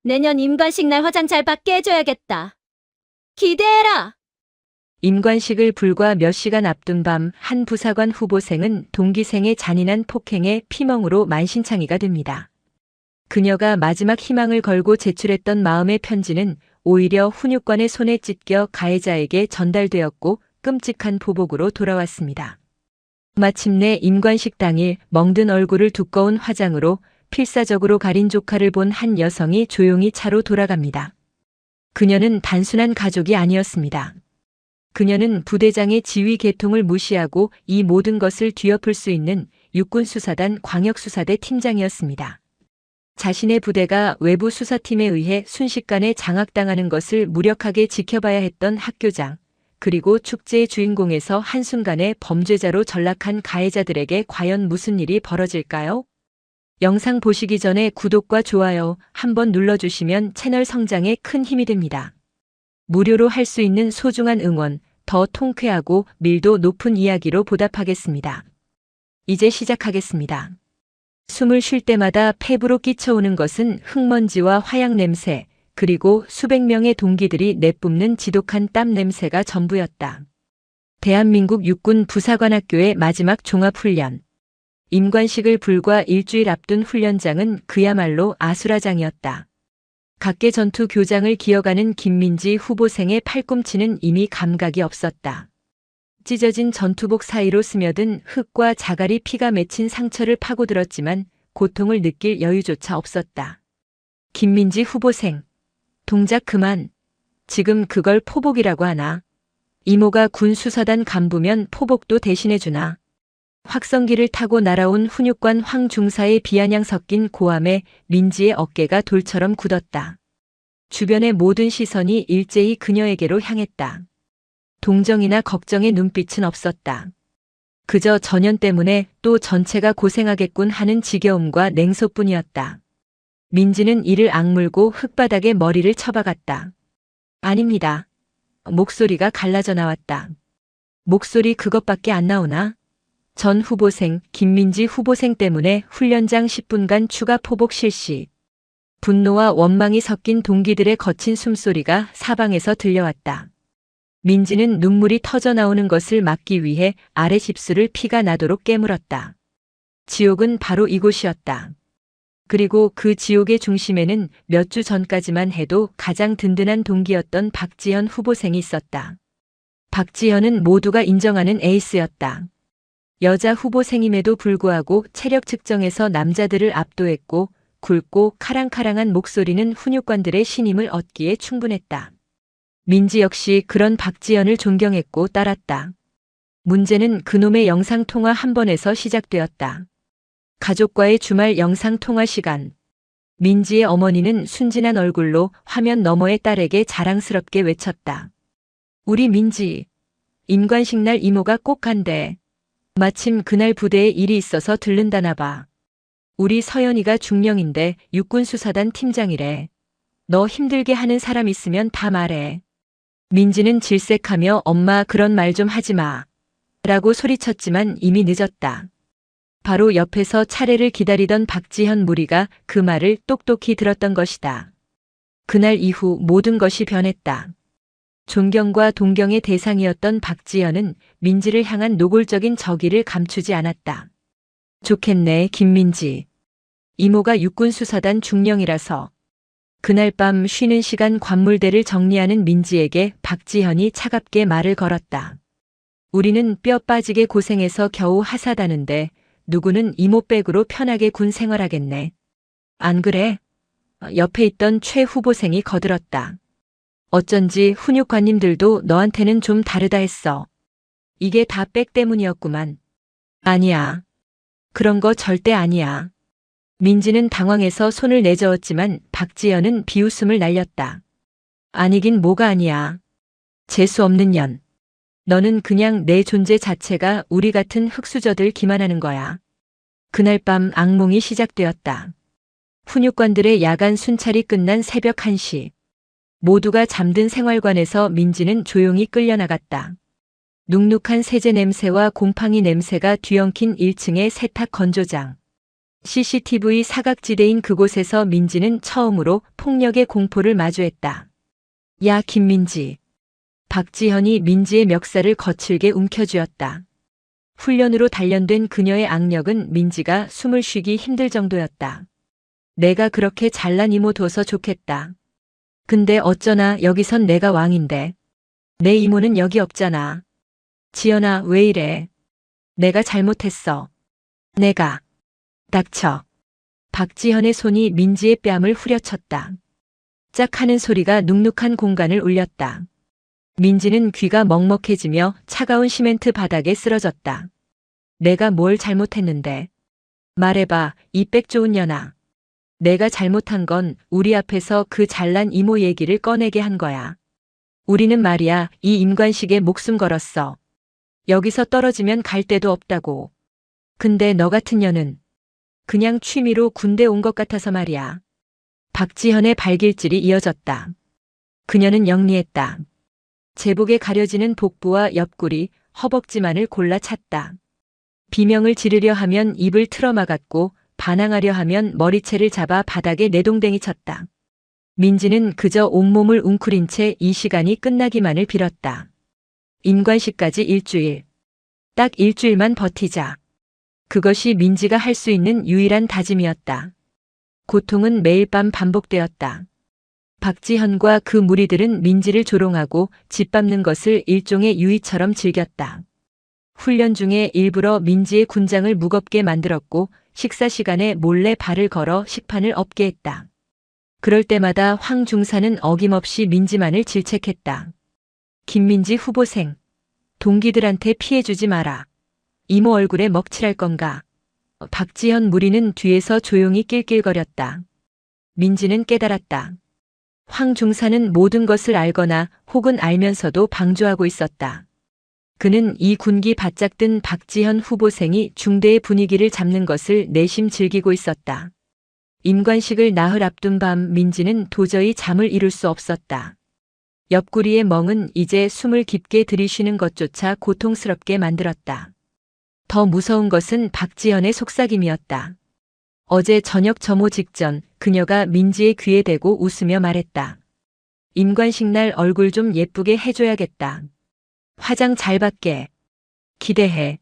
내년 임관식 날 화장 잘 받게 해줘야겠다. 기대해라! 임관식을 불과 몇 시간 앞둔 밤 한 부사관 후보생은 동기생의 잔인한 폭행에 피멍으로 만신창이가 됩니다. 그녀가 마지막 희망을 걸고 제출했던 마음의 편지는 오히려 훈육관의 손에 찢겨 가해자에게 전달되었고 끔찍한 보복으로 돌아왔습니다. 마침내 임관식 당일 멍든 얼굴을 두꺼운 화장으로 필사적으로 가린 조카를 본 한 여성이 조용히 차로 돌아갑니다. 그녀는 단순한 가족이 아니었습니다. 그녀는 부대장의 지휘 계통을 무시하고 이 모든 것을 뒤엎을 수 있는 육군수사단 광역수사대 팀장이었습니다. 자신의 부대가 외부 수사팀에 의해 순식간에 장악당하는 것을 무력하게 지켜봐야 했던 학교장, 그리고 축제의 주인공에서 한순간에 범죄자로 전락한 가해자들에게 과연 무슨 일이 벌어질까요? 영상 보시기 전에 구독과 좋아요 한번 눌러주시면 채널 성장에 큰 힘이 됩니다. 무료로 할 수 있는 소중한 응원, 더 통쾌하고 밀도 높은 이야기로 보답하겠습니다. 이제 시작하겠습니다. 숨을 쉴 때마다 폐부로 끼쳐오는 것은 흙먼지와 화약 냄새, 그리고 수백 명의 동기들이 내뿜는 지독한 땀 냄새가 전부였다. 대한민국 육군 부사관학교의 마지막 종합훈련. 임관식을 불과 일주일 앞둔 훈련장은 그야말로 아수라장이었다. 각계 전투 교장을 기어가는 김민지 후보생의 팔꿈치는 이미 감각이 없었다. 찢어진 전투복 사이로 스며든 흙과 자갈이 피가 맺힌 상처를 파고들었지만 고통을 느낄 여유조차 없었다. 김민지 후보생. 동작 그만. 지금 그걸 포복이라고 하나? 이모가 군 수사단 간부면 포복도 대신해주나? 확성기를 타고 날아온 훈육관 황 중사의 비아냥 섞인 고함에 민지의 어깨가 돌처럼 굳었다. 주변의 모든 시선이 일제히 그녀에게로 향했다. 동정이나 걱정의 눈빛은 없었다. 그저 전연 때문에 또 전체가 고생하겠군 하는 지겨움과 냉소뿐이었다. 민지는 이를 악물고 흙바닥에 머리를 쳐박았다. 아닙니다. 목소리가 갈라져 나왔다. 목소리 그것밖에 안 나오나? 전 후보생, 김민지 후보생 때문에 훈련장 10분간 추가 포복 실시. 분노와 원망이 섞인 동기들의 거친 숨소리가 사방에서 들려왔다. 민지는 눈물이 터져 나오는 것을 막기 위해 아래 집술을 피가 나도록 깨물었다. 지옥은 바로 이곳이었다. 그리고 그 지옥의 중심에는 몇 주 전까지만 해도 가장 든든한 동기였던 박지현 후보생이 있었다. 박지현은 모두가 인정하는 에이스였다. 여자 후보생임에도 불구하고 체력 측정에서 남자들을 압도했고 굵고 카랑카랑한 목소리는 훈육관들의 신임을 얻기에 충분했다. 민지 역시 그런 박지현을 존경했고 따랐다. 문제는 그놈의 영상통화 한 번에서 시작되었다. 가족과의 주말 영상통화 시간. 민지의 어머니는 순진한 얼굴로 화면 너머의 딸에게 자랑스럽게 외쳤다. 우리 민지. 임관식 날 이모가 꼭 간대. 마침 그날 부대에 일이 있어서 들른다나 봐. 우리 서연이가 중령인데 육군수사단 팀장이래. 너 힘들게 하는 사람 있으면 다 말해. 민지는 질색하며 엄마 그런 말 좀 하지 마. 라고 소리쳤지만 이미 늦었다. 바로 옆에서 차례를 기다리던 박지현 무리가 그 말을 똑똑히 들었던 것이다. 그날 이후 모든 것이 변했다. 존경과 동경의 대상이었던 박지현은 민지를 향한 노골적인 적의를 감추지 않았다. 좋겠네, 김민지. 이모가 육군수사단 중령이라서. 그날 밤 쉬는 시간 관물대를 정리하는 민지에게 박지현이 차갑게 말을 걸었다. 우리는 뼈 빠지게 고생해서 겨우 하사다는데 누구는 이모백으로 편하게 군 생활하겠네. 안 그래? 옆에 있던 최 후보생이 거들었다. 어쩐지 훈육관님들도 너한테는 좀 다르다 했어. 이게 다 백 때문이었구만. 아니야. 그런 거 절대 아니야. 민지는 당황해서 손을 내저었지만 박지현은 비웃음을 날렸다. 아니긴 뭐가 아니야. 재수 없는 년. 너는 그냥 내 존재 자체가 우리 같은 흙수저들 기만하는 거야. 그날 밤 악몽이 시작되었다. 훈육관들의 야간 순찰이 끝난 새벽 1시. 모두가 잠든 생활관에서 민지는 조용히 끌려나갔다. 눅눅한 세제 냄새와 곰팡이 냄새가 뒤엉킨 1층의 세탁 건조장. CCTV 사각지대인 그곳에서 민지는 처음으로 폭력의 공포를 마주했다. 야, 김민지. 박지현이 민지의 멱살을 거칠게 움켜쥐었다. 훈련으로 단련된 그녀의 악력은 민지가 숨을 쉬기 힘들 정도였다. 내가 그렇게 잘난 이모 둬서 좋겠다. 근데 어쩌나 여기선 내가 왕인데. 내 이모는 여기 없잖아. 지연아, 왜 이래? 내가 잘못했어. 내가. 닥쳐. 박지현의 손이 민지의 뺨을 후려쳤다. 짝 하는 소리가 눅눅한 공간을 울렸다. 민지는 귀가 먹먹해지며 차가운 시멘트 바닥에 쓰러졌다. 내가 뭘 잘못했는데? 말해봐, 이 빽 좋은 년아. 내가 잘못한 건 우리 앞에서 그 잘난 이모 얘기를 꺼내게 한 거야. 우리는 말이야, 이 임관식에 목숨 걸었어. 여기서 떨어지면 갈 데도 없다고. 근데 너 같은 년은 그냥 취미로 군대 온 것 같아서 말이야. 박지현의 발길질이 이어졌다. 그녀는 영리했다. 제복에 가려지는 복부와 옆구리, 허벅지만을 골라 찼다. 비명을 지르려 하면 입을 틀어막았고 반항하려 하면 머리채를 잡아 바닥에 내동댕이 쳤다. 민지는 그저 온몸을 웅크린 채 이 시간이 끝나기만을 빌었다. 임관식까지 일주일. 딱 일주일만 버티자. 그것이 민지가 할 수 있는 유일한 다짐이었다. 고통은 매일 밤 반복되었다. 박지현과 그 무리들은 민지를 조롱하고 짓밟는 것을 일종의 유의처럼 즐겼다. 훈련 중에 일부러 민지의 군장을 무겁게 만들었고 식사 시간에 몰래 발을 걸어 식판을 엎게 했다. 그럴 때마다 황 중사는 어김없이 민지만을 질책했다. 김민지 후보생, 동기들한테 피해주지 마라. 이모 얼굴에 먹칠할 건가. 박지현 무리는 뒤에서 조용히 낄낄거렸다. 민지는 깨달았다. 황 중사는 모든 것을 알거나 혹은 알면서도 방조하고 있었다. 그는 이 군기 바짝 든 박지현 후보생이 중대의 분위기를 잡는 것을 내심 즐기고 있었다. 임관식을 나흘 앞둔 밤 민지는 도저히 잠을 이룰 수 없었다. 옆구리의 멍은 이제 숨을 깊게 들이쉬는 것조차 고통스럽게 만들었다. 더 무서운 것은 박지현의 속삭임이었다. 어제 저녁 점호 직전 그녀가 민지의 귀에 대고 웃으며 말했다. 임관식 날 얼굴 좀 예쁘게 해줘야겠다. 화장 잘 받게. 기대해.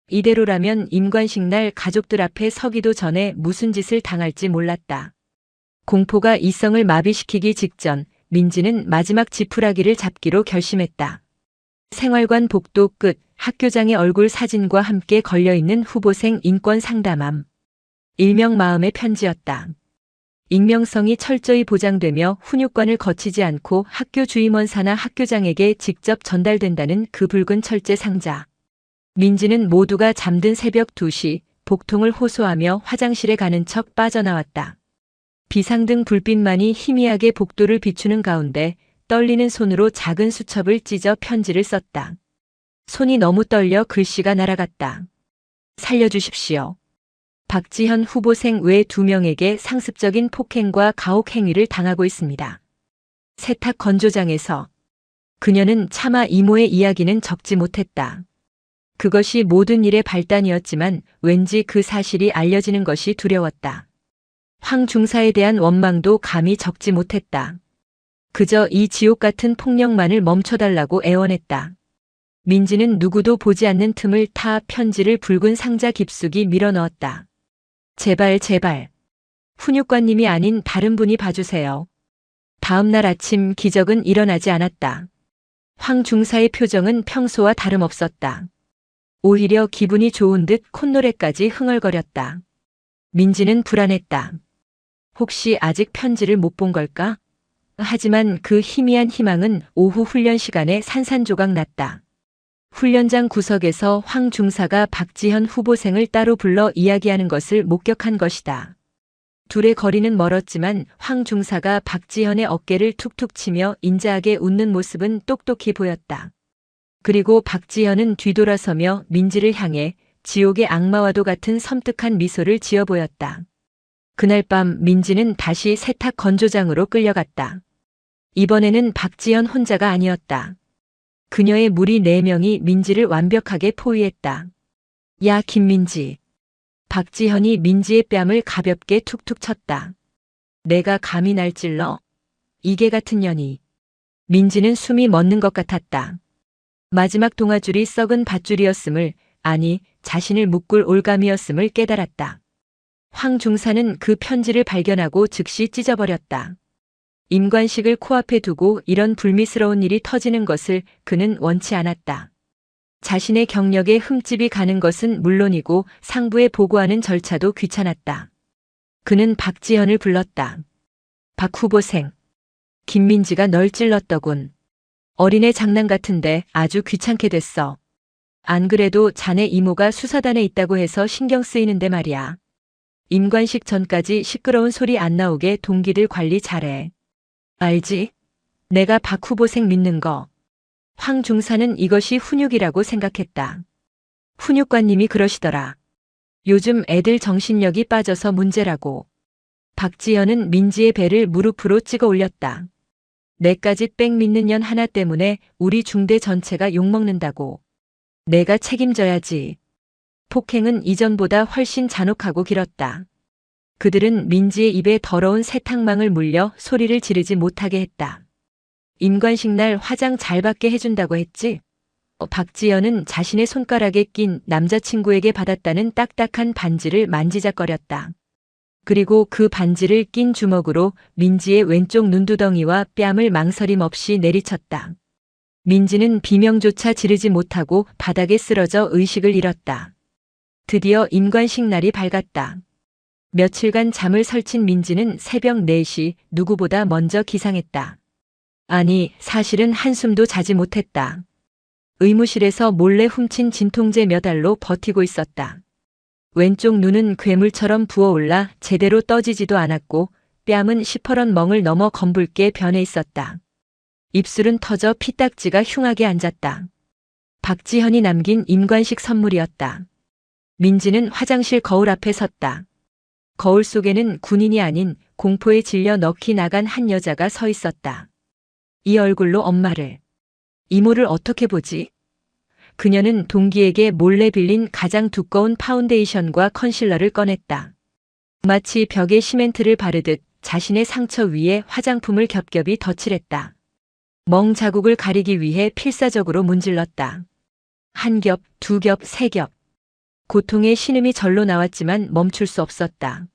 이대로라면 임관식 날 가족들 앞에 서기도 전에 무슨 짓을 당할지 몰랐다. 공포가 이성을 마비시키기 직전 민지는 마지막 지푸라기를 잡기로 결심했다. 생활관 복도 끝 학교장의 얼굴 사진과 함께 걸려있는 후보생 인권 상담함. 일명 마음의 편지였다. 익명성이 철저히 보장되며 훈육관을 거치지 않고 학교 주임원사나 학교장에게 직접 전달된다는 그 붉은 철제 상자. 민지는 모두가 잠든 새벽 2시 복통을 호소하며 화장실에 가는 척 빠져나왔다. 비상등 불빛만이 희미하게 복도를 비추는 가운데 떨리는 손으로 작은 수첩을 찢어 편지를 썼다. 손이 너무 떨려 글씨가 날아갔다. 살려주십시오. 박지현 후보생 외 2명에게 상습적인 폭행과 가혹 행위를 당하고 있습니다. 세탁 건조장에서 그녀는 차마 이모의 이야기는 적지 못했다. 그것이 모든 일의 발단이었지만 왠지 그 사실이 알려지는 것이 두려웠다. 황 중사에 대한 원망도 감히 적지 못했다. 그저 이 지옥 같은 폭력만을 멈춰달라고 애원했다. 민지는 누구도 보지 않는 틈을 타 편지를 붉은 상자 깊숙이 밀어넣었다. 제발 제발. 훈육관님이 아닌 다른 분이 봐주세요. 다음 날 아침 기적은 일어나지 않았다. 황 중사의 표정은 평소와 다름없었다. 오히려 기분이 좋은 듯 콧노래까지 흥얼거렸다. 민지는 불안했다. 혹시 아직 편지를 못 본 걸까? 하지만 그 희미한 희망은 오후 훈련 시간에 산산조각 났다. 훈련장 구석에서 황 중사가 박지현 후보생을 따로 불러 이야기하는 것을 목격한 것이다. 둘의 거리는 멀었지만 황 중사가 박지현의 어깨를 툭툭 치며 인자하게 웃는 모습은 똑똑히 보였다. 그리고 박지현은 뒤돌아서며 민지를 향해 지옥의 악마와도 같은 섬뜩한 미소를 지어 보였다. 그날 밤 민지는 다시 세탁 건조장으로 끌려갔다. 이번에는 박지현 혼자가 아니었다. 그녀의 무리 4명이 민지를 완벽하게 포위했다. 야, 김민지. 박지현이 민지의 뺨을 가볍게 툭툭 쳤다. 내가 감히 날 찔러? 이게 같은 년이. 민지는 숨이 멎는 것 같았다. 마지막 동아줄이 썩은 밧줄이었음을, 아니 자신을 묶을 올감이었음을 깨달았다. 황 중사는 그 편지를 발견하고 즉시 찢어버렸다. 임관식을 코앞에 두고 이런 불미스러운 일이 터지는 것을 그는 원치 않았다. 자신의 경력에 흠집이 가는 것은 물론이고 상부에 보고하는 절차도 귀찮았다. 그는 박지현을 불렀다. 박 후보생. 김민지가 널 찔렀더군. 어린애 장난 같은데 아주 귀찮게 됐어. 안 그래도 자네 이모가 수사단에 있다고 해서 신경 쓰이는데 말이야. 임관식 전까지 시끄러운 소리 안 나오게 동기들 관리 잘해. 알지? 내가 박 후보생 믿는 거. 황 중사는 이것이 훈육이라고 생각했다. 훈육관님이 그러시더라. 요즘 애들 정신력이 빠져서 문제라고. 박지현은 민지의 배를 무릎으로 찍어 올렸다. 내까지 빽 믿는 년 하나 때문에 우리 중대 전체가 욕먹는다고. 내가 책임져야지. 폭행은 이전보다 훨씬 잔혹하고 길었다. 그들은 민지의 입에 더러운 세탁망을 물려 소리를 지르지 못하게 했다. 임관식 날 화장 잘 받게 해준다고 했지? 박지연은 자신의 손가락에 낀 남자친구에게 받았다는 딱딱한 반지를 만지작거렸다. 그리고 그 반지를 낀 주먹으로 민지의 왼쪽 눈두덩이와 뺨을 망설임 없이 내리쳤다. 민지는 비명조차 지르지 못하고 바닥에 쓰러져 의식을 잃었다. 드디어 임관식 날이 밝았다. 며칠간 잠을 설친 민지는 새벽 4시 누구보다 먼저 기상했다. 아니, 사실은 한숨도 자지 못했다. 의무실에서 몰래 훔친 진통제 몇 알로 버티고 있었다. 왼쪽 눈은 괴물처럼 부어올라 제대로 떠지지도 않았고 뺨은 시퍼런 멍을 넘어 검붉게 변해 있었다. 입술은 터져 피딱지가 흉하게 앉았다. 박지현이 남긴 임관식 선물이었다. 민지는 화장실 거울 앞에 섰다. 거울 속에는 군인이 아닌 공포에 질려 넋이 나간 한 여자가 서 있었다. 이 얼굴로 엄마를, 이모를 어떻게 보지? 그녀는 동기에게 몰래 빌린 가장 두꺼운 파운데이션과 컨실러를 꺼냈다. 마치 벽에 시멘트를 바르듯 자신의 상처 위에 화장품을 겹겹이 덧칠했다. 멍 자국을 가리기 위해 필사적으로 문질렀다. 한 겹, 두 겹, 세 겹. 고통의 신음이 절로 나왔지만 멈출 수 없었다.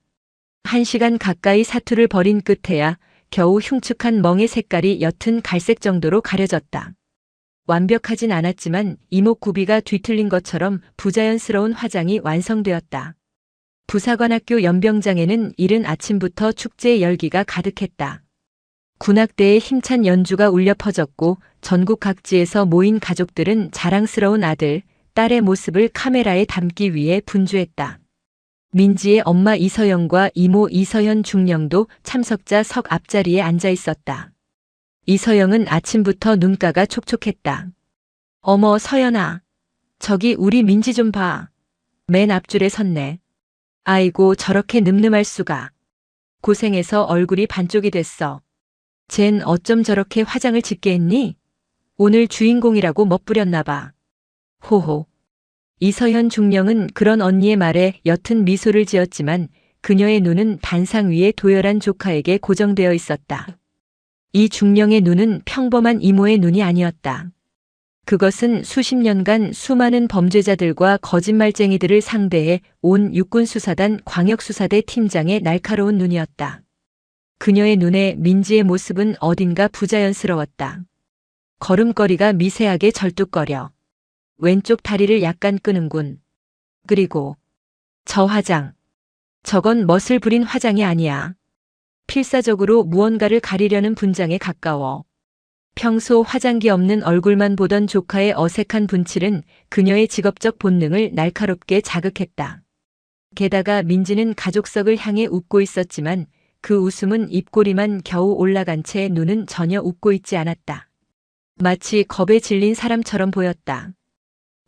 1시간 가까이 사투를 벌인 끝에야 겨우 흉측한 멍의 색깔이 옅은 갈색 정도로 가려졌다. 완벽하진 않았지만 이목구비가 뒤틀린 것처럼 부자연스러운 화장이 완성되었다. 부사관학교 연병장에는 이른 아침부터 축제의 열기가 가득했다. 군악대의 힘찬 연주가 울려 퍼졌고 전국 각지에서 모인 가족들은 자랑스러운 아들, 딸의 모습을 카메라에 담기 위해 분주했다. 민지의 엄마 이서영과 이모 이서현 중령도 참석자 석 앞자리에 앉아 있었다. 이서영은 아침부터 눈가가 촉촉했다. 어머 서연아, 저기 우리 민지 좀 봐. 맨 앞줄에 섰네. 아이고 저렇게 늠름할 수가. 고생해서 얼굴이 반쪽이 됐어. 쟨 어쩜 저렇게 화장을 짙게 했니? 오늘 주인공이라고 멋부렸나 봐. 호호. 이서현 중령은 그런 언니의 말에 옅은 미소를 지었지만 그녀의 눈은 단상 위에 도열한 조카에게 고정되어 있었다. 이 중령의 눈은 평범한 이모의 눈이 아니었다. 그것은 수십 년간 수많은 범죄자들과 거짓말쟁이들을 상대해 온 육군수사단 광역수사대 팀장의 날카로운 눈이었다. 그녀의 눈에 민지의 모습은 어딘가 부자연스러웠다. 걸음걸이가 미세하게 절뚝거려. 왼쪽 다리를 약간 끄는군. 그리고 저 화장. 저건 멋을 부린 화장이 아니야. 필사적으로 무언가를 가리려는 분장에 가까워. 평소 화장기 없는 얼굴만 보던 조카의 어색한 분칠은 그녀의 직업적 본능을 날카롭게 자극했다. 게다가 민지는 가족석을 향해 웃고 있었지만 그 웃음은 입꼬리만 겨우 올라간 채 눈은 전혀 웃고 있지 않았다. 마치 겁에 질린 사람처럼 보였다.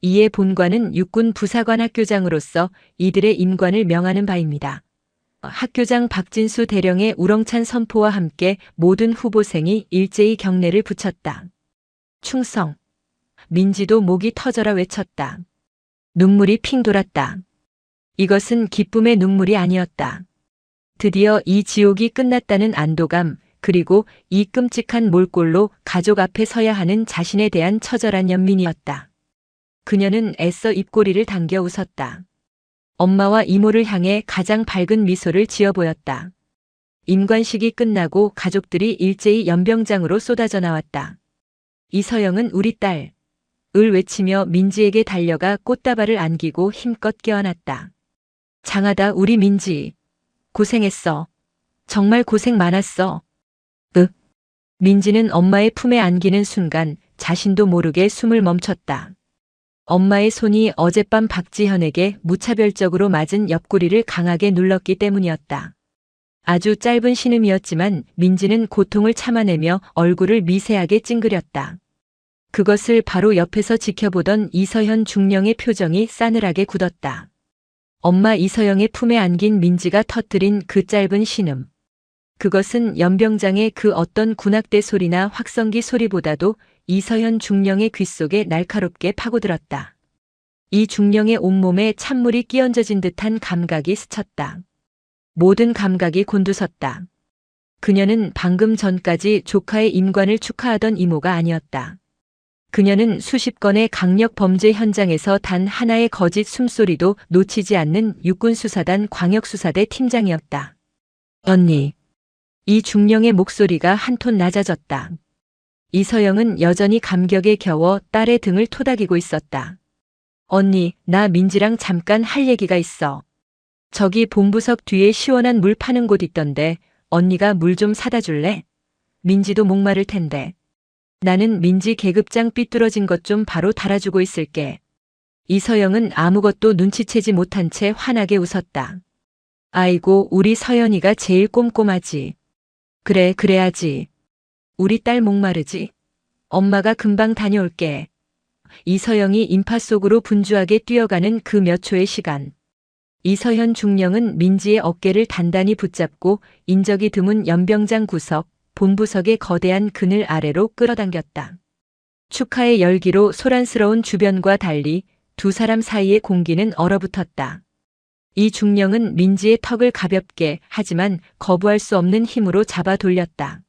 이에 본관은 육군 부사관 학교장으로서 이들의 임관을 명하는 바입니다. 학교장 박진수 대령의 우렁찬 선포와 함께 모든 후보생이 일제히 경례를 붙였다. 충성. 민지도 목이 터져라 외쳤다. 눈물이 핑 돌았다. 이것은 기쁨의 눈물이 아니었다. 드디어 이 지옥이 끝났다는 안도감, 그리고 이 끔찍한 몰골로 가족 앞에 서야 하는 자신에 대한 처절한 연민이었다. 그녀는 애써 입꼬리를 당겨 웃었다. 엄마와 이모를 향해 가장 밝은 미소를 지어 보였다. 임관식이 끝나고 가족들이 일제히 연병장으로 쏟아져 나왔다. 이서영은 우리 딸, 을 외치며 민지에게 달려가 꽃다발을 안기고 힘껏 껴안았다. 장하다 우리 민지. 고생했어. 정말 고생 많았어. 민지는 엄마의 품에 안기는 순간 자신도 모르게 숨을 멈췄다. 엄마의 손이 어젯밤 박지현에게 무차별적으로 맞은 옆구리를 강하게 눌렀기 때문이었다. 아주 짧은 신음이었지만 민지는 고통을 참아내며 얼굴을 미세하게 찡그렸다. 그것을 바로 옆에서 지켜보던 이서현 중령의 표정이 싸늘하게 굳었다. 엄마 이서영의 품에 안긴 민지가 터뜨린 그 짧은 신음. 그것은 연병장의 그 어떤 군악대 소리나 확성기 소리보다도 이서현 중령의 귓속에 날카롭게 파고들었다. 이 중령의 온몸에 찬물이 끼얹어진 듯한 감각이 스쳤다. 모든 감각이 곤두섰다. 그녀는 방금 전까지 조카의 임관을 축하하던 이모가 아니었다. 그녀는 수십 건의 강력 범죄 현장에서 단 하나의 거짓 숨소리도 놓치지 않는 육군수사단 광역수사대 팀장이었다. 언니. 이 중령의 목소리가 한 톤 낮아졌다. 이서영은 여전히 감격에 겨워 딸의 등을 토닥이고 있었다. 언니, 나 민지랑 잠깐 할 얘기가 있어. 저기 본부석 뒤에 시원한 물 파는 곳 있던데 언니가 물 좀 사다 줄래? 민지도 목마를 텐데. 나는 민지 계급장 삐뚤어진 것 좀 바로 달아주고 있을게. 이서영은 아무것도 눈치채지 못한 채 환하게 웃었다. 아이고, 우리 서연이가 제일 꼼꼼하지. 그래, 그래야지. 우리 딸 목마르지? 엄마가 금방 다녀올게. 이서영이 인파 속으로 분주하게 뛰어가는 그 몇 초의 시간. 이서현 중령은 민지의 어깨를 단단히 붙잡고 인적이 드문 연병장 구석, 본부석의 거대한 그늘 아래로 끌어당겼다. 축하의 열기로 소란스러운 주변과 달리 두 사람 사이의 공기는 얼어붙었다. 이 중령은 민지의 턱을 가볍게 하지만 거부할 수 없는 힘으로 잡아 돌렸다.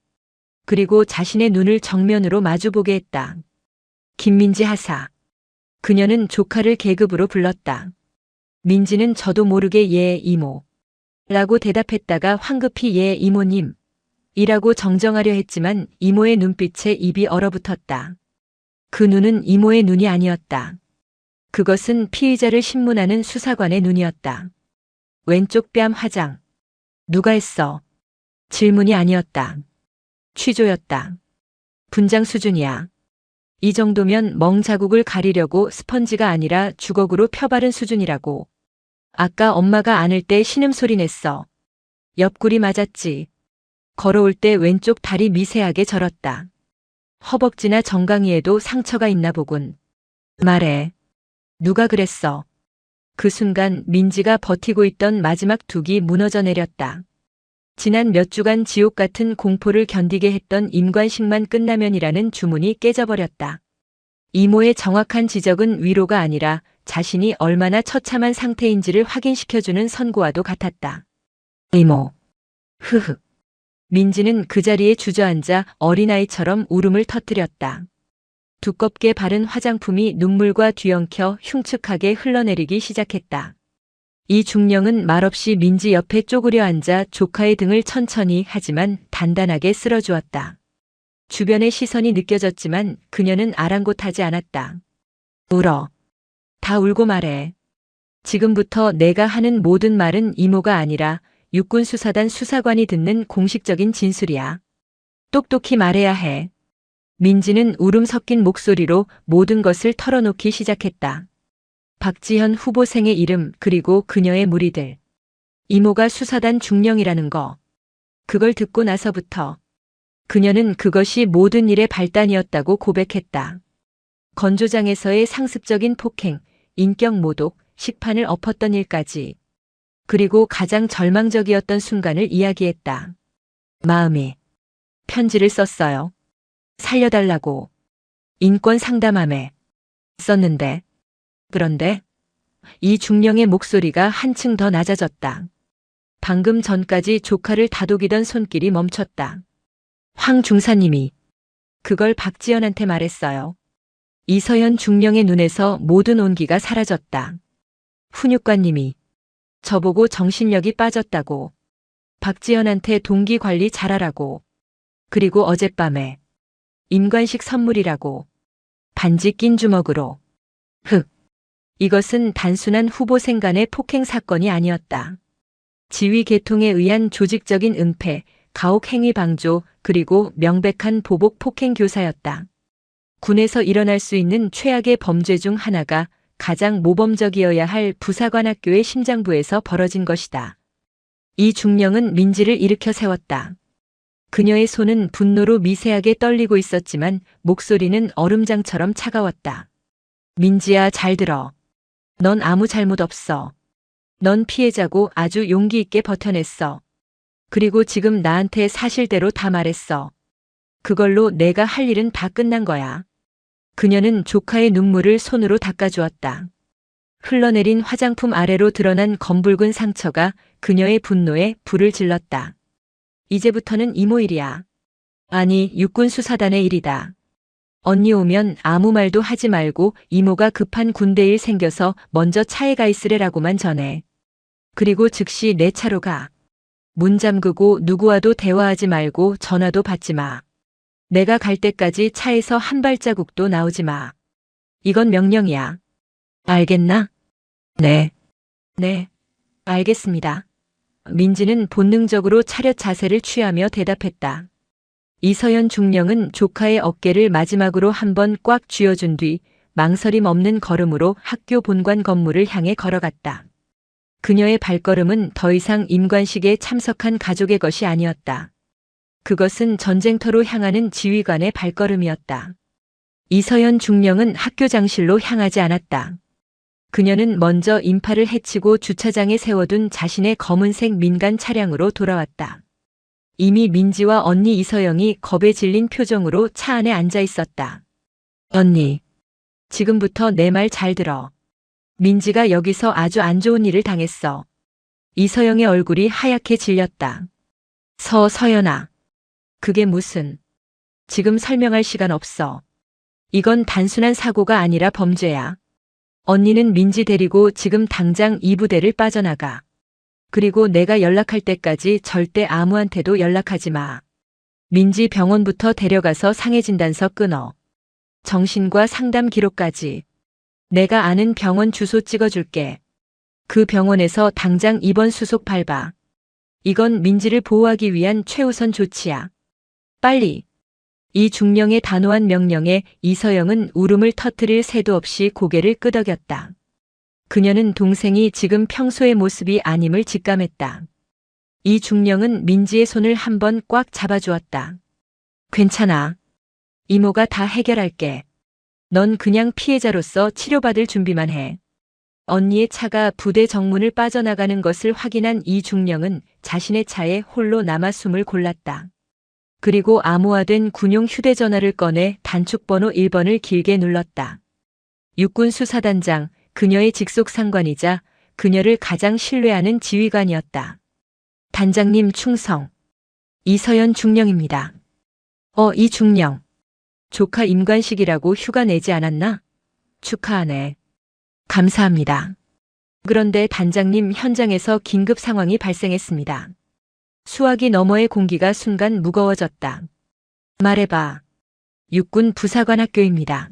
그리고 자신의 눈을 정면으로 마주보게 했다. 김민지 하사. 그녀는 조카를 계급으로 불렀다. 민지는 저도 모르게 예 이모 라고 대답했다가 황급히 예 이모님 이라고 정정하려 했지만 이모의 눈빛에 입이 얼어붙었다. 그 눈은 이모의 눈이 아니었다. 그것은 피의자를 신문하는 수사관의 눈이었다. 왼쪽 뺨 화장. 누가 했어? 질문이 아니었다. 취조였다. 분장 수준이야. 이 정도면 멍 자국을 가리려고 스펀지가 아니라 주걱으로 펴바른 수준이라고. 아까 엄마가 안을 때 신음소리 냈어. 옆구리 맞았지. 걸어올 때 왼쪽 다리 미세하게 절었다. 허벅지나 정강이에도 상처가 있나 보군. 말해. 누가 그랬어? 그 순간 민지가 버티고 있던 마지막 둑이 무너져 내렸다. 지난 몇 주간 지옥 같은 공포를 견디게 했던 임관식만 끝나면이라는 주문이 깨져버렸다. 이모의 정확한 지적은 위로가 아니라 자신이 얼마나 처참한 상태인지를 확인시켜주는 선고와도 같았다. 이모. 흐흐. 민지는 그 자리에 주저앉아 어린아이처럼 울음을 터뜨렸다. 두껍게 바른 화장품이 눈물과 뒤엉켜 흉측하게 흘러내리기 시작했다. 이 중령은 말없이 민지 옆에 쪼그려 앉아 조카의 등을 천천히 하지만 단단하게 쓸어주었다. 주변의 시선이 느껴졌지만 그녀는 아랑곳하지 않았다. 울어. 다 울고 말해. 지금부터 내가 하는 모든 말은 이모가 아니라 육군수사단 수사관이 듣는 공식적인 진술이야. 똑똑히 말해야 해. 민지는 울음 섞인 목소리로 모든 것을 털어놓기 시작했다. 박지현 후보생의 이름 그리고 그녀의 무리들. 이모가 수사단 중령이라는 거. 그걸 듣고 나서부터 그녀는 그것이 모든 일의 발단이었다고 고백했다. 건조장에서의 상습적인 폭행, 인격 모독, 식판을 엎었던 일까지. 그리고 가장 절망적이었던 순간을 이야기했다. 마음이. 편지를 썼어요. 살려달라고. 인권 상담함에. 썼는데. 그런데 이중령의 목소리가 한층 더 낮아졌다. 방금 전까지 조카를 다독이던 손길이 멈췄다. 황 중사님이 그걸 박지연한테 말했어요. 이서연 중령의 눈에서 모든 온기가 사라졌다. 훈육관님이 저보고 정신력이 빠졌다고. 박지연한테 동기 관리 잘하라고. 그리고 어젯밤에 임관식 선물이라고. 반지 낀 주먹으로. 이것은 단순한 후보생 간의 폭행 사건이 아니었다. 지위 계통에 의한 조직적인 은폐, 가혹 행위 방조, 그리고 명백한 보복 폭행 교사였다. 군에서 일어날 수 있는 최악의 범죄 중 하나가 가장 모범적이어야 할 부사관학교의 심장부에서 벌어진 것이다. 이 중령은 민지를 일으켜 세웠다. 그녀의 손은 분노로 미세하게 떨리고 있었지만 목소리는 얼음장처럼 차가웠다. 민지야, 잘 들어. 넌 아무 잘못 없어. 넌 피해자고 아주 용기 있게 버텨냈어. 그리고 지금 나한테 사실대로 다 말했어. 그걸로 내가 할 일은 다 끝난 거야. 그녀는 조카의 눈물을 손으로 닦아주었다. 흘러내린 화장품 아래로 드러난 검붉은 상처가 그녀의 분노에 불을 질렀다. 이제부터는 이모 일이야. 아니, 육군 수사단의 일이다. 언니 오면 아무 말도 하지 말고 이모가 급한 군대 일 생겨서 먼저 차에 가 있으래라고만 전해. 그리고 즉시 내 차로 가. 문 잠그고 누구와도 대화하지 말고 전화도 받지 마. 내가 갈 때까지 차에서 한 발자국도 나오지 마. 이건 명령이야. 알겠나? 네. 네. 알겠습니다. 민지는 본능적으로 차렷 자세를 취하며 대답했다. 이서연 중령은 조카의 어깨를 마지막으로 한번 꽉 쥐어준 뒤 망설임 없는 걸음으로 학교 본관 건물을 향해 걸어갔다. 그녀의 발걸음은 더 이상 임관식에 참석한 가족의 것이 아니었다. 그것은 전쟁터로 향하는 지휘관의 발걸음이었다. 이서연 중령은 학교 장실로 향하지 않았다. 그녀는 먼저 인파를 해치고 주차장에 세워둔 자신의 검은색 민간 차량으로 돌아왔다. 이미 민지와 언니 이서영이 겁에 질린 표정으로 차 안에 앉아 있었다. 언니, 지금부터 내 말 잘 들어. 민지가 여기서 아주 안 좋은 일을 당했어. 이서영의 얼굴이 하얗게 질렸다. 서연아. 그게 무슨. 지금 설명할 시간 없어. 이건 단순한 사고가 아니라 범죄야. 언니는 민지 데리고 지금 당장 이 부대를 빠져나가. 그리고 내가 연락할 때까지 절대 아무한테도 연락하지 마. 민지 병원부터 데려가서 상해진단서 끊어. 정신과 상담 기록까지. 내가 아는 병원 주소 찍어줄게. 그 병원에서 당장 입원 수속 밟아. 이건 민지를 보호하기 위한 최우선 조치야. 빨리. 이 중령의 단호한 명령에 이서영은 울음을 터뜨릴 새도 없이 고개를 끄덕였다. 그녀는 동생이 지금 평소의 모습이 아님을 직감했다. 이 중령은 민지의 손을 한번 꽉 잡아주었다. 괜찮아. 이모가 다 해결할게. 넌 그냥 피해자로서 치료받을 준비만 해. 언니의 차가 부대 정문을 빠져나가는 것을 확인한 이 중령은 자신의 차에 홀로 남아 숨을 골랐다. 그리고 암호화된 군용 휴대전화를 꺼내 단축번호 1번을 길게 눌렀다. 육군 수사단장, 그녀의 직속 상관이자 그녀를 가장 신뢰하는 지휘관이었다. 단장님 충성. 이서연 중령입니다. 이 중령. 조카 임관식이라고 휴가 내지 않았나? 축하하네. 감사합니다. 그런데 단장님, 현장에서 긴급 상황이 발생했습니다. 수화기 너머의 공기가 순간 무거워졌다. 말해봐. 육군 부사관 학교입니다.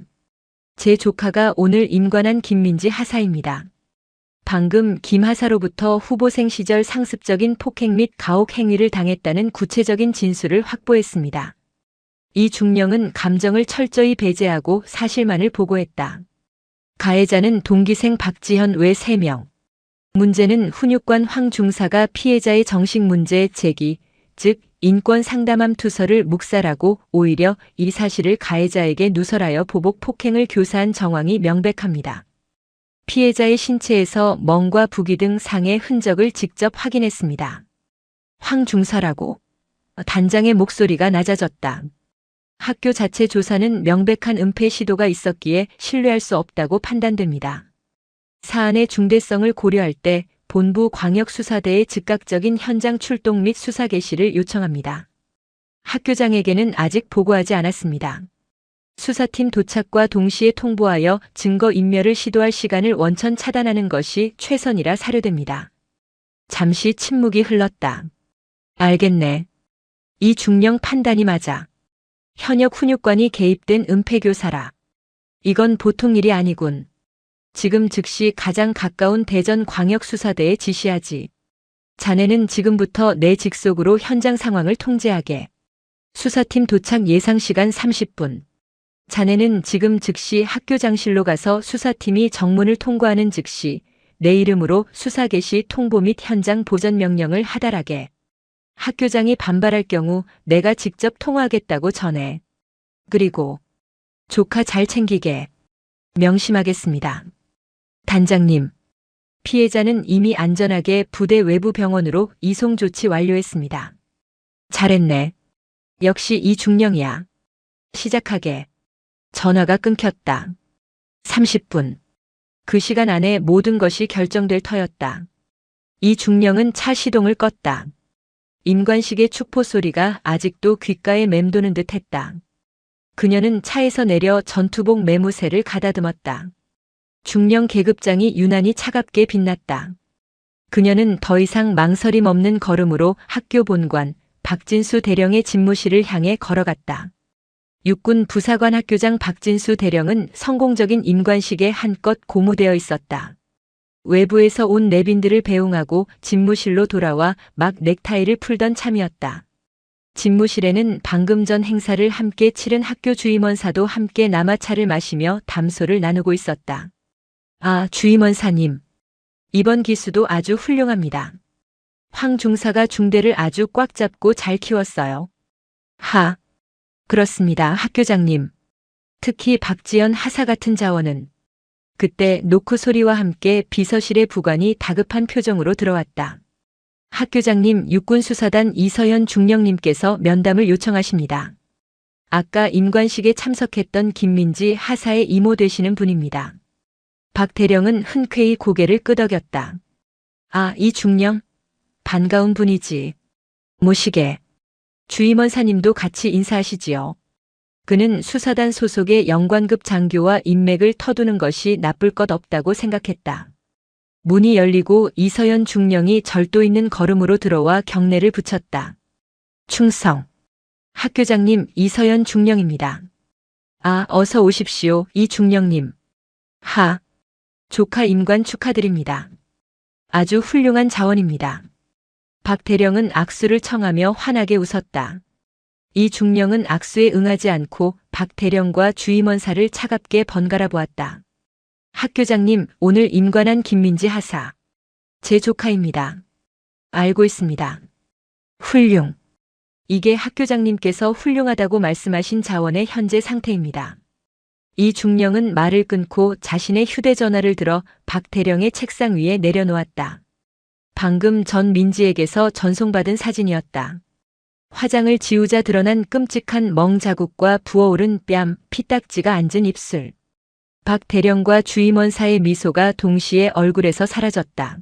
제 조카가 오늘 임관한 김민지 하사입니다. 방금 김 하사로부터 후보생 시절 상습적인 폭행 및 가혹 행위를 당했다는 구체적인 진술을 확보했습니다. 이 중령은 감정을 철저히 배제하고 사실만을 보고했다. 가해자는 동기생 박지현 외 3명. 문제는 훈육관 황 중사가 피해자의 정식 문제 제기, 즉 인권 상담함 투서를 묵살하고 오히려 이 사실을 가해자에게 누설하여 보복 폭행을 교사한 정황이 명백합니다. 피해자의 신체에서 멍과 부기 등 상해 흔적을 직접 확인했습니다. 황 중사라고. 단장의 목소리가 낮아졌다. 학교 자체 조사는 명백한 은폐 시도가 있었기에 신뢰할 수 없다고 판단됩니다. 사안의 중대성을 고려할 때 본부 광역수사대의 즉각적인 현장 출동 및 수사 개시를 요청합니다. 학교장에게는 아직 보고하지 않았습니다. 수사팀 도착과 동시에 통보하여 증거 인멸을 시도할 시간을 원천 차단하는 것이 최선이라 사료됩니다. 잠시 침묵이 흘렀다. 알겠네. 이 중령 판단이 맞아. 현역 훈육관이 개입된 은폐교사라. 이건 보통 일이 아니군. 지금 즉시 가장 가까운 대전광역수사대에 지시하지. 자네는 지금부터 내 직속으로 현장 상황을 통제하게. 수사팀 도착 예상 시간 30분. 자네는 지금 즉시 학교장실로 가서 수사팀이 정문을 통과하는 즉시 내 이름으로 수사 개시 통보 및 현장 보전 명령을 하달하게. 학교장이 반발할 경우 내가 직접 통화하겠다고 전해. 그리고 조카 잘 챙기게. 명심하겠습니다. 단장님, 피해자는 이미 안전하게 부대 외부 병원으로 이송 조치 완료했습니다. 잘했네. 역시 이 중령이야. 시작하게. 전화가 끊겼다. 30분. 그 시간 안에 모든 것이 결정될 터였다. 이 중령은 차 시동을 껐다. 임관식의 축포 소리가 아직도 귓가에 맴도는 듯 했다. 그녀는 차에서 내려 전투복 매무새를 가다듬었다. 중령 계급장이 유난히 차갑게 빛났다. 그녀는 더 이상 망설임 없는 걸음으로 학교 본관 박진수 대령의 집무실을 향해 걸어갔다. 육군 부사관 학교장 박진수 대령은 성공적인 임관식에 한껏 고무되어 있었다. 외부에서 온 내빈들을 배웅하고 집무실로 돌아와 막 넥타이를 풀던 참이었다. 집무실에는 방금 전 행사를 함께 치른 학교 주임원사도 함께 남아차를 마시며 담소를 나누고 있었다. 아, 주임원사님. 이번 기수도 아주 훌륭합니다. 황 중사가 중대를 아주 꽉 잡고 잘 키웠어요. 하. 그렇습니다, 학교장님. 특히 박지연 하사 같은 자원은. 그때 노크 소리와 함께 비서실의 부관이 다급한 표정으로 들어왔다. 학교장님, 육군수사단 이서현 중령님께서 면담을 요청하십니다. 아까 임관식에 참석했던 김민지 하사의 이모 되시는 분입니다. 박 대령은 흔쾌히 고개를 끄덕였다. 아, 이 중령? 반가운 분이지. 모시게. 주임원사님도 같이 인사하시지요. 그는 수사단 소속의 영관급 장교와 인맥을 터두는 것이 나쁠 것 없다고 생각했다. 문이 열리고 이서연 중령이 절도 있는 걸음으로 들어와 경례를 붙였다. 충성. 학교장님, 이서연 중령입니다. 아, 어서 오십시오, 이 중령님. 하. 조카 임관 축하드립니다. 아주 훌륭한 자원입니다. 박 대령은 악수를 청하며 환하게 웃었다. 이 중령은 악수에 응하지 않고 박 대령과 주임원사를 차갑게 번갈아 보았다. 학교장님, 오늘 임관한 김민지 하사. 제 조카입니다. 알고 있습니다. 훌륭. 이게 학교장님께서 훌륭하다고 말씀하신 자원의 현재 상태입니다. 이 중령은 말을 끊고 자신의 휴대전화를 들어 박 대령의 책상 위에 내려놓았다. 방금 전 민지에게서 전송받은 사진이었다. 화장을 지우자 드러난 끔찍한 멍 자국과 부어오른 뺨, 피딱지가 앉은 입술. 박 대령과 주임원사의 미소가 동시에 얼굴에서 사라졌다.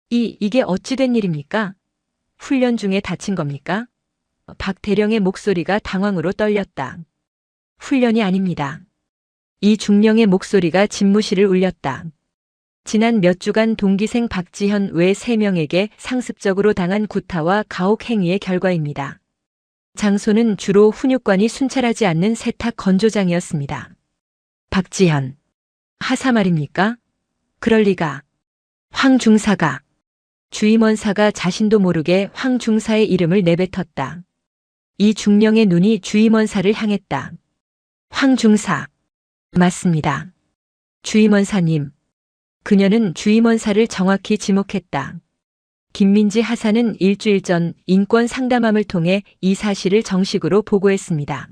이게 어찌 된 일입니까? 훈련 중에 다친 겁니까? 박 대령의 목소리가 당황으로 떨렸다. 훈련이 아닙니다. 이 중령의 목소리가 집무실을 울렸다. 지난 몇 주간 동기생 박지현 외 3명에게 상습적으로 당한 구타와 가혹 행위의 결과입니다. 장소는 주로 훈육관이 순찰하지 않는 세탁 건조장이었습니다. 박지현. 하사 말입니까? 그럴 리가. 황 중사가. 주임원사가 자신도 모르게 황 중사의 이름을 내뱉었다. 이 중령의 눈이 주임원사를 향했다. 황 중사. 맞습니다. 주임원사님. 그녀는 주임원사를 정확히 지목했다. 김민지 하사는 일주일 전 인권 상담함을 통해 이 사실을 정식으로 보고했습니다.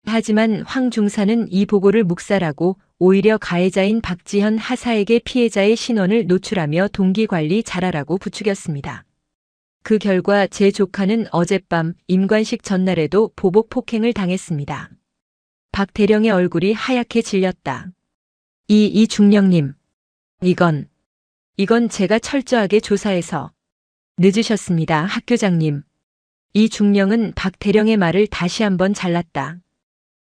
하지만 황 중사는 이 보고를 묵살하고 오히려 가해자인 박지현 하사에게 피해자의 신원을 노출하며 동기관리 잘하라고 부추겼습니다. 그 결과 제 조카는 어젯밤 임관식 전날에도 보복 폭행을 당했습니다. 박 대령의 얼굴이 하얗게 질렸다. 이 중령님. 이건 제가 철저하게 조사해서. 늦으셨습니다, 학교장님. 이 중령은 박대령의 말을 다시 한번 잘랐다.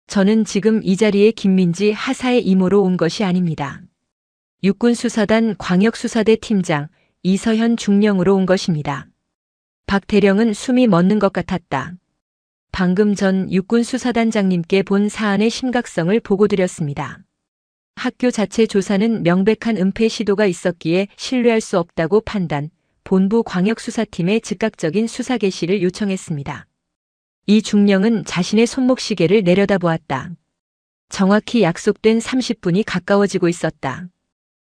저는 지금 이 자리에 김민지 하사의 이모로 온 것이 아닙니다. 육군수사단 광역수사대 팀장 이서현 중령으로 온 것입니다. 박대령은 숨이 멎는 것 같았다. 방금 전 육군수사단장님께 본 사안의 심각성을 보고드렸습니다. 학교 자체 조사는 명백한 은폐 시도가 있었기에 신뢰할 수 없다고 판단, 본부 광역수사팀에 즉각적인 수사 개시를 요청했습니다. 이 중령은 자신의 손목시계를 내려다보았다. 정확히 약속된 30분이 가까워지고 있었다.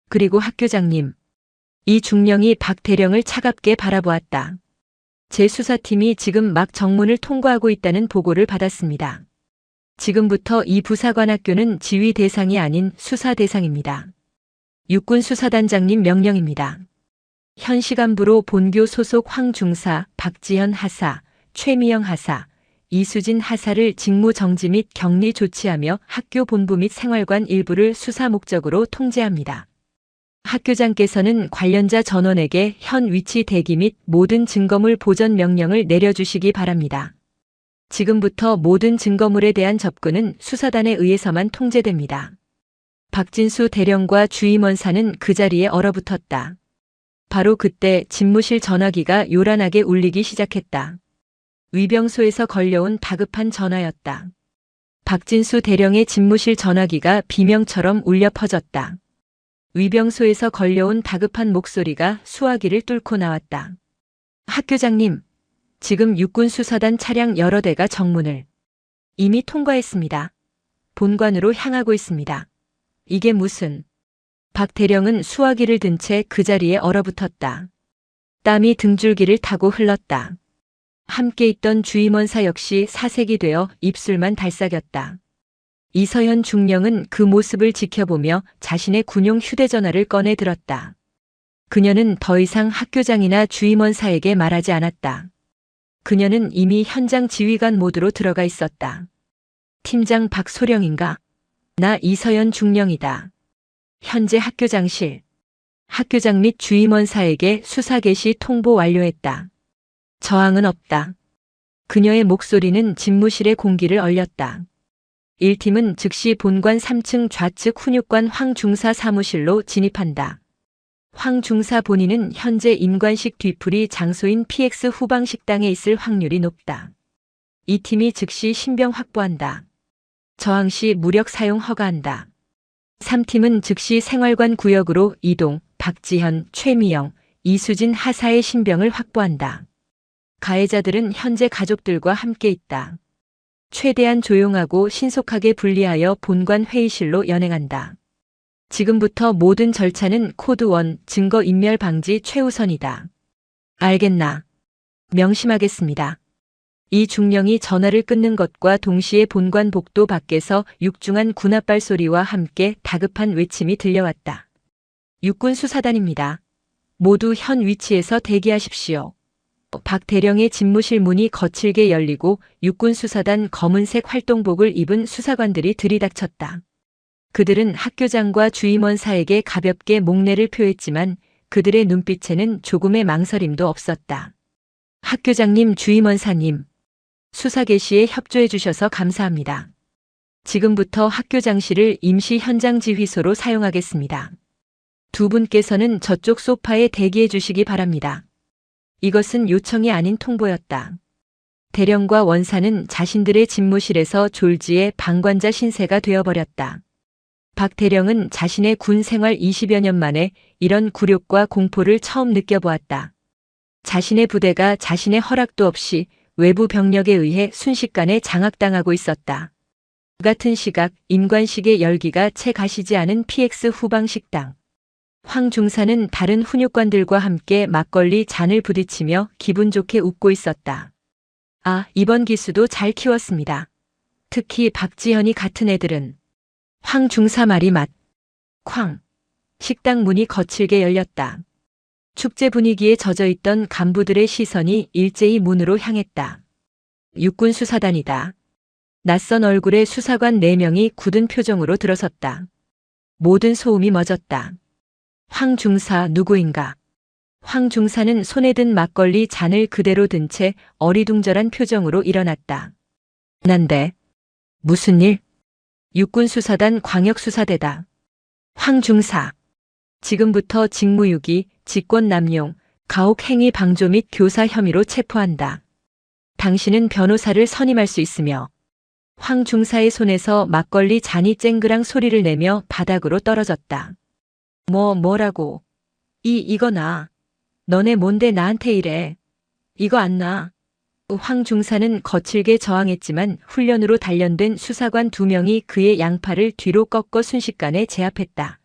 그리고 학교장님. 이 중령이 박대령을 차갑게 바라보았다. 제 수사팀이 지금 막 정문을 통과하고 있다는 보고를 받았습니다. 지금부터 이 부사관학교는 지휘 대상이 아닌 수사 대상입니다. 육군수사단장님 명령입니다. 현 시간부로 본교 소속 황중사, 박지현 하사, 최미영 하사, 이수진 하사를 직무 정지 및 격리 조치하며 학교 본부 및 생활관 일부를 수사 목적으로 통제합니다. 학교장께서는 관련자 전원에게 현 위치 대기 및 모든 증거물 보전 명령을 내려주시기 바랍니다. 지금부터 모든 증거물에 대한 접근은 수사단에 의해서만 통제됩니다. 박진수 대령과 주임원사는 그 자리에 얼어붙었다. 바로 그때 집무실 전화기가 요란하게 울리기 시작했다. 위병소에서 걸려온 다급한 전화였다. 박진수 대령의 집무실 전화기가 비명처럼 울려 퍼졌다. 위병소에서 걸려온 다급한 목소리가 수화기를 뚫고 나왔다. 학교장님, 지금 육군수사단 차량 여러 대가 정문을 이미 통과했습니다. 본관으로 향하고 있습니다. 이게 무슨... 박 대령은 수화기를 든 채 그 자리에 얼어붙었다. 땀이 등줄기를 타고 흘렀다. 함께 있던 주임원사 역시 사색이 되어 입술만 달싹였다. 이서현 중령은 그 모습을 지켜보며 자신의 군용 휴대전화를 꺼내 들었다. 그녀는 더 이상 학교장이나 주임원사에게 말하지 않았다. 그녀는 이미 현장 지휘관 모드로 들어가 있었다. 팀장 박소령인가? 나 이서현 중령이다. 현재 학교장실. 학교장 및 주임원사에게 수사 개시 통보 완료했다. 저항은 없다. 그녀의 목소리는 집무실의 공기를 얼렸다. 1팀은 즉시 본관 3층 좌측 훈육관 황중사 사무실로 진입한다. 황중사 본인은 현재 임관식 뒤풀이 장소인 PX 후방 식당에 있을 확률이 높다. 2팀이 즉시 신병 확보한다. 저항 시 무력 사용 허가한다. 3팀은 즉시 생활관 구역으로 이동, 박지현, 최미영, 이수진 하사의 신병을 확보한다. 가해자들은 현재 가족들과 함께 있다. 최대한 조용하고 신속하게 분리하여 본관 회의실로 연행한다. 지금부터 모든 절차는 코드 1 증거 인멸 방지 최우선이다. 알겠나? 명심하겠습니다. 이 중령이 전화를 끊는 것과 동시에 본관 복도 밖에서 육중한 군합발 소리와 함께 다급한 외침이 들려왔다. 육군수사단입니다. 모두 현 위치에서 대기하십시오. 박 대령의 집무실 문이 거칠게 열리고 육군수사단 검은색 활동복을 입은 수사관들이 들이닥쳤다. 그들은 학교장과 주임원사에게 가볍게 목례를 표했지만 그들의 눈빛에는 조금의 망설임도 없었다. 학교장님, 주임원사님, 수사 개시에 협조해 주셔서 감사합니다. 지금부터 학교장실을 임시 현장 지휘소로 사용하겠습니다. 두 분께서는 저쪽 소파에 대기해 주시기 바랍니다. 이것은 요청이 아닌 통보였다. 대령과 원사는 자신들의 집무실에서 졸지에 방관자 신세가 되어버렸다. 박 대령은 자신의 군 생활 20여 년 만에 이런 굴욕과 공포를 처음 느껴보았다. 자신의 부대가 자신의 허락도 없이 외부 병력에 의해 순식간에 장악당하고 있었다. 같은 시각 임관식의 열기가 채 가시지 않은 PX 후방 식당. 황 중사는 다른 훈육관들과 함께 막걸리 잔을 부딪히며 기분 좋게 웃고 있었다. 아, 이번 기수도 잘 키웠습니다. 특히 박지현이 같은 애들은. 황 중사 말이 쾅. 식당 문이 거칠게 열렸다. 축제 분위기에 젖어있던 간부들의 시선이 일제히 문으로 향했다. 육군수사단이다. 낯선 얼굴의 수사관 4명이 굳은 표정으로 들어섰다. 모든 소음이 멎었다. 황 중사 누구인가? 황 중사는 손에 든 막걸리 잔을 그대로 든 채 어리둥절한 표정으로 일어났다. 난데. 무슨 일? 육군수사단 광역수사대다. 황 중사. 지금부터 직무유기, 직권남용, 가혹행위 방조 및 교사 혐의로 체포한다. 당신은 변호사를 선임할 수 있으며 황 중사의 손에서 막걸리 잔이 쨍그랑 소리를 내며 바닥으로 떨어졌다. 뭐라고? 이거 나. 너네 뭔데 나한테 이래. 이거 안 나. 황 중사는 거칠게 저항했지만 훈련으로 단련된 수사관 2명이 그의 양팔을 뒤로 꺾어 순식간에 제압했다.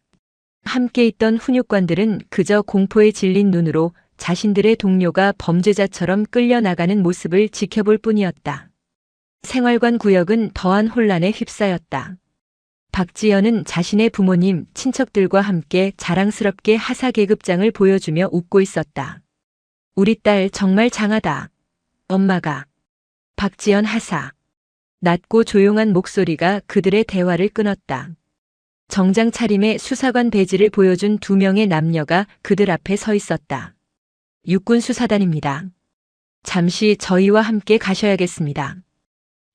함께 있던 훈육관들은 그저 공포에 질린 눈으로 자신들의 동료가 범죄자처럼 끌려나가는 모습을 지켜볼 뿐이었다. 생활관 구역은 더한 혼란에 휩싸였다. 박지연은 자신의 부모님, 친척들과 함께 자랑스럽게 하사 계급장을 보여주며 웃고 있었다. 우리 딸 정말 장하다. 엄마가. 박지연 하사. 낮고 조용한 목소리가 그들의 대화를 끊었다. 정장 차림의 수사관 배지를 보여준 2명의 남녀가 그들 앞에 서 있었다. 육군수사단입니다. 잠시 저희와 함께 가셔야겠습니다.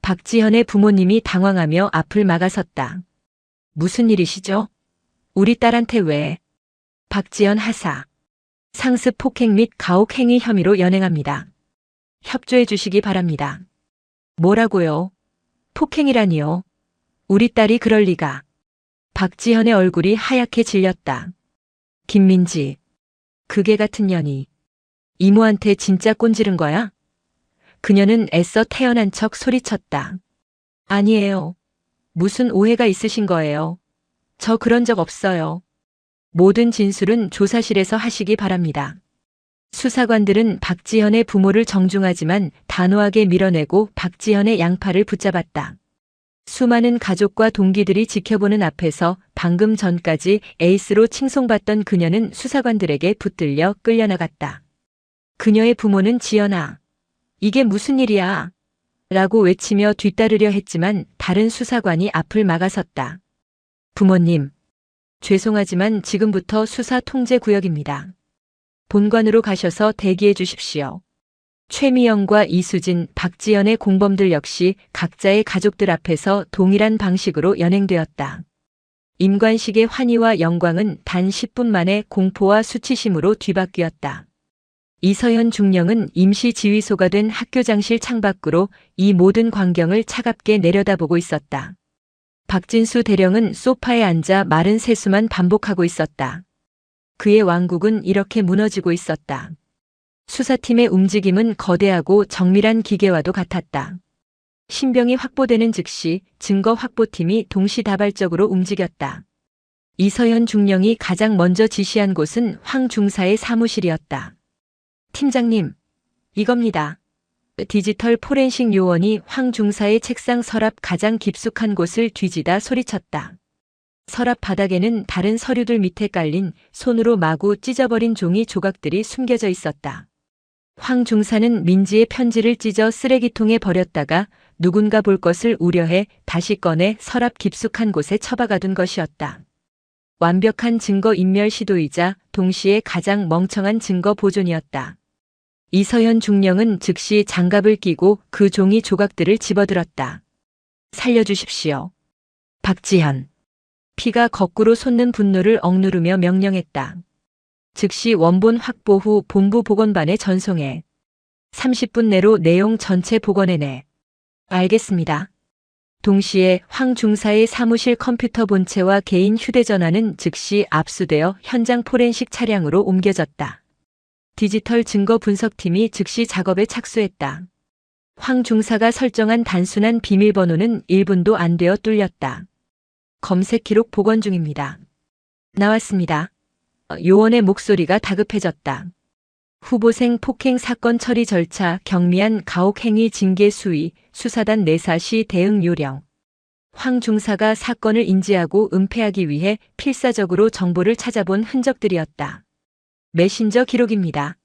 박지현의 부모님이 당황하며 앞을 막아섰다. 무슨 일이시죠? 우리 딸한테 왜? 박지현 하사. 상습 폭행 및 가혹행위 혐의로 연행합니다. 협조해 주시기 바랍니다. 뭐라고요? 폭행이라니요? 우리 딸이 그럴 리가. 박지현의 얼굴이 하얗게 질렸다. 김민지. 그게 같은 년이. 이모한테 진짜 꼰지른 거야? 그녀는 애써 태어난 척 소리쳤다. 아니에요. 무슨 오해가 있으신 거예요. 저 그런 적 없어요. 모든 진술은 조사실에서 하시기 바랍니다. 수사관들은 박지현의 부모를 정중하지만 단호하게 밀어내고 박지현의 양팔을 붙잡았다. 수많은 가족과 동기들이 지켜보는 앞에서 방금 전까지 에이스로 칭송받던 그녀는 수사관들에게 붙들려 끌려나갔다. 그녀의 부모는 지연아. 이게 무슨 일이야? 라고 외치며 뒤따르려 했지만 다른 수사관이 앞을 막아섰다. 부모님. 죄송하지만 지금부터 수사 통제 구역입니다. 본관으로 가셔서 대기해 주십시오. 최미영과 이수진, 박지연의 공범들 역시 각자의 가족들 앞에서 동일한 방식으로 연행되었다. 임관식의 환희와 영광은 단 10분 만에 공포와 수치심으로 뒤바뀌었다. 이서현 중령은 임시 지휘소가 된 학교장실 창밖으로 이 모든 광경을 차갑게 내려다보고 있었다. 박진수 대령은 소파에 앉아 마른 세수만 반복하고 있었다. 그의 왕국은 이렇게 무너지고 있었다. 수사팀의 움직임은 거대하고 정밀한 기계와도 같았다. 신병이 확보되는 즉시 증거 확보팀이 동시다발적으로 움직였다. 이서현 중령이 가장 먼저 지시한 곳은 황 중사의 사무실이었다. 팀장님, 이겁니다. 디지털 포렌식 요원이 황 중사의 책상 서랍 가장 깊숙한 곳을 뒤지다 소리쳤다. 서랍 바닥에는 다른 서류들 밑에 깔린 손으로 마구 찢어버린 종이 조각들이 숨겨져 있었다. 황 중사는 민지의 편지를 찢어 쓰레기통에 버렸다가 누군가 볼 것을 우려해 다시 꺼내 서랍 깊숙한 곳에 처박아둔 것이었다. 완벽한 증거 인멸 시도이자 동시에 가장 멍청한 증거 보존이었다. 이서현 중령은 즉시 장갑을 끼고 그 종이 조각들을 집어들었다. 살려주십시오. 박지현. 피가 거꾸로 솟는 분노를 억누르며 명령했다. 즉시 원본 확보 후 본부 보건반에 전송해. 30분 내로 내용 전체 복원해내. 알겠습니다. 동시에 황 중사의 사무실 컴퓨터 본체와 개인 휴대전화는 즉시 압수되어 현장 포렌식 차량으로 옮겨졌다. 디지털 증거 분석팀이 즉시 작업에 착수했다. 황 중사가 설정한 단순한 비밀번호는 1분도 안 되어 뚫렸다. 검색 기록 복원 중입니다. 나왔습니다. 요원의 목소리가 다급해졌다. 후보생 폭행 사건 처리 절차, 경미한 가혹행위 징계 수위, 수사단 내사 시 대응 요령. 황 중사가 사건을 인지하고 은폐하기 위해 필사적으로 정보를 찾아본 흔적들이었다. 메신저 기록입니다.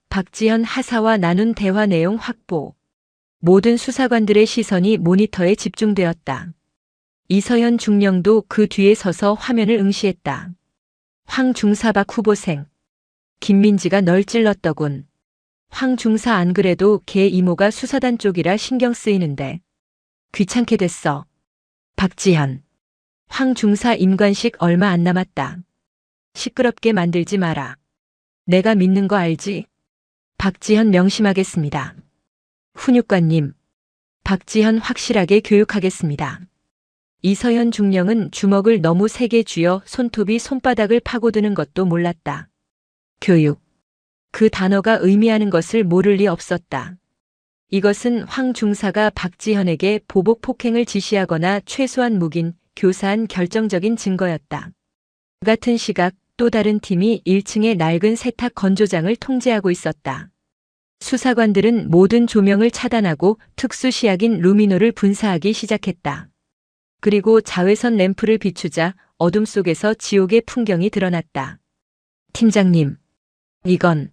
박지현 하사와 나눈 대화 내용 확보. 모든 수사관들의 시선이 모니터에 집중되었다. 이서현 중령도 그 뒤에 서서 화면을 응시했다. 황 중사 박 후보생. 김민지가 널 찔렀더군. 황 중사 안 그래도 걔 이모가 수사단 쪽이라 신경 쓰이는데. 귀찮게 됐어. 박지현. 황 중사 임관식 얼마 안 남았다. 시끄럽게 만들지 마라. 내가 믿는 거 알지? 박지현 명심하겠습니다. 훈육관님. 박지현 확실하게 교육하겠습니다. 이서현 중령은 주먹을 너무 세게 쥐어 손톱이 손바닥을 파고드는 것도 몰랐다. 교육. 그 단어가 의미하는 것을 모를 리 없었다. 이것은 황 중사가 박지현에게 보복 폭행을 지시하거나 최소한 묵인, 교사한 결정적인 증거였다. 같은 시각 또 다른 팀이 1층의 낡은 세탁 건조장을 통제하고 있었다. 수사관들은 모든 조명을 차단하고 특수 시약인 루미노를 분사하기 시작했다. 그리고 자외선 램프를 비추자 어둠 속에서 지옥의 풍경이 드러났다. 팀장님, 이건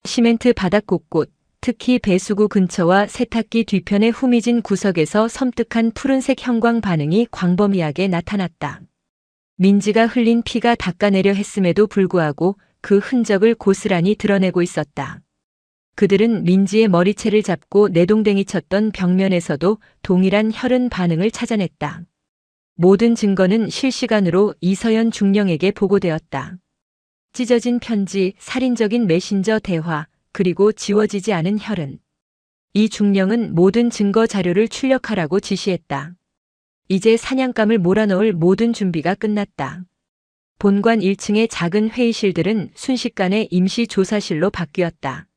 시멘트 바닥 곳곳, 특히 배수구 근처와 세탁기 뒤편의 후미진 구석에서 섬뜩한 푸른색 형광 반응이 광범위하게 나타났다. 민지가 흘린 피가 닦아내려 했음에도 불구하고 그 흔적을 고스란히 드러내고 있었다. 그들은 민지의 머리채를 잡고 내동댕이 쳤던 벽면에서도 동일한 혈흔 반응을 찾아냈다. 모든 증거는 실시간으로 이서연 중령에게 보고되었다. 찢어진 편지, 살인적인 메신저 대화, 그리고 지워지지 않은 혈흔. 이 중령은 모든 증거 자료를 출력하라고 지시했다. 이제 사냥감을 몰아넣을 모든 준비가 끝났다. 본관 1층의 작은 회의실들은 순식간에 임시 조사실로 바뀌었다.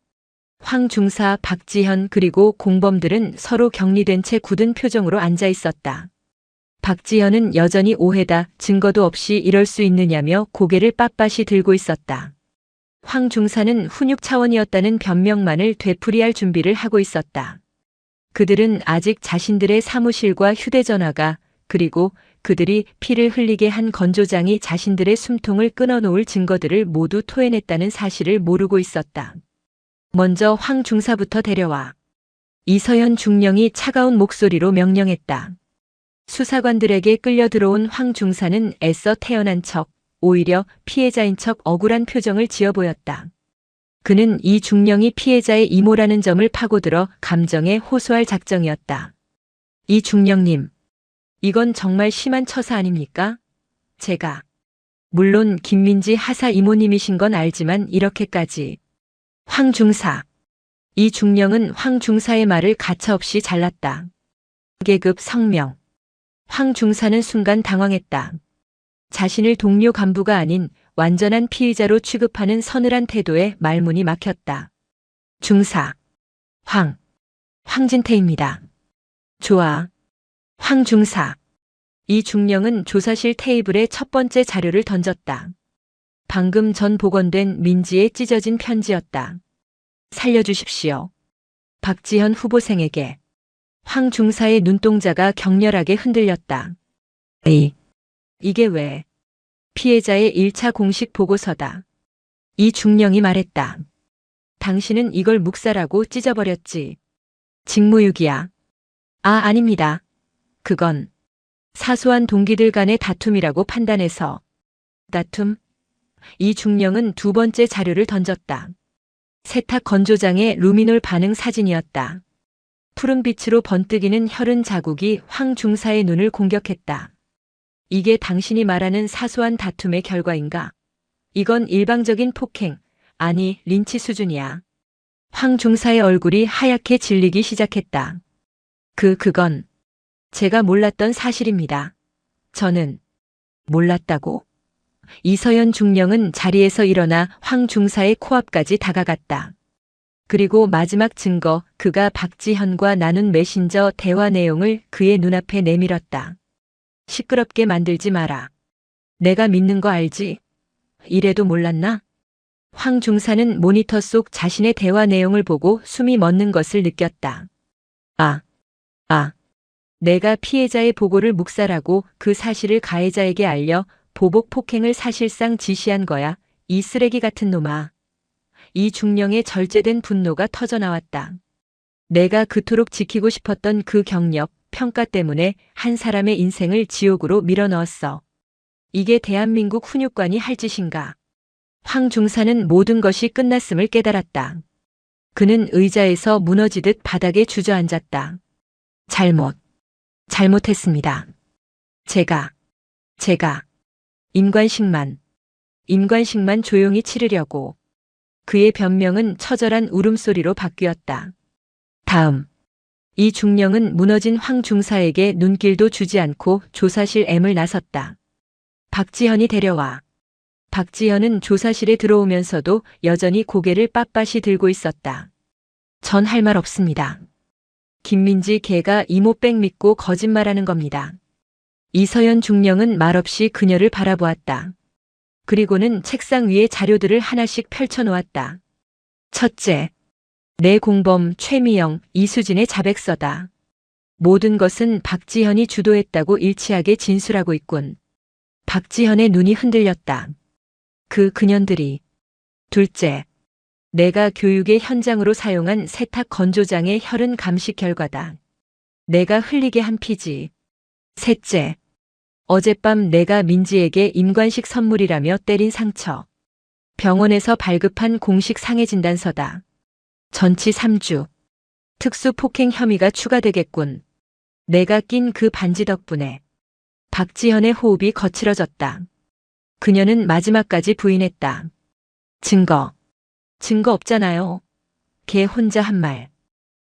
황 중사, 박지현 그리고 공범들은 서로 격리된 채 굳은 표정으로 앉아 있었다. 박지현은 여전히 오해다, 증거도 없이 이럴 수 있느냐며 고개를 빳빳이 들고 있었다. 황 중사는 훈육 차원이었다는 변명만을 되풀이할 준비를 하고 있었다. 그들은 아직 자신들의 사무실과 휴대전화가, 그리고 그들이 피를 흘리게 한 건조장이 자신들의 숨통을 끊어놓을 증거들을 모두 토해냈다는 사실을 모르고 있었다. 먼저 황 중사부터 데려와. 이서연 중령이 차가운 목소리로 명령했다. 수사관들에게 끌려 들어온 황 중사는 애써 태어난 척, 오히려 피해자인 척 억울한 표정을 지어 보였다. 그는 이 중령이 피해자의 이모라는 점을 파고들어 감정에 호소할 작정이었다. 이 중령님, 이건 정말 심한 처사 아닙니까? 제가. 물론 김민지 하사 이모님이신 건 알지만 이렇게까지. 황 중사. 이 중령은 황 중사의 말을 가차없이 잘랐다. 계급 성명. 황 중사는 순간 당황했다. 자신을 동료 간부가 아닌 완전한 피의자로 취급하는 서늘한 태도에 말문이 막혔다. 중사. 황진태입니다. 좋아. 황 중사. 이 중령은 조사실 테이블에 첫 번째 자료를 던졌다. 방금 전 복원된 민지의 찢어진 편지였다. 살려주십시오. 박지현 후보생에게. 황 중사의 눈동자가 격렬하게 흔들렸다. 이게 왜? 피해자의 1차 공식 보고서다. 이 중령이 말했다. 당신은 이걸 묵살하고 찢어버렸지. 직무유기야. 아닙니다. 그건 사소한 동기들 간의 다툼이라고 판단해서. 다툼? 이 중령은 두 번째 자료를 던졌다. 세탁 건조장의 루미놀 반응 사진이었다. 푸른 빛으로 번뜩이는 혈흔 자국이 황 중사의 눈을 공격했다. 이게 당신이 말하는 사소한 다툼의 결과인가? 이건 일방적인 폭행, 아니 린치 수준이야. 황 중사의 얼굴이 하얗게 질리기 시작했다. 그건 제가 몰랐던 사실입니다. 저는 몰랐다고? 이서연 중령은 자리에서 일어나 황 중사의 코앞까지 다가갔다. 그리고 마지막 증거, 그가 박지현과 나눈 메신저 대화 내용을 그의 눈앞에 내밀었다. 시끄럽게 만들지 마라. 내가 믿는 거 알지? 이래도 몰랐나? 황 중사는 모니터 속 자신의 대화 내용을 보고 숨이 멎는 것을 느꼈다. 내가 피해자의 보고를 묵살하고 그 사실을 가해자에게 알려 보복 폭행을 사실상 지시한 거야. 이 쓰레기 같은 놈아. 이 중령의 절제된 분노가 터져나왔다. 내가 그토록 지키고 싶었던 그 경력, 평가 때문에 한 사람의 인생을 지옥으로 밀어넣었어. 이게 대한민국 훈육관이 할 짓인가? 황 중사는 모든 것이 끝났음을 깨달았다. 그는 의자에서 무너지듯 바닥에 주저앉았다. 잘못했습니다. 제가, 임관식만 조용히 치르려고. 그의 변명은 처절한 울음소리로 바뀌었다. 다음, 이 중령은 무너진 황 중사에게 눈길도 주지 않고 조사실 M을 나섰다. 박지현이 데려와. 박지현은 조사실에 들어오면서도 여전히 고개를 빳빳이 들고 있었다. 전 할 말 없습니다. 김민지 걔가 이모백 믿고 거짓말하는 겁니다. 이서연 중령은 말없이 그녀를 바라보았다. 그리고는 책상 위에 자료들을 하나씩 펼쳐놓았다. 첫째, 내 공범 최미영, 이수진의 자백서다. 모든 것은 박지현이 주도했다고 일치하게 진술하고 있군. 박지현의 눈이 흔들렸다. 그년들이. 둘째, 내가 교육의 현장으로 사용한 세탁 건조장의 혈흔 감식 결과다. 내가 흘리게 한 피지. 셋째, 어젯밤 내가 민지에게 임관식 선물이라며 때린 상처. 병원에서 발급한 공식 상해 진단서다. 전치 3주. 특수폭행 혐의가 추가되겠군. 내가 낀 그 반지 덕분에. 박지현의 호흡이 거칠어졌다. 그녀는 마지막까지 부인했다. 증거 없잖아요. 걔 혼자 한 말.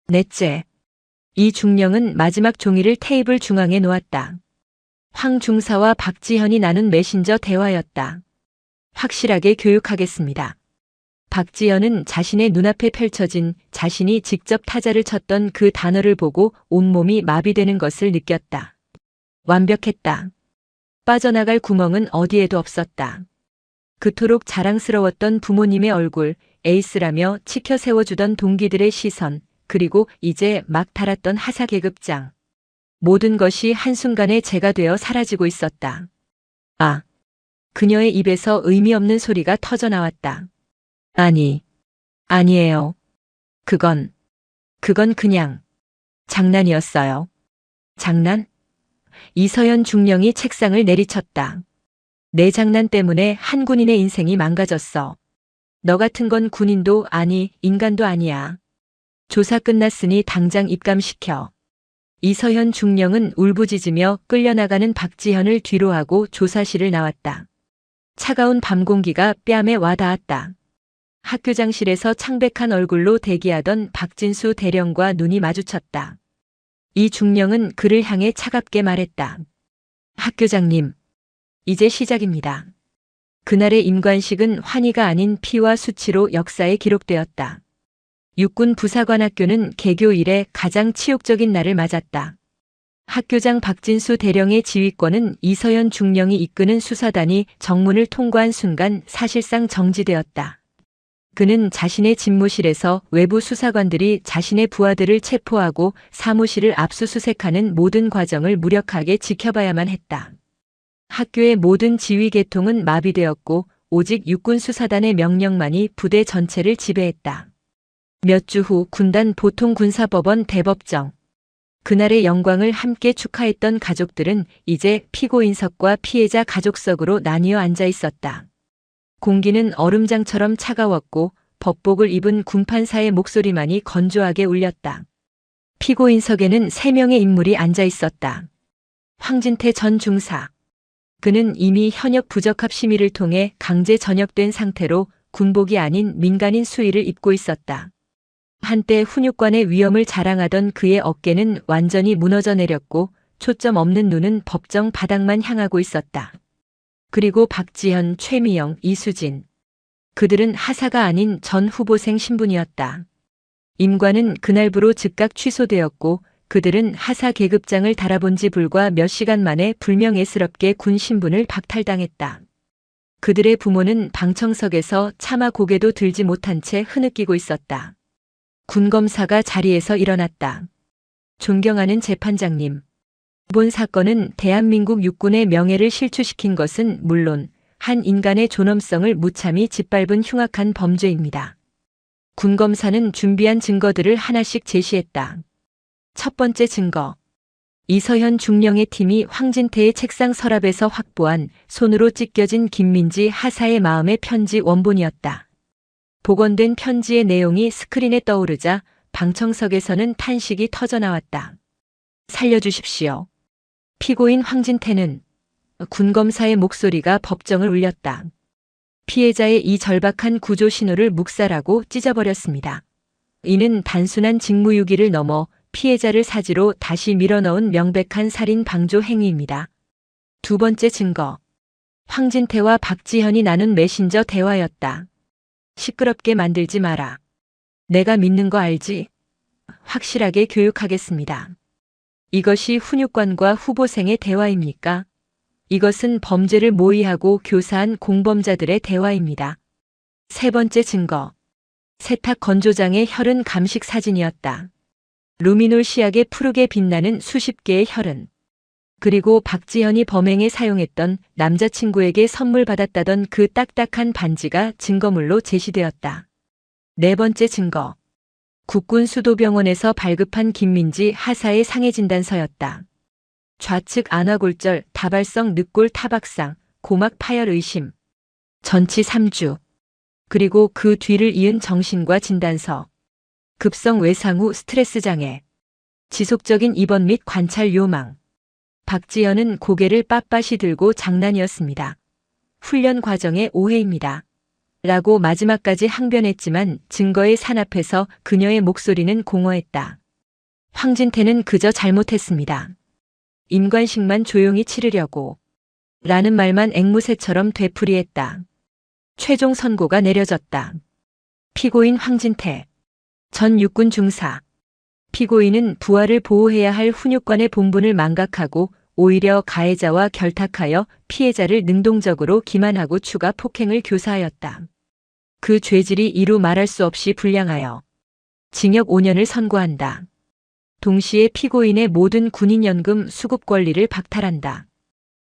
넷째, 이 중령은 마지막 종이를 테이블 중앙에 놓았다. 황 중사와 박지현이 나눈 메신저 대화였다. 확실하게 교육하겠습니다. 박지현은 자신의 눈앞에 펼쳐진 자신이 직접 타자를 쳤던 그 단어를 보고 온몸이 마비되는 것을 느꼈다. 완벽했다. 빠져나갈 구멍은 어디에도 없었다. 그토록 자랑스러웠던 부모님의 얼굴, 에이스라며 치켜 세워주던 동기들의 시선, 그리고 이제 막 달았던 하사 계급장. 모든 것이 한순간에 재가 되어 사라지고 있었다. 아! 그녀의 입에서 의미 없는 소리가 터져 나왔다. 아니에요. 그건 그냥 장난이었어요. 장난? 이서연 중령이 책상을 내리쳤다. 내 장난 때문에 한 군인의 인생이 망가졌어. 너 같은 건 군인도 아니, 인간도 아니야. 조사 끝났으니 당장 입감시켜. 이서연 중령은 울부짖으며 끌려나가는 박지현을 뒤로하고 조사실을 나왔다. 차가운 밤 공기가 뺨에 와닿았다. 학교장실에서 창백한 얼굴로 대기하던 박진수 대령과 눈이 마주쳤다. 이 중령은 그를 향해 차갑게 말했다. 학교장님, 이제 시작입니다. 그날의 임관식은 환희가 아닌 피와 수치로 역사에 기록되었다. 육군 부사관학교는 개교 이래 가장 치욕적인 날을 맞았다. 학교장 박진수 대령의 지휘권은 이서연 중령이 이끄는 수사단이 정문을 통과한 순간 사실상 정지되었다. 그는 자신의 집무실에서 외부 수사관들이 자신의 부하들을 체포하고 사무실을 압수수색하는 모든 과정을 무력하게 지켜봐야만 했다. 학교의 모든 지휘 계통은 마비되었고 오직 육군 수사단의 명령만이 부대 전체를 지배했다. 몇 주 후 군단 보통군사법원 대법정. 그날의 영광을 함께 축하했던 가족들은 이제 피고인석과 피해자 가족석으로 나뉘어 앉아 있었다. 공기는 얼음장처럼 차가웠고 법복을 입은 군판사의 목소리만이 건조하게 울렸다. 피고인석에는 3명의 인물이 앉아 있었다. 황진태 전 중사. 그는 이미 현역 부적합 심의를 통해 강제 전역된 상태로 군복이 아닌 민간인 수의를 입고 있었다. 한때 훈육관의 위엄을 자랑하던 그의 어깨는 완전히 무너져 내렸고 초점 없는 눈은 법정 바닥만 향하고 있었다. 그리고 박지현, 최미영, 이수진. 그들은 하사가 아닌 전 후보생 신분이었다. 임관은 그날부로 즉각 취소되었고 그들은 하사 계급장을 달아본 지 불과 몇 시간 만에 불명예스럽게 군 신분을 박탈당했다. 그들의 부모는 방청석에서 차마 고개도 들지 못한 채 흐느끼고 있었다. 군검사가 자리에서 일어났다. 존경하는 재판장님. 이번 사건은 대한민국 육군의 명예를 실추시킨 것은 물론 한 인간의 존엄성을 무참히 짓밟은 흉악한 범죄입니다. 군검사는 준비한 증거들을 하나씩 제시했다. 첫 번째 증거. 이서현 중령의 팀이 황진태의 책상 서랍에서 확보한 손으로 찢겨진 김민지 하사의 마음의 편지 원본이었다. 복원된 편지의 내용이 스크린에 떠오르자 방청석에서는 탄식이 터져나왔다. 살려주십시오. 피고인 황진태는 군검사의 목소리가 법정을 울렸다. 피해자의 이 절박한 구조 신호를 묵살하고 찢어버렸습니다. 이는 단순한 직무유기를 넘어 피해자를 사지로 다시 밀어넣은 명백한 살인 방조 행위입니다. 두 번째 증거. 황진태와 박지현이 나눈 메신저 대화였다. 시끄럽게 만들지 마라. 내가 믿는 거 알지? 확실하게 교육하겠습니다. 이것이 훈육관과 후보생의 대화입니까? 이것은 범죄를 모의하고 교사한 공범자들의 대화입니다. 세 번째 증거. 세탁 건조장의 혈흔 감식 사진이었다. 루미놀 시약에 푸르게 빛나는 수십 개의 혈흔. 그리고 박지현이 범행에 사용했던 남자친구에게 선물 받았다던 그 딱딱한 반지가 증거물로 제시되었다. 네 번째 증거. 국군 수도병원에서 발급한 김민지 하사의 상해진단서였다. 좌측 안화골절, 다발성 늑골 타박상, 고막 파열 의심, 전치 3주. 그리고 그 뒤를 이은 정신과 진단서. 급성 외상 후 스트레스 장애, 지속적인 입원 및 관찰 요망. 박지현은 고개를 빳빳이 들고 장난이었습니다. 훈련 과정의 오해입니다. 라고 마지막까지 항변했지만 증거의 산 앞에서 그녀의 목소리는 공허했다. 황진태는 그저 잘못했습니다. 임관식만 조용히 치르려고. 라는 말만 앵무새처럼 되풀이했다. 최종 선고가 내려졌다. 피고인 황진태. 전 육군 중사. 피고인은 부하를 보호해야 할 훈육관의 본분을 망각하고 오히려 가해자와 결탁하여 피해자를 능동적으로 기만하고 추가 폭행을 교사하였다. 그 죄질이 이루 말할 수 없이 불량하여 징역 5년을 선고한다. 동시에 피고인의 모든 군인연금 수급 권리를 박탈한다.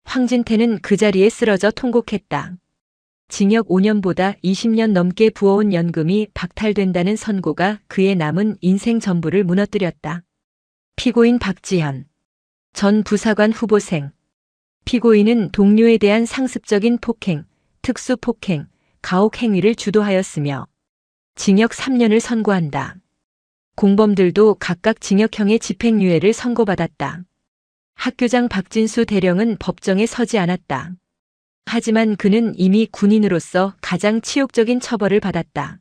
황진태는 그 자리에 쓰러져 통곡했다. 징역 5년보다 20년 넘게 부어온 연금이 박탈된다는 선고가 그의 남은 인생 전부를 무너뜨렸다. 피고인 박지현. 전 부사관 후보생. 피고인은 동료에 대한 상습적인 폭행, 특수폭행, 가혹 행위를 주도하였으며 징역 3년을 선고한다. 공범들도 각각 징역형의 집행유예를 선고받았다. 학교장 박진수 대령은 법정에 서지 않았다. 하지만 그는 이미 군인으로서 가장 치욕적인 처벌을 받았다.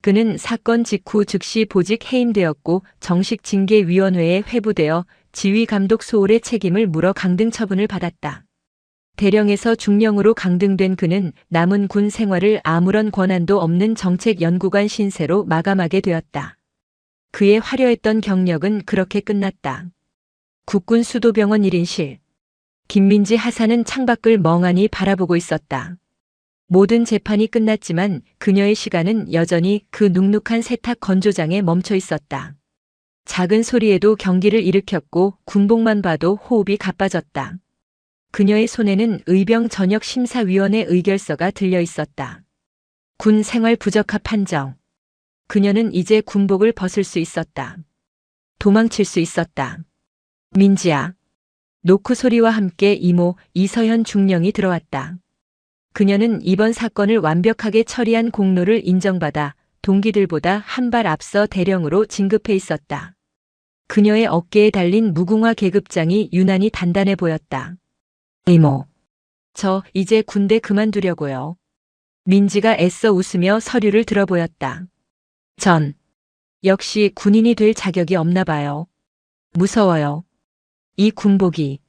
그는 사건 직후 즉시 보직 해임되었고 정식 징계위원회에 회부되어 지휘감독 소홀의 책임을 물어 강등 처분을 받았다. 대령에서 중령으로 강등된 그는 남은 군 생활을 아무런 권한도 없는 정책연구관 신세로 마감하게 되었다. 그의 화려했던 경력은 그렇게 끝났다. 국군 수도병원 1인실. 김민지 하사는 창밖을 멍하니 바라보고 있었다. 모든 재판이 끝났지만 그녀의 시간은 여전히 그 눅눅한 세탁 건조장에 멈춰 있었다. 작은 소리에도 경기를 일으켰고 군복만 봐도 호흡이 가빠졌다. 그녀의 손에는 의병 전역 심사위원회 의결서가 들려 있었다. 군 생활 부적합 판정. 그녀는 이제 군복을 벗을 수 있었다. 도망칠 수 있었다. 민지야. 노크 소리와 함께 이모 이서현 중령이 들어왔다. 그녀는 이번 사건을 완벽하게 처리한 공로를 인정받아 동기들보다 한 발 앞서 대령으로 진급해 있었다. 그녀의 어깨에 달린 무궁화 계급장이 유난히 단단해 보였다. 이모. 저 이제 군대 그만두려고요. 민지가 애써 웃으며 서류를 들어보였다. 전 역시 군인이 될 자격이 없나 봐요. 무서워요. 이 군복이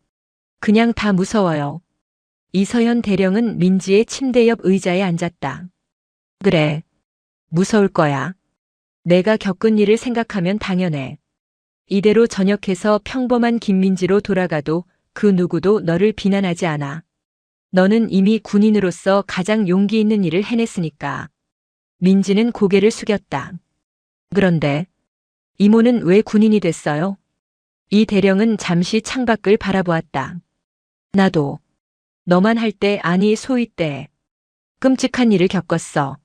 그냥 다 무서워요. 이서현 대령은 민지의 침대 옆 의자에 앉았다. 그래. 무서울 거야. 내가 겪은 일을 생각하면 당연해. 이대로 전역해서 평범한 김민지로 돌아가도 그 누구도 너를 비난하지 않아. 너는 이미 군인으로서 가장 용기 있는 일을 해냈으니까. 민지는 고개를 숙였다. 그런데 이모는 왜 군인이 됐어요? 이 대령은 잠시 창밖을 바라보았다. 나도 너만 할 때 아니 소위 때 끔찍한 일을 겪었어.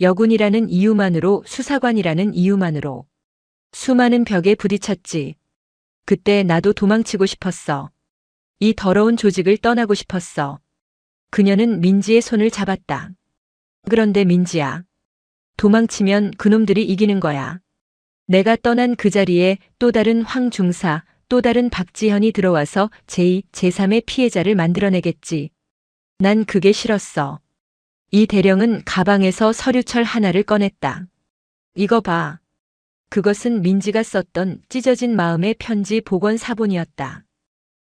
여군이라는 이유만으로 수사관이라는 이유만으로 수많은 벽에 부딪혔지. 그때 나도 도망치고 싶었어. 이 더러운 조직을 떠나고 싶었어. 그녀는 민지의 손을 잡았다. 그런데 민지야. 도망치면 그놈들이 이기는 거야. 내가 떠난 그 자리에 또 다른 황 중사, 또 다른 박지현이 들어와서 제2, 제3의 피해자를 만들어내겠지. 난 그게 싫었어. 이 대령은 가방에서 서류철 하나를 꺼냈다. 이거 봐. 그것은 민지가 썼던 찢어진 마음의 편지 복원 사본이었다.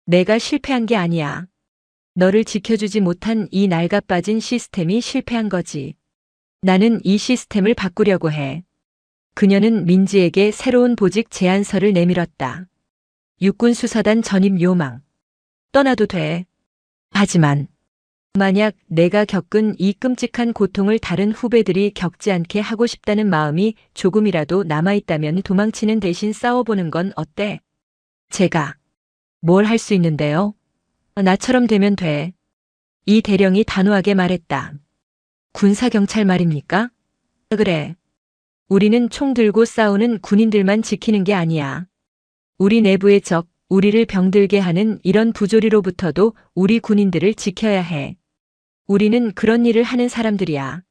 내가 실패한 게 아니야. 너를 지켜주지 못한 이 낡아빠진 시스템이 실패한 거지. 나는 이 시스템을 바꾸려고 해. 그녀는 민지에게 새로운 보직 제안서를 내밀었다. 육군수사단 전입 요망. 떠나도 돼. 하지만 만약 내가 겪은 이 끔찍한 고통을 다른 후배들이 겪지 않게 하고 싶다는 마음이 조금이라도 남아있다면 도망치는 대신 싸워보는 건 어때? 제가 뭘 할 수 있는데요? 나처럼 되면 돼. 이 대령이 단호하게 말했다. 군사경찰 말입니까? 그래. 우리는 총 들고 싸우는 군인들만 지키는 게 아니야. 우리 내부의 적, 우리를 병들게 하는 이런 부조리로부터도 우리 군인들을 지켜야 해. 우리는 그런 일을 하는 사람들이야.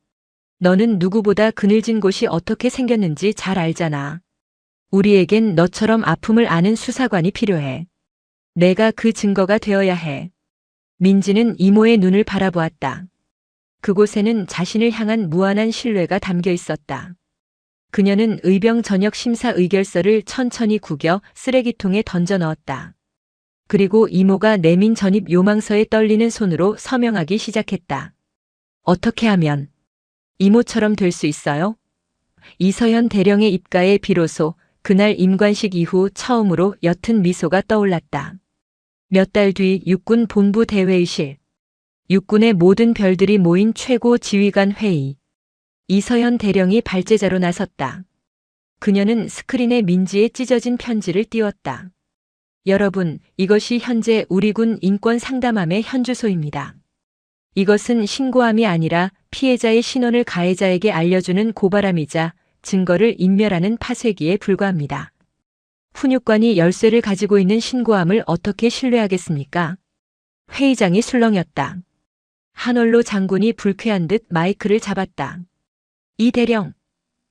너는 누구보다 그늘진 곳이 어떻게 생겼는지 잘 알잖아. 우리에겐 너처럼 아픔을 아는 수사관이 필요해. 내가 그 증거가 되어야 해. 민지는 이모의 눈을 바라보았다. 그곳에는 자신을 향한 무한한 신뢰가 담겨 있었다. 그녀는 의병 전역 심사 의결서를 천천히 구겨 쓰레기통에 던져 넣었다. 그리고 이모가 내민 전입 요망서에 떨리는 손으로 서명하기 시작했다. 어떻게 하면 이모처럼 될 수 있어요? 이서현 대령의 입가에 비로소 그날 임관식 이후 처음으로 옅은 미소가 떠올랐다. 몇 달 뒤 육군 본부 대회의실. 육군의 모든 별들이 모인 최고 지휘관 회의. 이서현 대령이 발제자로 나섰다. 그녀는 스크린에 민지의 찢어진 편지를 띄웠다. 여러분, 이것이 현재 우리 군 인권 상담함의 현주소입니다. 이것은 신고함이 아니라 피해자의 신원을 가해자에게 알려주는 고발함이자 증거를 인멸하는 파쇄기에 불과합니다. 훈육관이 열쇠를 가지고 있는 신고함을 어떻게 신뢰하겠습니까? 회의장이 술렁였다. 한올로 장군이 불쾌한 듯 마이크를 잡았다. 이 대령,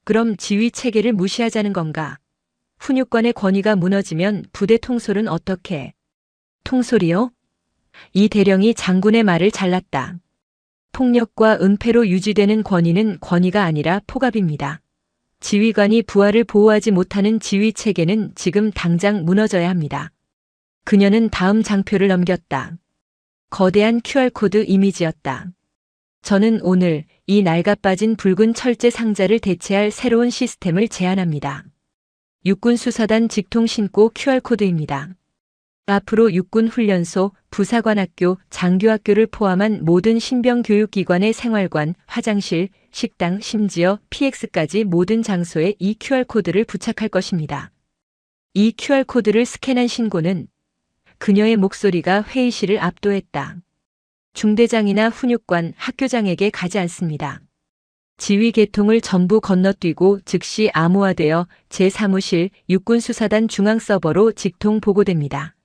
그럼 지휘 체계를 무시하자는 건가? 훈육관의 권위가 무너지면 부대 통솔은 어떻게? 통솔이요? 이 대령이 장군의 말을 잘랐다. 폭력과 은폐로 유지되는 권위는 권위가 아니라 포갑입니다. 지휘관이 부하를 보호하지 못하는 지휘 체계는 지금 당장 무너져야 합니다. 그녀는 다음 장표를 넘겼다. 거대한 QR코드 이미지였다. 저는 오늘 이 낡아빠진 붉은 철제 상자를 대체할 새로운 시스템을 제안합니다. 육군수사단 직통신고 QR코드입니다. 앞으로 육군훈련소, 부사관학교, 장교학교를 포함한 모든 신병교육기관의 생활관, 화장실, 식당, 심지어 PX까지 모든 장소에 이 QR코드를 부착할 것입니다. 이 QR코드를 스캔한 신고는 그녀의 목소리가 회의실을 압도했다. 중대장이나 훈육관, 학교장에게 가지 않습니다. 지휘 계통을 전부 건너뛰고 즉시 암호화되어 제 사무실 육군수사단 중앙서버로 직통 보고됩니다.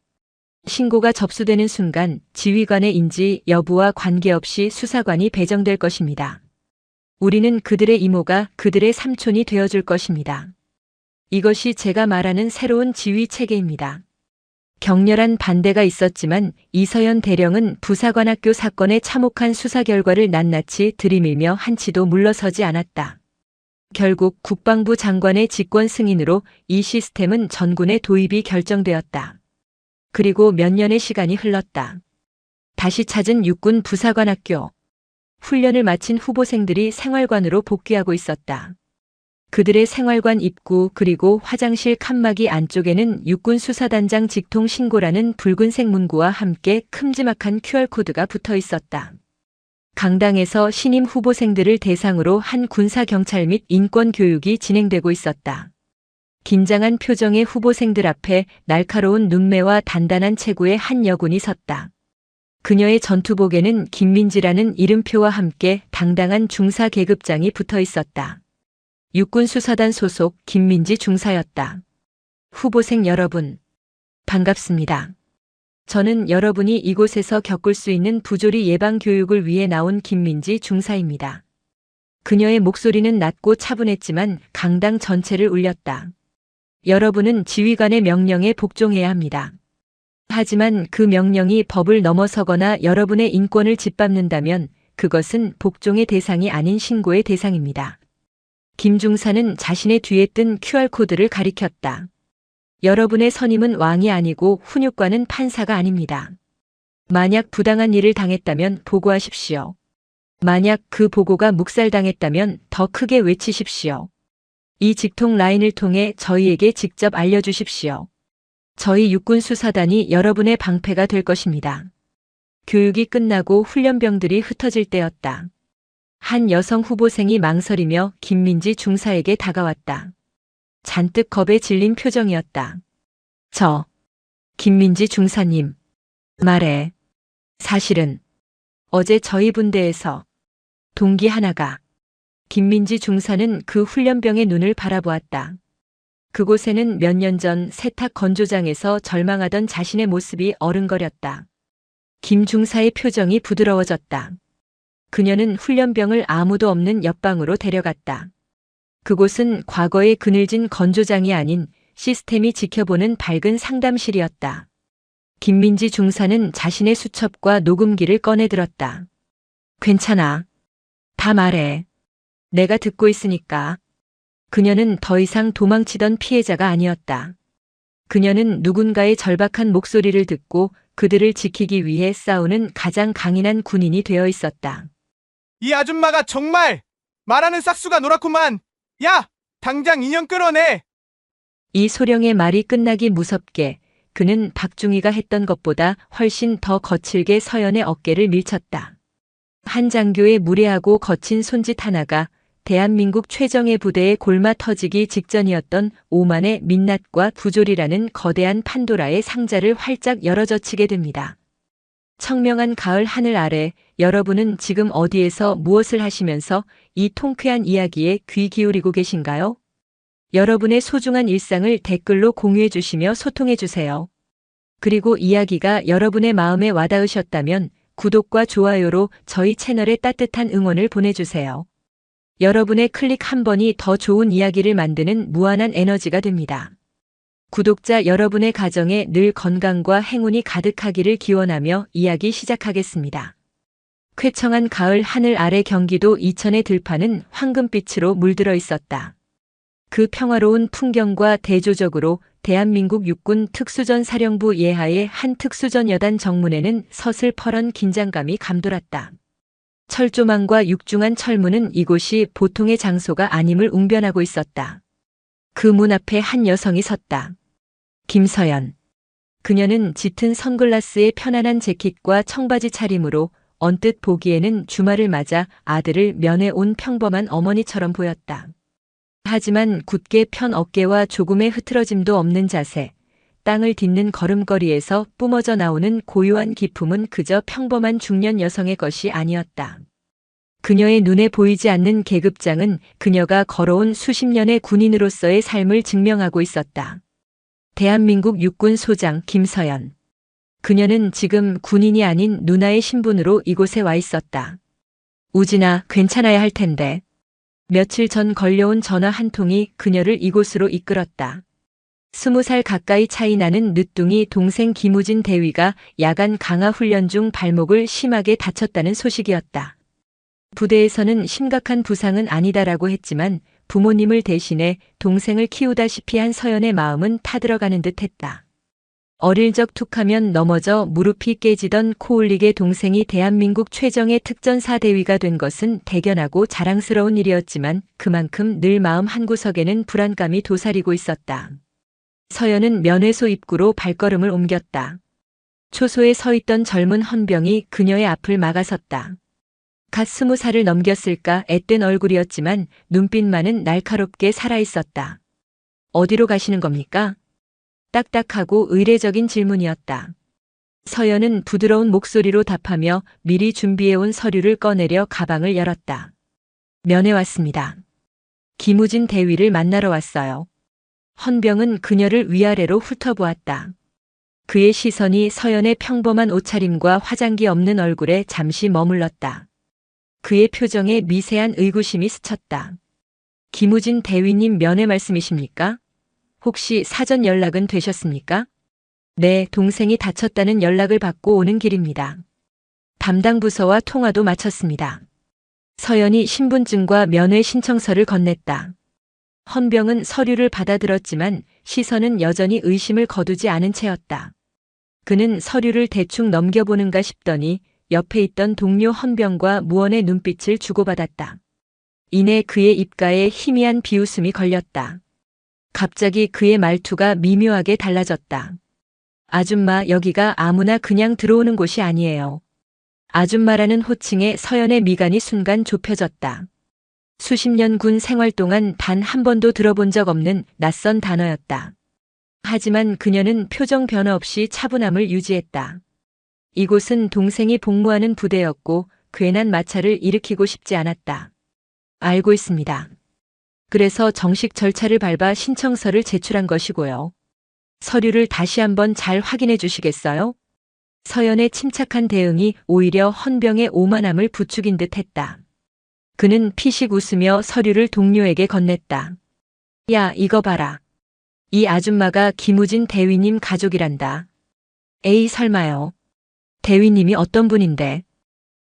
신고가 접수되는 순간 지휘관의 인지 여부와 관계없이 수사관이 배정될 것입니다. 우리는 그들의 이모가 그들의 삼촌이 되어줄 것입니다. 이것이 제가 말하는 새로운 지휘 체계입니다. 격렬한 반대가 있었지만 이서현 대령은 부사관학교 사건의 참혹한 수사 결과를 낱낱이 들이밀며 한치도 물러서지 않았다. 결국 국방부 장관의 직권 승인으로 이 시스템은 전군에 도입이 결정되었다. 그리고 몇 년의 시간이 흘렀다. 다시 찾은 육군 부사관학교. 훈련을 마친 후보생들이 생활관으로 복귀하고 있었다. 그들의 생활관 입구 그리고 화장실 칸막이 안쪽에는 육군수사단장 직통 신고라는 붉은색 문구와 함께 큼지막한 QR코드가 붙어 있었다. 강당에서 신임 후보생들을 대상으로 한 군사경찰 및 인권교육이 진행되고 있었다. 긴장한 표정의 후보생들 앞에 날카로운 눈매와 단단한 체구의 한 여군이 섰다. 그녀의 전투복에는 김민지라는 이름표와 함께 당당한 중사 계급장이 붙어 있었다. 육군수사단 소속 김민지 중사였다. 후보생 여러분, 반갑습니다. 저는 여러분이 이곳에서 겪을 수 있는 부조리 예방 교육을 위해 나온 김민지 중사입니다. 그녀의 목소리는 낮고 차분했지만 강당 전체를 울렸다. 여러분은 지휘관의 명령에 복종해야 합니다. 하지만 그 명령이 법을 넘어서거나 여러분의 인권을 짓밟는다면 그것은 복종의 대상이 아닌 신고의 대상입니다. 김 중사는 자신의 뒤에 뜬 QR코드를 가리켰다. 여러분의 선임은 왕이 아니고 훈육관은 판사가 아닙니다. 만약 부당한 일을 당했다면 보고하십시오. 만약 그 보고가 묵살당했다면 더 크게 외치십시오. 이 직통 라인을 통해 저희에게 직접 알려주십시오. 저희 육군 수사단이 여러분의 방패가 될 것입니다. 교육이 끝나고 훈련병들이 흩어질 때였다. 한 여성 후보생이 망설이며 김민지 중사에게 다가왔다. 잔뜩 겁에 질린 표정이었다. 김민지 중사님. 말해. 사실은 어제 저희 분대에서 동기 하나가. 김민지 중사는 그 훈련병의 눈을 바라보았다. 그곳에는 몇 년 전 세탁 건조장에서 절망하던 자신의 모습이 어른거렸다. 김 중사의 표정이 부드러워졌다. 그녀는 훈련병을 아무도 없는 옆방으로 데려갔다. 그곳은 과거의 그늘진 건조장이 아닌 시스템이 지켜보는 밝은 상담실이었다. 김민지 중사는 자신의 수첩과 녹음기를 꺼내들었다. 괜찮아. 다 말해. 내가 듣고 있으니까. 그녀는 더 이상 도망치던 피해자가 아니었다. 그녀는 누군가의 절박한 목소리를 듣고 그들을 지키기 위해 싸우는 가장 강인한 군인이 되어 있었다. 이 아줌마가 정말 말하는 싹수가 노랗구만. 야! 당장 인형 끌어내! 이 소령의 말이 끝나기 무섭게 그는 박중희가 했던 것보다 훨씬 더 거칠게 서연의 어깨를 밀쳤다. 한 장교의 무례하고 거친 손짓 하나가 대한민국 최정예 부대의 골마 터지기 직전이었던 오만의 민낯과 부조리라는 거대한 판도라의 상자를 활짝 열어젖히게 됩니다. 청명한 가을 하늘 아래 여러분은 지금 어디에서 무엇을 하시면서 이 통쾌한 이야기에 귀 기울이고 계신가요? 여러분의 소중한 일상을 댓글로 공유해 주시며 소통해 주세요. 그리고 이야기가 여러분의 마음에 와닿으셨다면 구독과 좋아요로 저희 채널에 따뜻한 응원을 보내주세요. 여러분의 클릭 한 번이 더 좋은 이야기를 만드는 무한한 에너지가 됩니다. 구독자 여러분의 가정에 늘 건강과 행운이 가득하기를 기원하며 이야기 시작하겠습니다. 쾌청한 가을 하늘 아래 경기도 이천의 들판은 황금빛으로 물들어 있었다. 그 평화로운 풍경과 대조적으로 대한민국 육군 특수전 사령부 예하의 한 특수전 여단 정문에는 서슬퍼런 긴장감이 감돌았다. 철조망과 육중한 철문은 이곳이 보통의 장소가 아님을 웅변하고 있었다. 그 문 앞에 한 여성이 섰다. 김서연. 그녀는 짙은 선글라스에 편안한 재킷과 청바지 차림으로 언뜻 보기에는 주말을 맞아 아들을 면회 온 평범한 어머니처럼 보였다. 하지만 굳게 편 어깨와 조금의 흐트러짐도 없는 자세, 땅을 딛는 걸음걸이에서 뿜어져 나오는 고요한 기품은 그저 평범한 중년 여성의 것이 아니었다. 그녀의 눈에 보이지 않는 계급장은 그녀가 걸어온 수십 년의 군인으로서의 삶을 증명하고 있었다. 대한민국 육군 소장 김서연. 그녀는 지금 군인이 아닌 누나의 신분으로 이곳에 와 있었다. 우진아, 괜찮아야 할 텐데. 며칠 전 걸려온 전화 한 통이 그녀를 이곳으로 이끌었다. 20살 가까이 차이 나는 늦둥이 동생 김우진 대위가 야간 강화 훈련 중 발목을 심하게 다쳤다는 소식이었다. 부대에서는 심각한 부상은 아니다라고 했지만 부모님을 대신해 동생을 키우다시피 한 서연의 마음은 타들어가는 듯했다. 어릴 적 툭하면 넘어져 무릎이 깨지던 코올릭의 동생이 대한민국 최정예 특전사 대위가 된 것은 대견하고 자랑스러운 일이었지만 그만큼 늘 마음 한구석에는 불안감이 도사리고 있었다. 서연은 면회소 입구로 발걸음을 옮겼다. 초소에 서 있던 젊은 헌병이 그녀의 앞을 막아섰다. 갓 20살을 넘겼을까 앳된 얼굴이었지만 눈빛만은 날카롭게 살아있었다. 어디로 가시는 겁니까? 딱딱하고 의례적인 질문이었다. 서연은 부드러운 목소리로 답하며 미리 준비해온 서류를 꺼내려 가방을 열었다. 면회 왔습니다. 김우진 대위를 만나러 왔어요. 헌병은 그녀를 위아래로 훑어보았다. 그의 시선이 서연의 평범한 옷차림과 화장기 없는 얼굴에 잠시 머물렀다. 그의 표정에 미세한 의구심이 스쳤다. 김우진 대위님 면회 말씀이십니까? 혹시 사전 연락은 되셨습니까? 네, 동생이 다쳤다는 연락을 받고 오는 길입니다. 담당 부서와 통화도 마쳤습니다. 서연이 신분증과 면회 신청서를 건넸다. 헌병은 서류를 받아들었지만 시선은 여전히 의심을 거두지 않은 채였다. 그는 서류를 대충 넘겨보는가 싶더니 옆에 있던 동료 헌병과 무언의 눈빛을 주고받았다. 이내 그의 입가에 희미한 비웃음이 걸렸다. 갑자기 그의 말투가 미묘하게 달라졌다. 아줌마, 여기가 아무나 그냥 들어오는 곳이 아니에요. 아줌마라는 호칭에 서연의 미간이 순간 좁혀졌다. 수십 년 군 생활 동안 단 한 번도 들어본 적 없는 낯선 단어였다. 하지만 그녀는 표정 변화 없이 차분함을 유지했다. 이곳은 동생이 복무하는 부대였고 괜한 마찰을 일으키고 싶지 않았다. 알고 있습니다. 그래서 정식 절차를 밟아 신청서를 제출한 것이고요. 서류를 다시 한번 잘 확인해 주시겠어요? 서연의 침착한 대응이 오히려 헌병의 오만함을 부추긴 듯 했다. 그는 피식 웃으며 서류를 동료에게 건넸다. 야, 이거 봐라. 이 아줌마가 김우진 대위님 가족이란다. 에이, 설마요. 대위님이 어떤 분인데?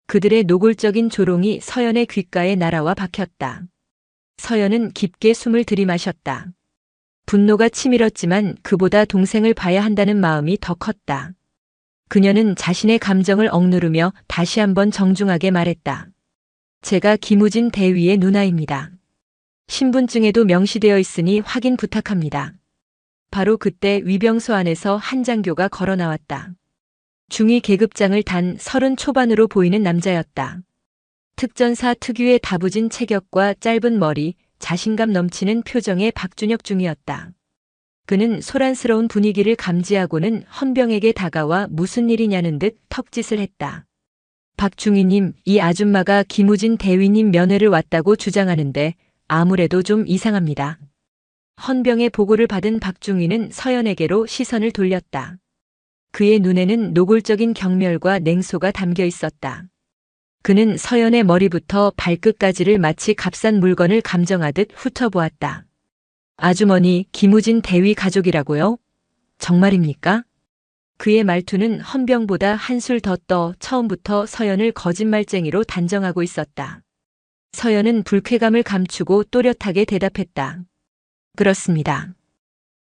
그들의 노골적인 조롱이 서연의 귓가에 날아와 박혔다. 서연은 깊게 숨을 들이마셨다. 분노가 치밀었지만 그보다 동생을 봐야 한다는 마음이 더 컸다. 그녀는 자신의 감정을 억누르며 다시 한번 정중하게 말했다. 제가 김우진 대위의 누나입니다. 신분증에도 명시되어 있으니 확인 부탁합니다. 바로 그때 위병소 안에서 한 장교가 걸어 나왔다. 중위 계급장을 단 30 초반으로 보이는 남자였다. 특전사 특유의 다부진 체격과 짧은 머리, 자신감 넘치는 표정의 박준혁 중이었다. 그는 소란스러운 분위기를 감지하고는 헌병에게 다가와 무슨 일이냐는 듯 턱짓을 했다. 박중희님, 이 아줌마가 김우진 대위님 면회를 왔다고 주장하는데 아무래도 좀 이상합니다. 헌병의 보고를 받은 박중희는 서연에게로 시선을 돌렸다. 그의 눈에는 노골적인 경멸과 냉소가 담겨 있었다. 그는 서연의 머리부터 발끝까지를 마치 값싼 물건을 감정하듯 훑어보았다. 아주머니, 김우진 대위 가족이라고요? 정말입니까? 그의 말투는 헌병보다 한술 더 떠 처음부터 서연을 거짓말쟁이로 단정하고 있었다. 서연은 불쾌감을 감추고 또렷하게 대답했다. 그렇습니다.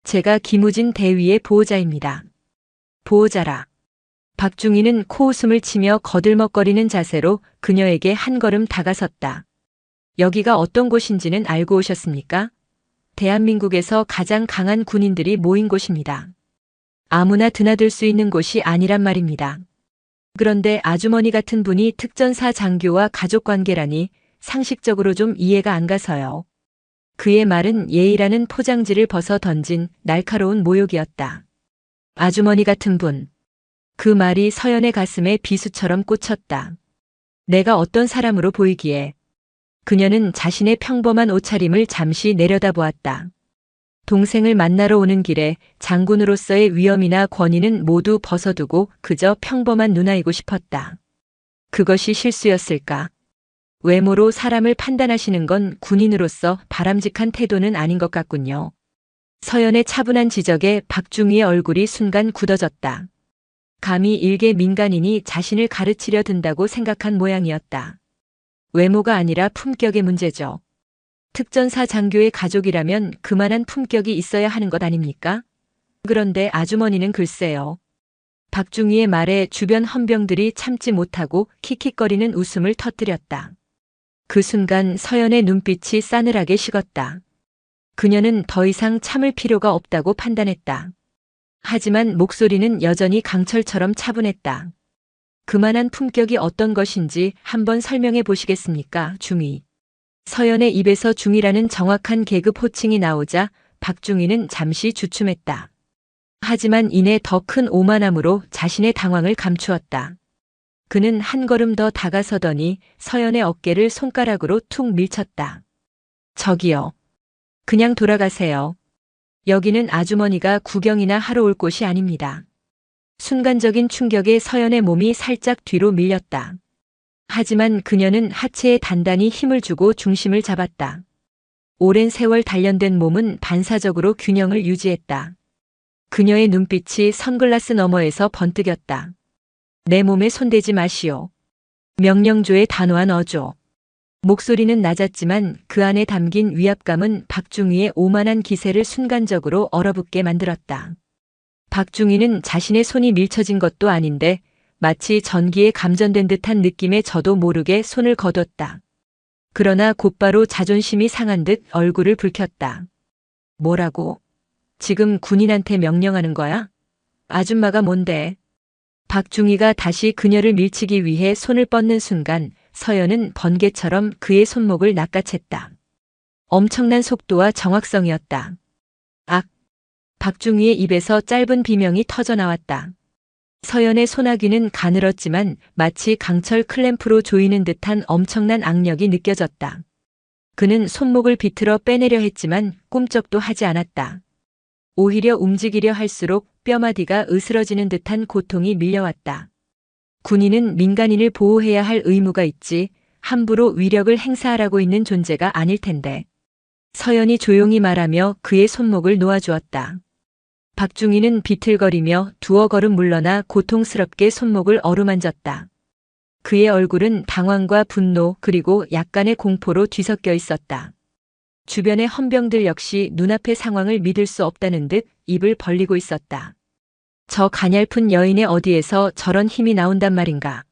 제가 김우진 대위의 보호자입니다. 보호자라. 박중희는 코웃음을 치며 거들먹거리는 자세로 그녀에게 한 걸음 다가섰다. 여기가 어떤 곳인지는 알고 오셨습니까? 대한민국에서 가장 강한 군인들이 모인 곳입니다. 아무나 드나들 수 있는 곳이 아니란 말입니다. 그런데 아주머니 같은 분이 특전사 장교와 가족관계라니 상식적으로 좀 이해가 안 가서요. 그의 말은 예의라는 포장지를 벗어 던진 날카로운 모욕이었다. 아주머니 같은 분. 그 말이 서연의 가슴에 비수처럼 꽂혔다. 내가 어떤 사람으로 보이기에. 그녀는 자신의 평범한 옷차림을 잠시 내려다보았다. 동생을 만나러 오는 길에 장군으로서의 위엄이나 권위는 모두 벗어두고 그저 평범한 누나이고 싶었다. 그것이 실수였을까? 외모로 사람을 판단하시는 건 군인으로서 바람직한 태도는 아닌 것 같군요. 서연의 차분한 지적에 박중희의 얼굴이 순간 굳어졌다. 감히 일개 민간인이 자신을 가르치려 든다고 생각한 모양이었다. 외모가 아니라 품격의 문제죠. 특전사 장교의 가족이라면 그만한 품격이 있어야 하는 것 아닙니까? 그런데 아주머니는 글쎄요. 박중희의 말에 주변 헌병들이 참지 못하고 킥킥거리는 웃음을 터뜨렸다. 그 순간 서연의 눈빛이 싸늘하게 식었다. 그녀는 더 이상 참을 필요가 없다고 판단했다. 하지만 목소리는 여전히 강철처럼 차분했다. 그만한 품격이 어떤 것인지 한번 설명해 보시겠습니까, 중위. 서연의 입에서 중위라는 정확한 계급 호칭이 나오자 박중희는 잠시 주춤했다. 하지만 이내 더 큰 오만함으로 자신의 당황을 감추었다. 그는 한 걸음 더 다가서더니 서연의 어깨를 손가락으로 툭 밀쳤다. 저기요. 그냥 돌아가세요. 여기는 아주머니가 구경이나 하러 올 곳이 아닙니다. 순간적인 충격에 서연의 몸이 살짝 뒤로 밀렸다. 하지만 그녀는 하체에 단단히 힘을 주고 중심을 잡았다. 오랜 세월 단련된 몸은 반사적으로 균형을 유지했다. 그녀의 눈빛이 선글라스 너머에서 번뜩였다. 내 몸에 손대지 마시오. 명령조의 단호한 어조. 목소리는 낮았지만 그 안에 담긴 위압감은 박중희의 오만한 기세를 순간적으로 얼어붙게 만들었다. 박중희는 자신의 손이 밀쳐진 것도 아닌데 마치 전기에 감전된 듯한 느낌에 저도 모르게 손을 거뒀다. 그러나 곧바로 자존심이 상한 듯 얼굴을 붉혔다. 뭐라고? 지금 군인한테 명령하는 거야? 아줌마가 뭔데? 박중희가 다시 그녀를 밀치기 위해 손을 뻗는 순간 서연은 번개처럼 그의 손목을 낚아챘다. 엄청난 속도와 정확성이었다. 악! 박중희의 입에서 짧은 비명이 터져 나왔다. 서연의 소나귀는 가늘었지만 마치 강철 클램프로 조이는 듯한 엄청난 악력이 느껴졌다. 그는 손목을 비틀어 빼내려 했지만 꿈쩍도 하지 않았다. 오히려 움직이려 할수록 뼈마디가 으스러지는 듯한 고통이 밀려왔다. 군인은 민간인을 보호해야 할 의무가 있지 함부로 위력을 행사하라고 있는 존재가 아닐 텐데. 서연이 조용히 말하며 그의 손목을 놓아주었다. 박중희는 비틀거리며 두어 걸음 물러나 고통스럽게 손목을 어루만졌다. 그의 얼굴은 당황과 분노 그리고 약간의 공포로 뒤섞여 있었다. 주변의 헌병들 역시 눈앞의 상황을 믿을 수 없다는 듯 입을 벌리고 있었다. 저 가냘픈 여인의 어디에서 저런 힘이 나온단 말인가.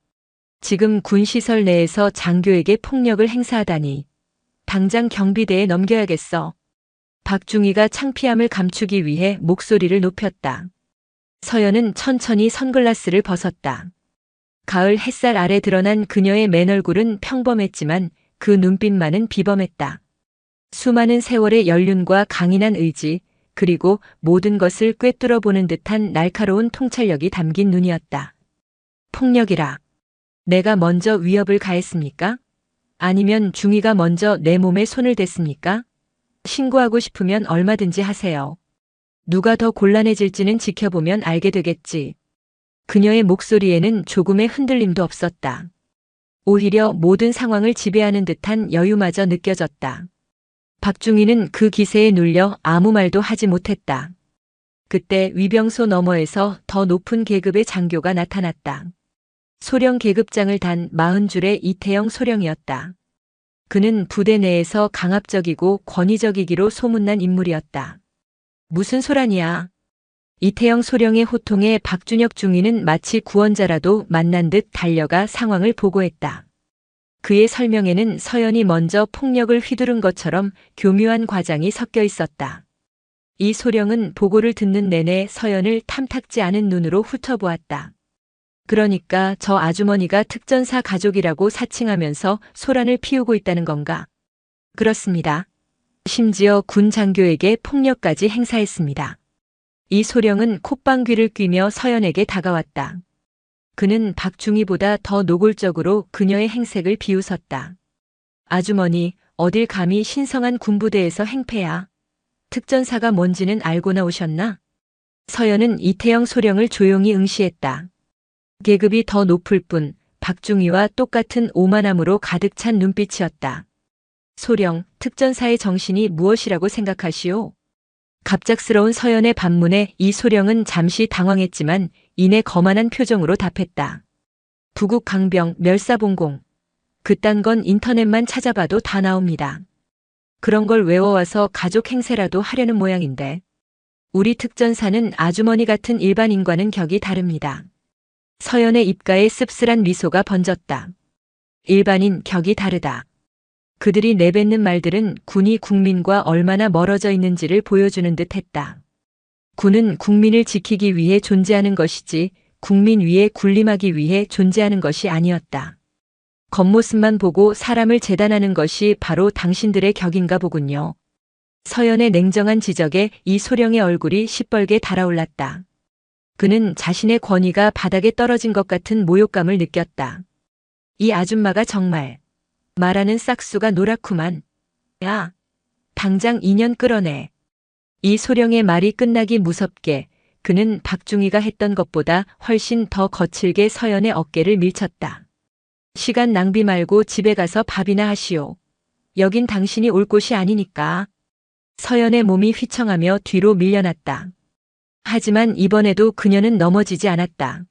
지금 군시설 내에서 장교에게 폭력을 행사하다니. 당장 경비대에 넘겨야겠어. 박중희가 창피함을 감추기 위해 목소리를 높였다. 서연은 천천히 선글라스를 벗었다. 가을 햇살 아래 드러난 그녀의 맨얼굴은 평범했지만 그 눈빛만은 비범했다. 수많은 세월의 연륜과 강인한 의지, 그리고 모든 것을 꿰뚫어 보는 듯한 날카로운 통찰력이 담긴 눈이었다. 폭력이라. 내가 먼저 위협을 가했습니까? 아니면 중희가 먼저 내 몸에 손을 댔습니까? 신고하고 싶으면 얼마든지 하세요. 누가 더 곤란해질지는 지켜보면 알게 되겠지. 그녀의 목소리에는 조금의 흔들림도 없었다. 오히려 모든 상황을 지배하는 듯한 여유마저 느껴졌다. 박중희는 그 기세에 눌려 아무 말도 하지 못했다. 그때 위병소 너머에서 더 높은 계급의 장교가 나타났다. 소령 계급장을 단 40줄의 이태영 소령이었다. 그는 부대 내에서 강압적이고 권위적이기로 소문난 인물이었다. 무슨 소란이야? 이태영 소령의 호통에 박준혁 중위는 마치 구원자라도 만난 듯 달려가 상황을 보고했다. 그의 설명에는 서연이 먼저 폭력을 휘두른 것처럼 교묘한 과장이 섞여 있었다. 이 소령은 보고를 듣는 내내 서연을 탐탁지 않은 눈으로 훑어보았다. 그러니까 저 아주머니가 특전사 가족이라고 사칭하면서 소란을 피우고 있다는 건가? 그렇습니다. 심지어 군 장교에게 폭력까지 행사했습니다. 이 소령은 콧방귀를 뀌며 서연에게 다가왔다. 그는 박중희보다 더 노골적으로 그녀의 행색을 비웃었다. 아주머니, 어딜 감히 신성한 군부대에서 행패야. 특전사가 뭔지는 알고 나오셨나? 서연은 이태영 소령을 조용히 응시했다. 계급이 더 높을 뿐 박중희와 똑같은 오만함으로 가득 찬 눈빛이었다. 소령, 특전사의 정신이 무엇이라고 생각하시오? 갑작스러운 서연의 반문에 이 소령은 잠시 당황했지만 이내 거만한 표정으로 답했다. 부국 강병 멸사봉공. 그딴 건 인터넷만 찾아봐도 다 나옵니다. 그런 걸 외워와서 가족 행세라도 하려는 모양인데. 우리 특전사는 아주머니 같은 일반인과는 격이 다릅니다. 서연의 입가에 씁쓸한 미소가 번졌다. 일반인 격이 다르다. 그들이 내뱉는 말들은 군이 국민과 얼마나 멀어져 있는지를 보여주는 듯 했다. 군은 국민을 지키기 위해 존재하는 것이지 국민 위에 군림하기 위해 존재하는 것이 아니었다. 겉모습만 보고 사람을 재단하는 것이 바로 당신들의 격인가 보군요. 서연의 냉정한 지적에 이 소령의 얼굴이 시뻘게 달아올랐다. 그는 자신의 권위가 바닥에 떨어진 것 같은 모욕감을 느꼈다. 이 아줌마가 정말 말하는 싹수가 노랗구만. 야, 당장 인연 끌어내. 이 소령의 말이 끝나기 무섭게 그는 박중희가 했던 것보다 훨씬 더 거칠게 서연의 어깨를 밀쳤다. 시간 낭비 말고 집에 가서 밥이나 하시오. 여긴 당신이 올 곳이 아니니까. 서연의 몸이 휘청하며 뒤로 밀려났다. 하지만 이번에도 그녀는 넘어지지 않았다.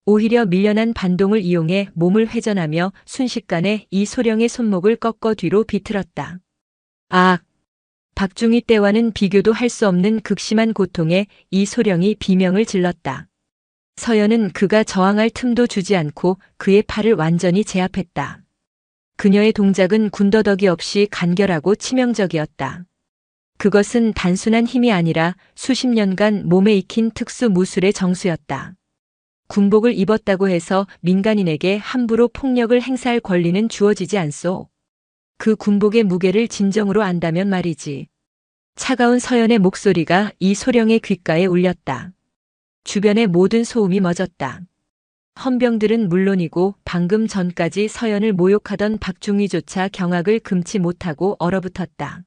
오히려 밀려난 반동을 이용해 몸을 회전하며 순식간에 이소령의 손목을 꺾어 뒤로 비틀었다. 아! 박중희 때와는 비교도 할 수 없는 극심한 고통에 이소령이 비명을 질렀다. 서연은 그가 저항할 틈도 주지 않고 그의 팔을 완전히 제압했다. 그녀의 동작은 군더더기 없이 간결하고 치명적이었다. 그것은 단순한 힘이 아니라 수십 년간 몸에 익힌 특수 무술의 정수였다. 군복을 입었다고 해서 민간인에게 함부로 폭력을 행사할 권리는 주어지지 않소. 그 군복의 무게를 진정으로 안다면 말이지. 차가운 서연의 목소리가 이소령의 귓가에 울렸다. 주변의 모든 소음이 멎었다. 헌병들은 물론이고 방금 전까지 서연을 모욕하던 박중희조차 경악을 금치 못하고 얼어붙었다.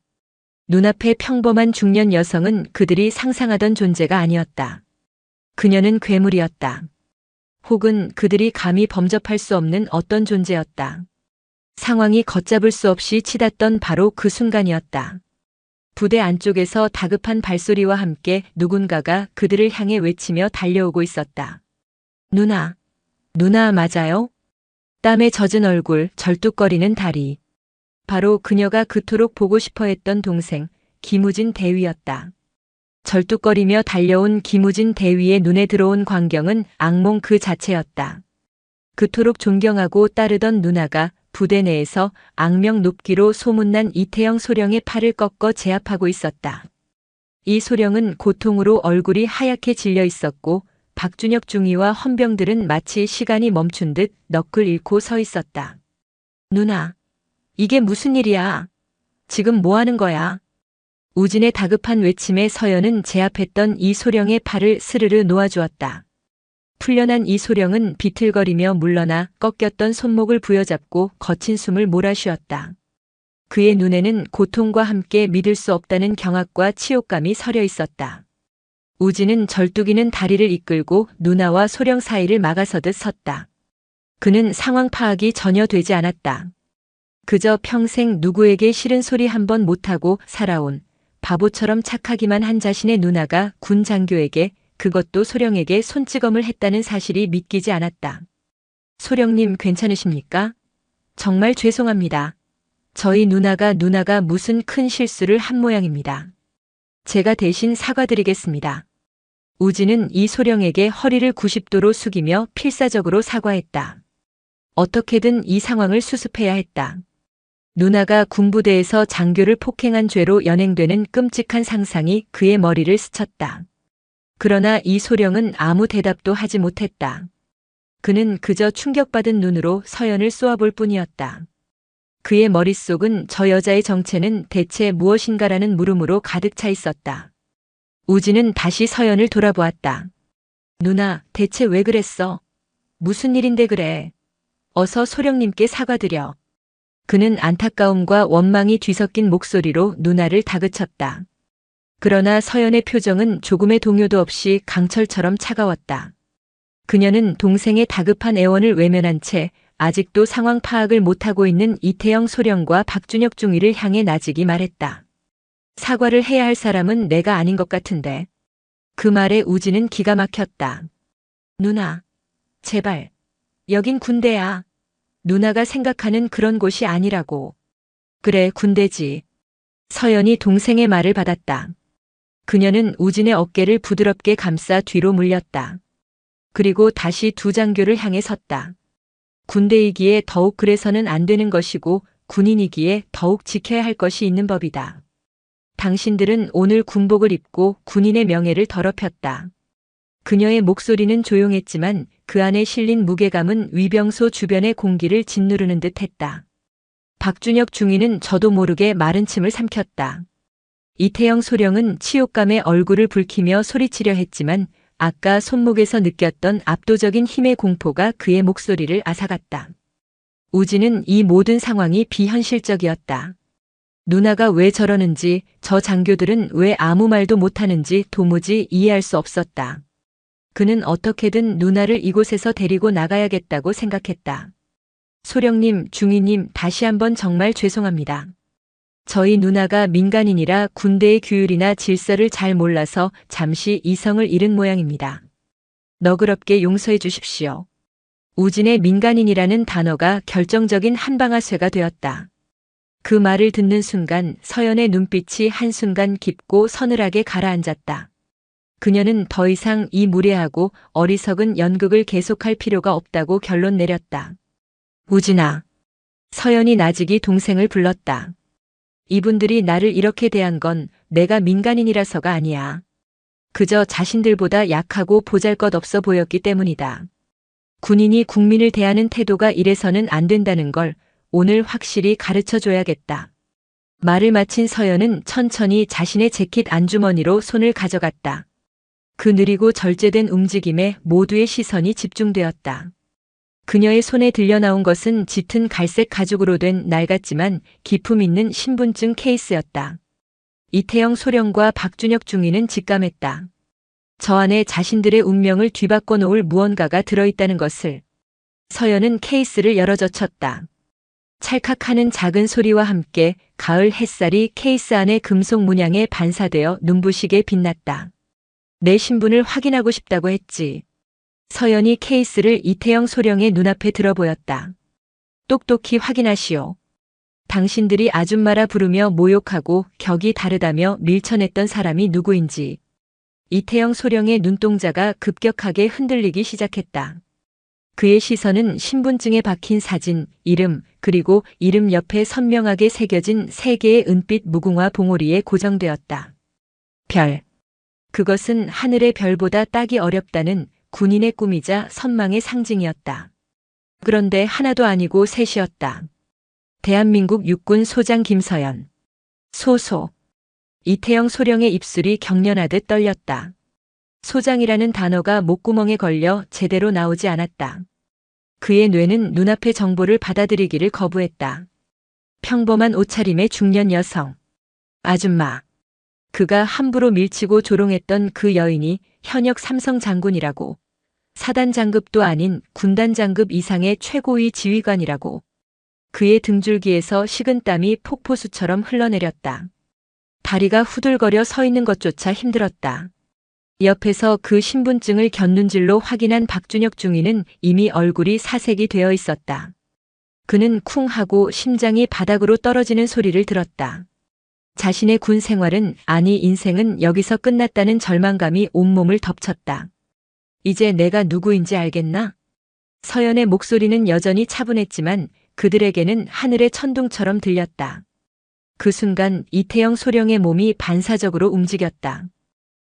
눈앞의 평범한 중년 여성은 그들이 상상하던 존재가 아니었다. 그녀는 괴물이었다. 혹은 그들이 감히 범접할 수 없는 어떤 존재였다. 상황이 걷잡을 수 없이 치닫던 바로 그 순간이었다. 부대 안쪽에서 다급한 발소리와 함께 누군가가 그들을 향해 외치며 달려오고 있었다. 누나, 누나 맞아요? 땀에 젖은 얼굴, 절뚝거리는 다리. 바로 그녀가 그토록 보고 싶어 했던 동생, 김우진 대위였다. 절뚝거리며 달려온 김우진 대위의 눈에 들어온 광경은 악몽 그 자체였다. 그토록 존경하고 따르던 누나가 부대 내에서 악명 높기로 소문난 이태영 소령의 팔을 꺾어 제압하고 있었다. 이 소령은 고통으로 얼굴이 하얗게 질려 있었고 박준혁 중위와 헌병들은 마치 시간이 멈춘 듯 넋을 잃고 서 있었다. 누나, 이게 무슨 일이야? 지금 뭐 하는 거야? 우진의 다급한 외침에 서연은 제압했던 이 소령의 팔을 스르르 놓아주었다. 풀려난 이 소령은 비틀거리며 물러나 꺾였던 손목을 부여잡고 거친 숨을 몰아쉬었다. 그의 눈에는 고통과 함께 믿을 수 없다는 경악과 치욕감이 서려 있었다. 우진은 절뚝이는 다리를 이끌고 누나와 소령 사이를 막아서듯 섰다. 그는 상황 파악이 전혀 되지 않았다. 그저 평생 누구에게 싫은 소리 한 번 못하고 살아온 바보처럼 착하기만 한 자신의 누나가 군 장교에게, 그것도 소령에게 손찌검을 했다는 사실이 믿기지 않았다. 소령님 괜찮으십니까? 정말 죄송합니다. 저희 누나가 무슨 큰 실수를 한 모양입니다. 제가 대신 사과드리겠습니다. 우진은 이 소령에게 허리를 90도로 숙이며 필사적으로 사과했다. 어떻게든 이 상황을 수습해야 했다. 누나가 군부대에서 장교를 폭행한 죄로 연행되는 끔찍한 상상이 그의 머리를 스쳤다. 그러나 이 소령은 아무 대답도 하지 못했다. 그는 그저 충격받은 눈으로 서연을 쏘아볼 뿐이었다. 그의 머릿속은 저 여자의 정체는 대체 무엇인가라는 물음으로 가득 차 있었다. 우진은 다시 서연을 돌아보았다. 누나, 대체 왜 그랬어? 무슨 일인데 그래? 어서 소령님께 사과드려. 그는 안타까움과 원망이 뒤섞인 목소리로 누나를 다그쳤다. 그러나 서연의 표정은 조금의 동요도 없이 강철처럼 차가웠다. 그녀는 동생의 다급한 애원을 외면한 채 아직도 상황 파악을 못하고 있는 이태영 소령과 박준혁 중위를 향해 나직이 말했다. 사과를 해야 할 사람은 내가 아닌 것 같은데. 그 말에 우진은 기가 막혔다. 누나, 제발. 여긴 군대야. 누나가 생각하는 그런 곳이 아니라고. 그래, 군대지. 서연이 동생의 말을 받았다. 그녀는 우진의 어깨를 부드럽게 감싸 뒤로 물렸다. 그리고 다시 두 장교를 향해 섰다. 군대이기에 더욱 그래서는 안 되는 것이고 군인이기에 더욱 지켜야 할 것이 있는 법이다. 당신들은 오늘 군복을 입고 군인의 명예를 더럽혔다. 그녀의 목소리는 조용했지만 그 안에 실린 무게감은 위병소 주변의 공기를 짓누르는 듯 했다. 박준혁 중위는 저도 모르게 마른 침을 삼켰다. 이태영 소령은 치욕감에 얼굴을 붉히며 소리치려 했지만 아까 손목에서 느꼈던 압도적인 힘의 공포가 그의 목소리를 앗아갔다. 우진은 이 모든 상황이 비현실적이었다. 누나가 왜 저러는지, 저 장교들은 왜 아무 말도 못하는지 도무지 이해할 수 없었다. 그는 어떻게든 누나를 이곳에서 데리고 나가야겠다고 생각했다. 소령님, 중위님, 다시 한번 정말 죄송합니다. 저희 누나가 민간인이라 군대의 규율이나 질서를 잘 몰라서 잠시 이성을 잃은 모양입니다. 너그럽게 용서해 주십시오. 우진의 민간인이라는 단어가 결정적인 한방아쇠가 되었다. 그 말을 듣는 순간 서연의 눈빛이 한순간 깊고 서늘하게 가라앉았다. 그녀는 더 이상 이 무례하고 어리석은 연극을 계속할 필요가 없다고 결론 내렸다. 우진아. 서연이 나직이 동생을 불렀다. 이분들이 나를 이렇게 대한 건 내가 민간인이라서가 아니야. 그저 자신들보다 약하고 보잘것없어 보였기 때문이다. 군인이 국민을 대하는 태도가 이래서는 안 된다는 걸 오늘 확실히 가르쳐 줘야겠다. 말을 마친 서연은 천천히 자신의 재킷 안주머니로 손을 가져갔다. 그 느리고 절제된 움직임에 모두의 시선이 집중되었다. 그녀의 손에 들려 나온 것은 짙은 갈색 가죽으로 된 낡았지만 기품 있는 신분증 케이스였다. 이태영 소령과 박준혁 중위는 직감했다. 저 안에 자신들의 운명을 뒤바꿔 놓을 무언가가 들어있다는 것을. 서연은 케이스를 열어젖혔다. 찰칵하는 작은 소리와 함께 가을 햇살이 케이스 안의 금속 문양에 반사되어 눈부시게 빛났다. 내 신분을 확인하고 싶다고 했지. 서연이 케이스를 이태영 소령의 눈앞에 들어보였다. 똑똑히 확인하시오. 당신들이 아줌마라 부르며 모욕하고 격이 다르다며 밀쳐냈던 사람이 누구인지. 이태영 소령의 눈동자가 급격하게 흔들리기 시작했다. 그의 시선은 신분증에 박힌 사진, 이름, 그리고 이름 옆에 선명하게 새겨진 3개의 은빛 무궁화 봉오리에 고정되었다. 별. 그것은 하늘의 별보다 따기 어렵다는 군인의 꿈이자 선망의 상징이었다. 그런데 하나도 아니고 셋이었다. 대한민국 육군 소장 김서연. 소소. 이태영 소령의 입술이 경련하듯 떨렸다. 소장이라는 단어가 목구멍에 걸려 제대로 나오지 않았다. 그의 뇌는 눈앞의 정보를 받아들이기를 거부했다. 평범한 옷차림의 중년 여성. 아줌마. 그가 함부로 밀치고 조롱했던 그 여인이 현역 삼성 장군이라고. 사단 장급도 아닌 군단 장급 이상의 최고위 지휘관이라고. 그의 등줄기에서 식은땀이 폭포수처럼 흘러내렸다. 다리가 후들거려 서 있는 것조차 힘들었다. 옆에서 그 신분증을 곁눈질로 확인한 박준혁 중위는 이미 얼굴이 사색이 되어 있었다. 그는 쿵 하고 심장이 바닥으로 떨어지는 소리를 들었다. 자신의 군 생활은, 아니 인생은 여기서 끝났다는 절망감이 온몸을 덮쳤다. 이제 내가 누구인지 알겠나? 서연의 목소리는 여전히 차분했지만 그들에게는 하늘의 천둥처럼 들렸다. 그 순간 이태영 소령의 몸이 반사적으로 움직였다.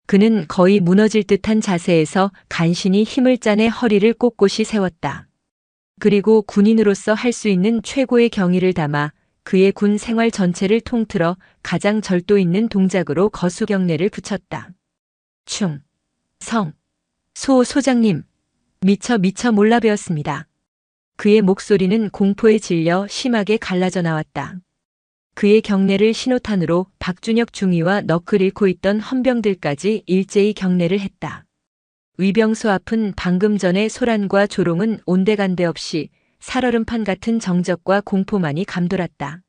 그는 거의 무너질 듯한 자세에서 간신히 힘을 짜내 허리를 꼿꼿이 세웠다. 그리고 군인으로서 할 수 있는 최고의 경의를 담아 그의 군 생활 전체를 통틀어 가장 절도 있는 동작으로 거수 경례를 붙였다. 충, 성, 소 소장님, 미처 몰라 배웠습니다. 그의 목소리는 공포에 질려 심하게 갈라져 나왔다. 그의 경례를 신호탄으로 박준혁 중위와 너클 잃고 있던 헌병들까지 일제히 경례를 했다. 위병소 앞은 방금 전의 소란과 조롱은 온데간데 없이 살얼음판 같은 정적과 공포만이 감돌았다.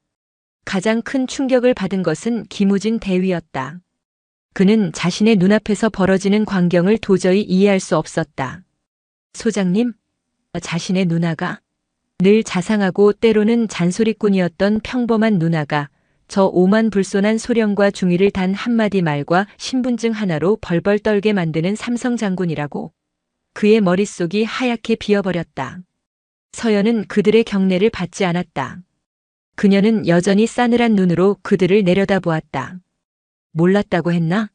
가장 큰 충격을 받은 것은 김우진 대위였다. 그는 자신의 눈앞에서 벌어지는 광경을 도저히 이해할 수 없었다. 소장님, 자신의 누나가 늘 자상하고 때로는 잔소리꾼이었던 평범한 누나가 저 오만불손한 소령과 중위를 단 한마디 말과 신분증 하나로 벌벌 떨게 만드는 삼성 장군이라고. 그의 머릿속이 하얗게 비어버렸다. 서연은 그들의 경례를 받지 않았다. 그녀는 여전히 싸늘한 눈으로 그들을 내려다보았다. 몰랐다고 했나?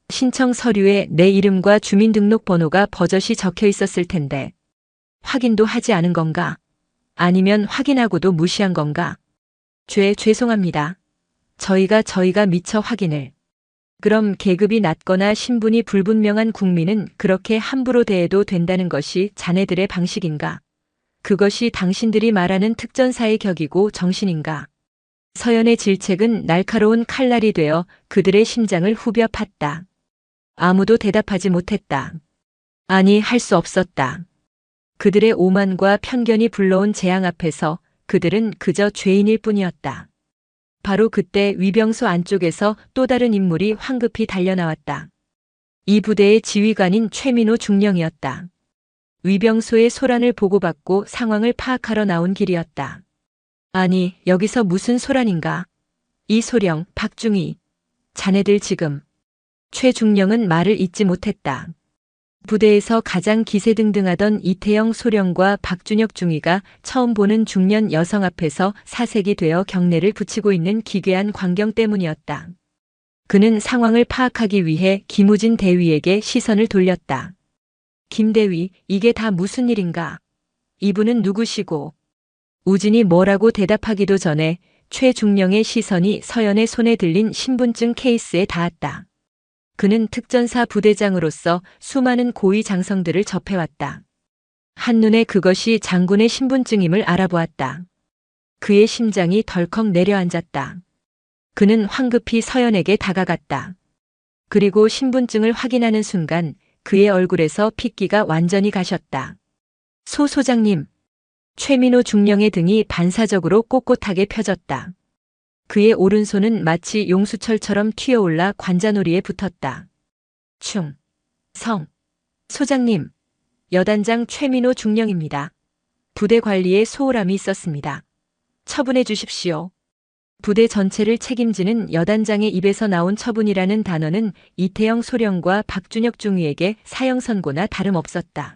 신청 서류에 내 이름과 주민등록번호가 버젓이 적혀 있었을 텐데. 확인도 하지 않은 건가? 아니면 확인하고도 무시한 건가? 죄송합니다. 저희가 미처 확인을. 그럼 계급이 낮거나 신분이 불분명한 국민은 그렇게 함부로 대해도 된다는 것이 자네들의 방식인가? 그것이 당신들이 말하는 특전사의 격이고 정신인가? 서연의 질책은 날카로운 칼날이 되어 그들의 심장을 후벼 팠다. 아무도 대답하지 못했다. 아니, 할 수 없었다. 그들의 오만과 편견이 불러온 재앙 앞에서 그들은 그저 죄인일 뿐이었다. 바로 그때 위병소 안쪽에서 또 다른 인물이 황급히 달려나왔다. 이 부대의 지휘관인 최민호 중령이었다. 위병소의 소란을 보고받고 상황을 파악하러 나온 길이었다. 아니, 여기서 무슨 소란인가? 이소령, 박중희, 자네들 지금. 최중령은 말을 잇지 못했다. 부대에서 가장 기세등등하던 이태영 소령과 박준혁 중위가 처음 보는 중년 여성 앞에서 사색이 되어 경례를 붙이고 있는 기괴한 광경 때문이었다. 그는 상황을 파악하기 위해 김우진 대위에게 시선을 돌렸다. 김 대위, 이게 다 무슨 일인가? 이분은 누구시고? 우진이 뭐라고 대답하기도 전에 최중령의 시선이 서연의 손에 들린 신분증 케이스에 닿았다. 그는 특전사 부대장으로서 수많은 고위 장성들을 접해왔다. 한눈에 그것이 장군의 신분증임을 알아보았다. 그의 심장이 덜컥 내려앉았다. 그는 황급히 서연에게 다가갔다. 그리고 신분증을 확인하는 순간 그의 얼굴에서 핏기가 완전히 가셨다. 소 소장님. 최민호 중령의 등이 반사적으로 꼿꼿하게 펴졌다. 그의 오른손은 마치 용수철처럼 튀어올라 관자놀이에 붙었다. 소장님, 여단장 최민호 중령입니다. 부대 관리에 소홀함이 있었습니다. 처분해 주십시오. 부대 전체를 책임지는 여단장의 입에서 나온 처분이라는 단어는 이태영 소령과 박준혁 중위에게 사형 선고나 다름없었다.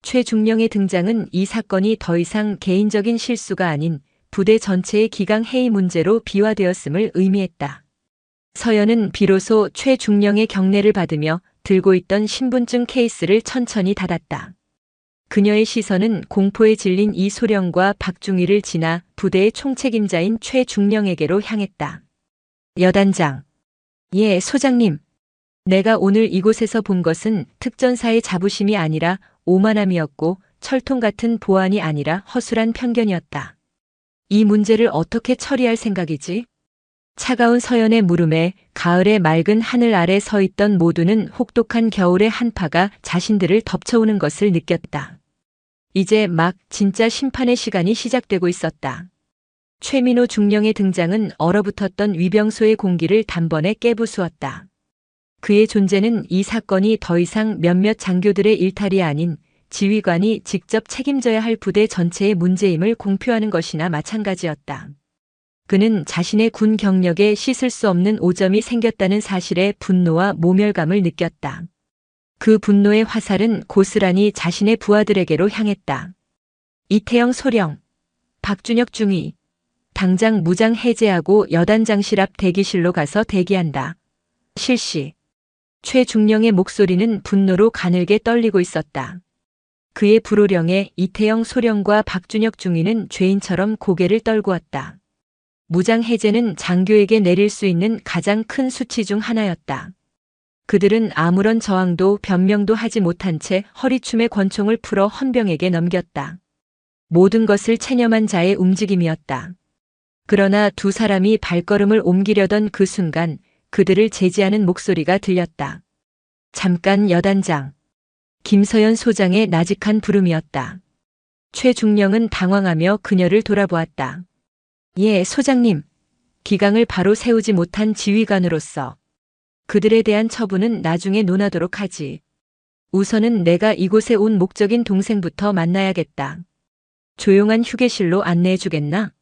최중령의 등장은 이 사건이 더 이상 개인적인 실수가 아닌 부대 전체의 기강 해이 문제로 비화되었음을 의미했다. 서연은 비로소 최중령의 경례를 받으며 들고 있던 신분증 케이스를 천천히 닫았다. 그녀의 시선은 공포에 질린 이소령과 박중희를 지나 부대의 총책임자인 최중령에게로 향했다. 여단장. 예, 소장님. 내가 오늘 이곳에서 본 것은 특전사의 자부심이 아니라 오만함이었고 철통 같은 보안이 아니라 허술한 편견이었다. 이 문제를 어떻게 처리할 생각이지? 차가운 서연의 물음에 가을의 맑은 하늘 아래 서 있던 모두는 혹독한 겨울의 한파가 자신들을 덮쳐오는 것을 느꼈다. 이제 막 진짜 심판의 시간이 시작되고 있었다. 최민호 중령의 등장은 얼어붙었던 위병소의 공기를 단번에 깨부수었다. 그의 존재는 이 사건이 더 이상 몇몇 장교들의 일탈이 아닌 지휘관이 직접 책임져야 할 부대 전체의 문제임을 공표하는 것이나 마찬가지였다. 그는 자신의 군 경력에 씻을 수 없는 오점이 생겼다는 사실에 분노와 모멸감을 느꼈다. 그 분노의 화살은 고스란히 자신의 부하들에게로 향했다. 이태영 소령, 박준혁 중위, 당장 무장 해제하고 여단장실 앞 대기실로 가서 대기한다. 실시. 최중령의 목소리는 분노로 가늘게 떨리고 있었다. 그의 불호령에 이태영 소령과 박준혁 중위는 죄인처럼 고개를 떨구었다. 무장 해제는 장교에게 내릴 수 있는 가장 큰 수치 중 하나였다. 그들은 아무런 저항도 변명도 하지 못한 채 허리춤에 권총을 풀어 헌병에게 넘겼다. 모든 것을 체념한 자의 움직임이었다. 그러나 두 사람이 발걸음을 옮기려던 그 순간 그들을 제지하는 목소리가 들렸다. 잠깐 여단장. 김서연 소장의 나직한 부름이었다. 최중령은 당황하며 그녀를 돌아보았다. 예, 소장님. 기강을 바로 세우지 못한 지휘관으로서 그들에 대한 처분은 나중에 논하도록 하지. 우선은 내가 이곳에 온 목적인 동생부터 만나야겠다. 조용한 휴게실로 안내해 주겠나?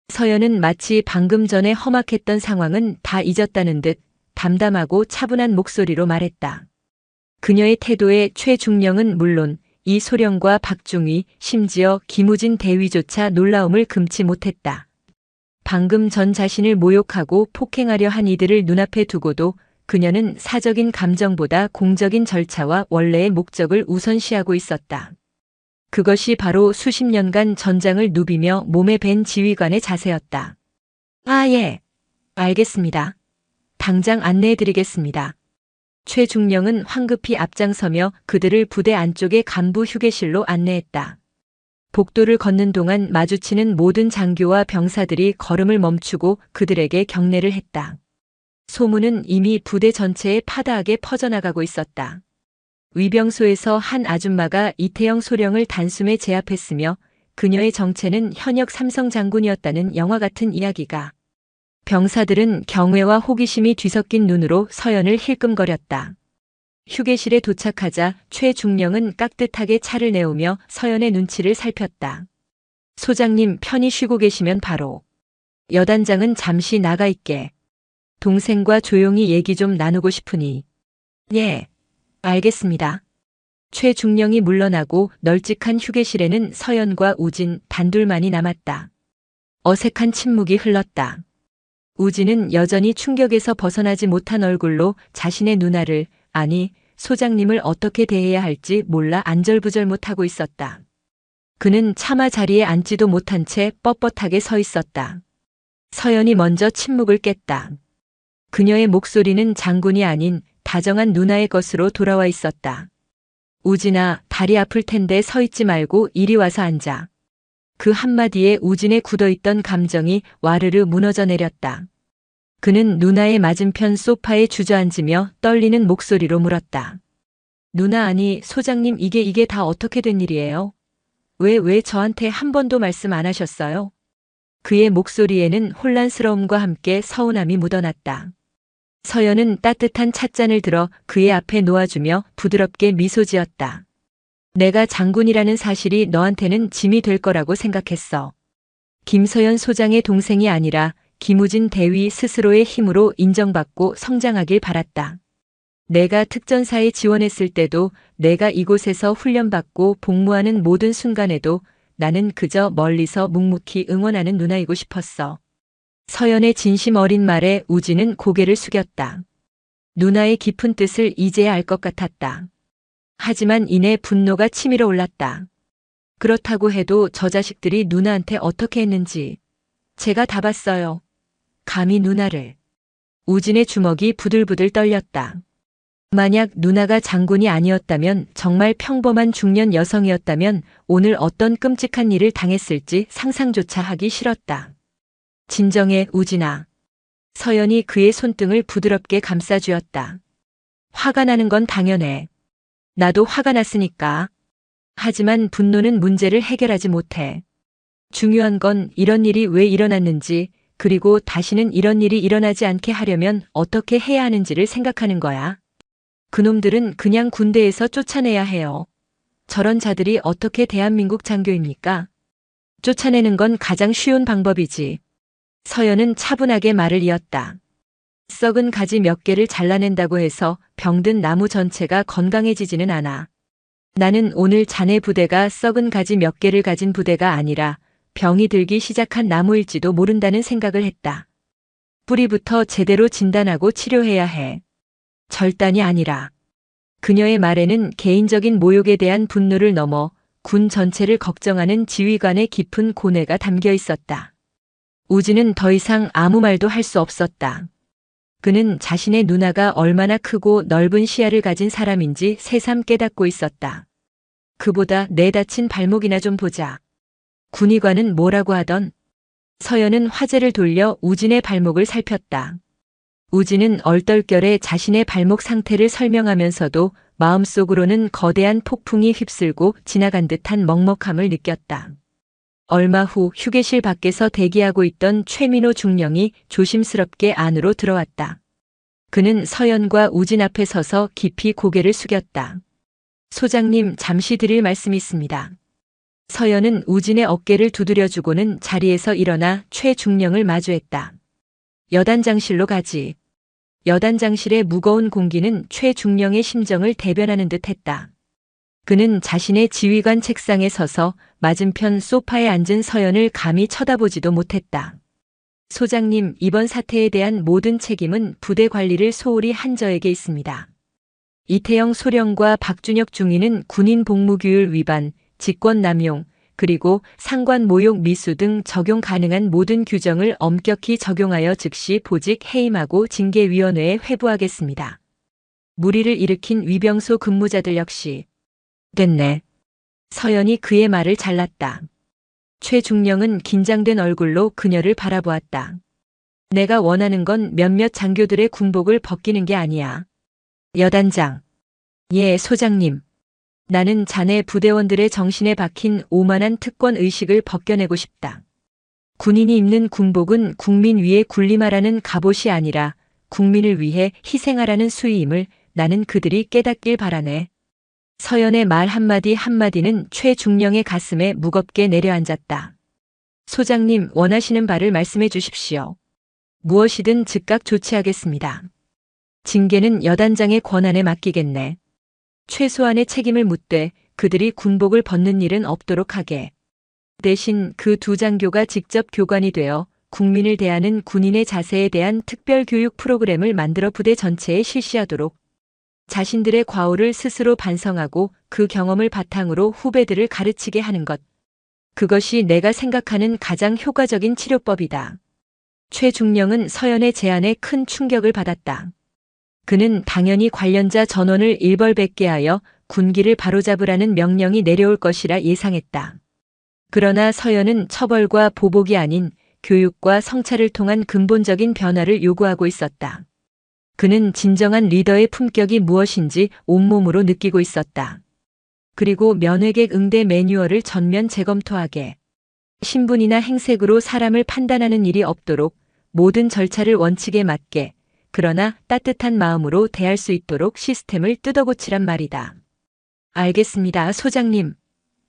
서연은 마치 방금 전에 험악했던 상황은 다 잊었다는 듯 담담하고 차분한 목소리로 말했다. 그녀의 태도에 최중령은 물론 이소령과 박중희, 심지어 김우진 대위조차 놀라움을 금치 못했다. 방금 전 자신을 모욕하고 폭행하려 한 이들을 눈앞에 두고도 그녀는 사적인 감정보다 공적인 절차와 원래의 목적을 우선시하고 있었다. 그것이 바로 수십 년간 전장을 누비며 몸에 밴 지휘관의 자세였다. 아, 예. 알겠습니다. 당장 안내해드리겠습니다. 최중령은 황급히 앞장서며 그들을 부대 안쪽의 간부 휴게실로 안내했다. 복도를 걷는 동안 마주치는 모든 장교와 병사들이 걸음을 멈추고 그들에게 경례를 했다. 소문은 이미 부대 전체에 파다하게 퍼져나가고 있었다. 위병소에서 한 아줌마가 이태영 소령을 단숨에 제압했으며 그녀의 정체는 현역 삼성 장군이었다는 영화 같은 이야기가. 병사들은 경외와 호기심이 뒤섞인 눈으로 서연을 힐끔거렸다. 휴게실에 도착하자 최중령은 깍듯하게 차를 내오며 서연의 눈치를 살폈다. 소장님 편히 쉬고 계시면 바로. 여단장은 잠시 나가 있게. 동생과 조용히 얘기 좀 나누고 싶으니. 예, 알겠습니다. 최중령이 물러나고 널찍한 휴게실에는 서연과 우진 단둘만이 남았다. 어색한 침묵이 흘렀다. 우진은 여전히 충격에서 벗어나지 못한 얼굴로 자신의 누나를, 아니, 소장님을 어떻게 대해야 할지 몰라 안절부절 못하고 있었다. 그는 차마 자리에 앉지도 못한 채 뻣뻣하게 서 있었다. 서연이 먼저 침묵을 깼다. 그녀의 목소리는 장군이 아닌 다정한 누나의 것으로 돌아와 있었다. 우진아, 다리 아플 텐데 서 있지 말고 이리 와서 앉아. 그 한마디에 우진의 굳어있던 감정이 와르르 무너져 내렸다. 그는 누나의 맞은편 소파에 주저앉으며 떨리는 목소리로 물었다. 누나 아니 소장님 이게 다 어떻게 된 일이에요? 왜 저한테 한 번도 말씀 안 하셨어요? 그의 목소리에는 혼란스러움과 함께 서운함이 묻어났다. 서연은 따뜻한 찻잔을 들어 그의 앞에 놓아주며 부드럽게 미소 지었다. 내가 장군이라는 사실이 너한테는 짐이 될 거라고 생각했어. 김서연 소장의 동생이 아니라 김우진 대위 스스로의 힘으로 인정받고 성장하길 바랐다. 내가 특전사에 지원했을 때도 내가 이곳에서 훈련받고 복무하는 모든 순간에도 나는 그저 멀리서 묵묵히 응원하는 누나이고 싶었어. 서연의 진심 어린 말에 우진은 고개를 숙였다. 누나의 깊은 뜻을 이제야 알 것 같았다. 하지만 이내 분노가 치밀어 올랐다. 그렇다고 해도 저 자식들이 누나한테 어떻게 했는지 제가 다 봤어요. 감히 누나를. 우진의 주먹이 부들부들 떨렸다. 만약 누나가 장군이 아니었다면, 정말 평범한 중년 여성이었다면 오늘 어떤 끔찍한 일을 당했을지 상상조차 하기 싫었다. 진정해, 우진아. 서연이 그의 손등을 부드럽게 감싸주었다. 화가 나는 건 당연해. 나도 화가 났으니까. 하지만 분노는 문제를 해결하지 못해. 중요한 건 이런 일이 왜 일어났는지, 그리고 다시는 이런 일이 일어나지 않게 하려면 어떻게 해야 하는지를 생각하는 거야. 그놈들은 그냥 군대에서 쫓아내야 해요. 저런 자들이 어떻게 대한민국 장교입니까? 쫓아내는 건 가장 쉬운 방법이지. 서연은 차분하게 말을 이었다. 썩은 가지 몇 개를 잘라낸다고 해서 병든 나무 전체가 건강해지지는 않아. 나는 오늘 자네 부대가 썩은 가지 몇 개를 가진 부대가 아니라 병이 들기 시작한 나무일지도 모른다는 생각을 했다. 뿌리부터 제대로 진단하고 치료해야 해. 절단이 아니라. 그녀의 말에는 개인적인 모욕에 대한 분노를 넘어 군 전체를 걱정하는 지휘관의 깊은 고뇌가 담겨 있었다. 우진은 더 이상 아무 말도 할 수 없었다. 그는 자신의 누나가 얼마나 크고 넓은 시야를 가진 사람인지 새삼 깨닫고 있었다. 그보다 내 다친 발목이나 좀 보자. 군의관은 뭐라고 하던? 서연은 화제를 돌려 우진의 발목을 살폈다. 우진은 얼떨결에 자신의 발목 상태를 설명하면서도 마음속으로는 거대한 폭풍이 휩쓸고 지나간 듯한 먹먹함을 느꼈다. 얼마 후 휴게실 밖에서 대기하고 있던 최민호 중령이 조심스럽게 안으로 들어왔다. 그는 서연과 우진 앞에 서서 깊이 고개를 숙였다. 소장님, 잠시 드릴 말씀이 있습니다. 서연은 우진의 어깨를 두드려주고는 자리에서 일어나 최중령을 마주했다. 여단장실로 가지. 여단장실의 무거운 공기는 최중령의 심정을 대변하는 듯 했다. 그는 자신의 지휘관 책상에 서서 맞은편 소파에 앉은 서연을 감히 쳐다보지도 못했다. 소장님, 이번 사태에 대한 모든 책임은 부대 관리를 소홀히 한 저에게 있습니다. 이태영 소령과 박준혁 중위는 군인 복무규율 위반, 직권남용, 그리고 상관 모욕 미수 등 적용 가능한 모든 규정을 엄격히 적용하여 즉시 보직 해임하고 징계위원회에 회부하겠습니다. 무리를 일으킨 위병소 근무자들 역시. 됐네. 서연이 그의 말을 잘랐다. 최중령은 긴장된 얼굴로 그녀를 바라보았다. 내가 원하는 건 몇몇 장교들의 군복을 벗기는 게 아니야. 여단장. 예, 소장님. 나는 자네 부대원들의 정신에 박힌 오만한 특권 의식을 벗겨내고 싶다. 군인이 입는 군복은 국민 위에 군림하라는 갑옷이 아니라 국민을 위해 희생하라는 수의임을 나는 그들이 깨닫길 바라네. 서연의 말 한마디 한마디는 최중령의 가슴에 무겁게 내려앉았다. 소장님, 원하시는 바를 말씀해 주십시오. 무엇이든 즉각 조치하겠습니다. 징계는 여단장의 권한에 맡기겠네. 최소한의 책임을 묻되 그들이 군복을 벗는 일은 없도록 하게. 대신 그 두 장교가 직접 교관이 되어 국민을 대하는 군인의 자세에 대한 특별 교육 프로그램을 만들어 부대 전체에 실시하도록. 자신들의 과오를 스스로 반성하고 그 경험을 바탕으로 후배들을 가르치게 하는 것. 그것이 내가 생각하는 가장 효과적인 치료법이다. 최중령은 서연의 제안에 큰 충격을 받았다. 그는 당연히 관련자 전원을 일벌백계 하여 군기를 바로잡으라는 명령이 내려올 것이라 예상했다. 그러나 서연은 처벌과 보복이 아닌 교육과 성찰을 통한 근본적인 변화를 요구하고 있었다. 그는 진정한 리더의 품격이 무엇인지 온몸으로 느끼고 있었다. 그리고 면회객 응대 매뉴얼을 전면 재검토하게. 신분이나 행색으로 사람을 판단하는 일이 없도록 모든 절차를 원칙에 맞게, 그러나 따뜻한 마음으로 대할 수 있도록 시스템을 뜯어고치란 말이다. 알겠습니다, 소장님.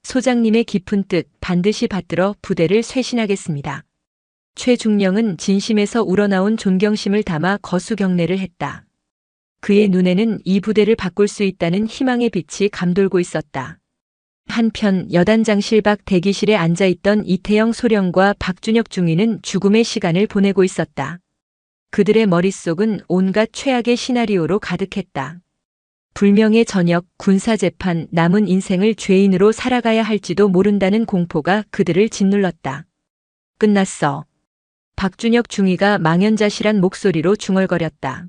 소장님의 깊은 뜻 반드시 받들어 부대를 쇄신하겠습니다. 최중령은 진심에서 우러나온 존경심을 담아 거수 경례를 했다. 그의 눈에는 이 부대를 바꿀 수 있다는 희망의 빛이 감돌고 있었다. 한편 여단장실 밖 대기실에 앉아있던 이태영 소령과 박준혁 중위는 죽음의 시간을 보내고 있었다. 그들의 머릿속은 온갖 최악의 시나리오로 가득했다. 불명예 전역, 군사재판, 남은 인생을 죄인으로 살아가야 할지도 모른다는 공포가 그들을 짓눌렀다. 끝났어. 박준혁 중위가 망연자실한 목소리로 중얼거렸다.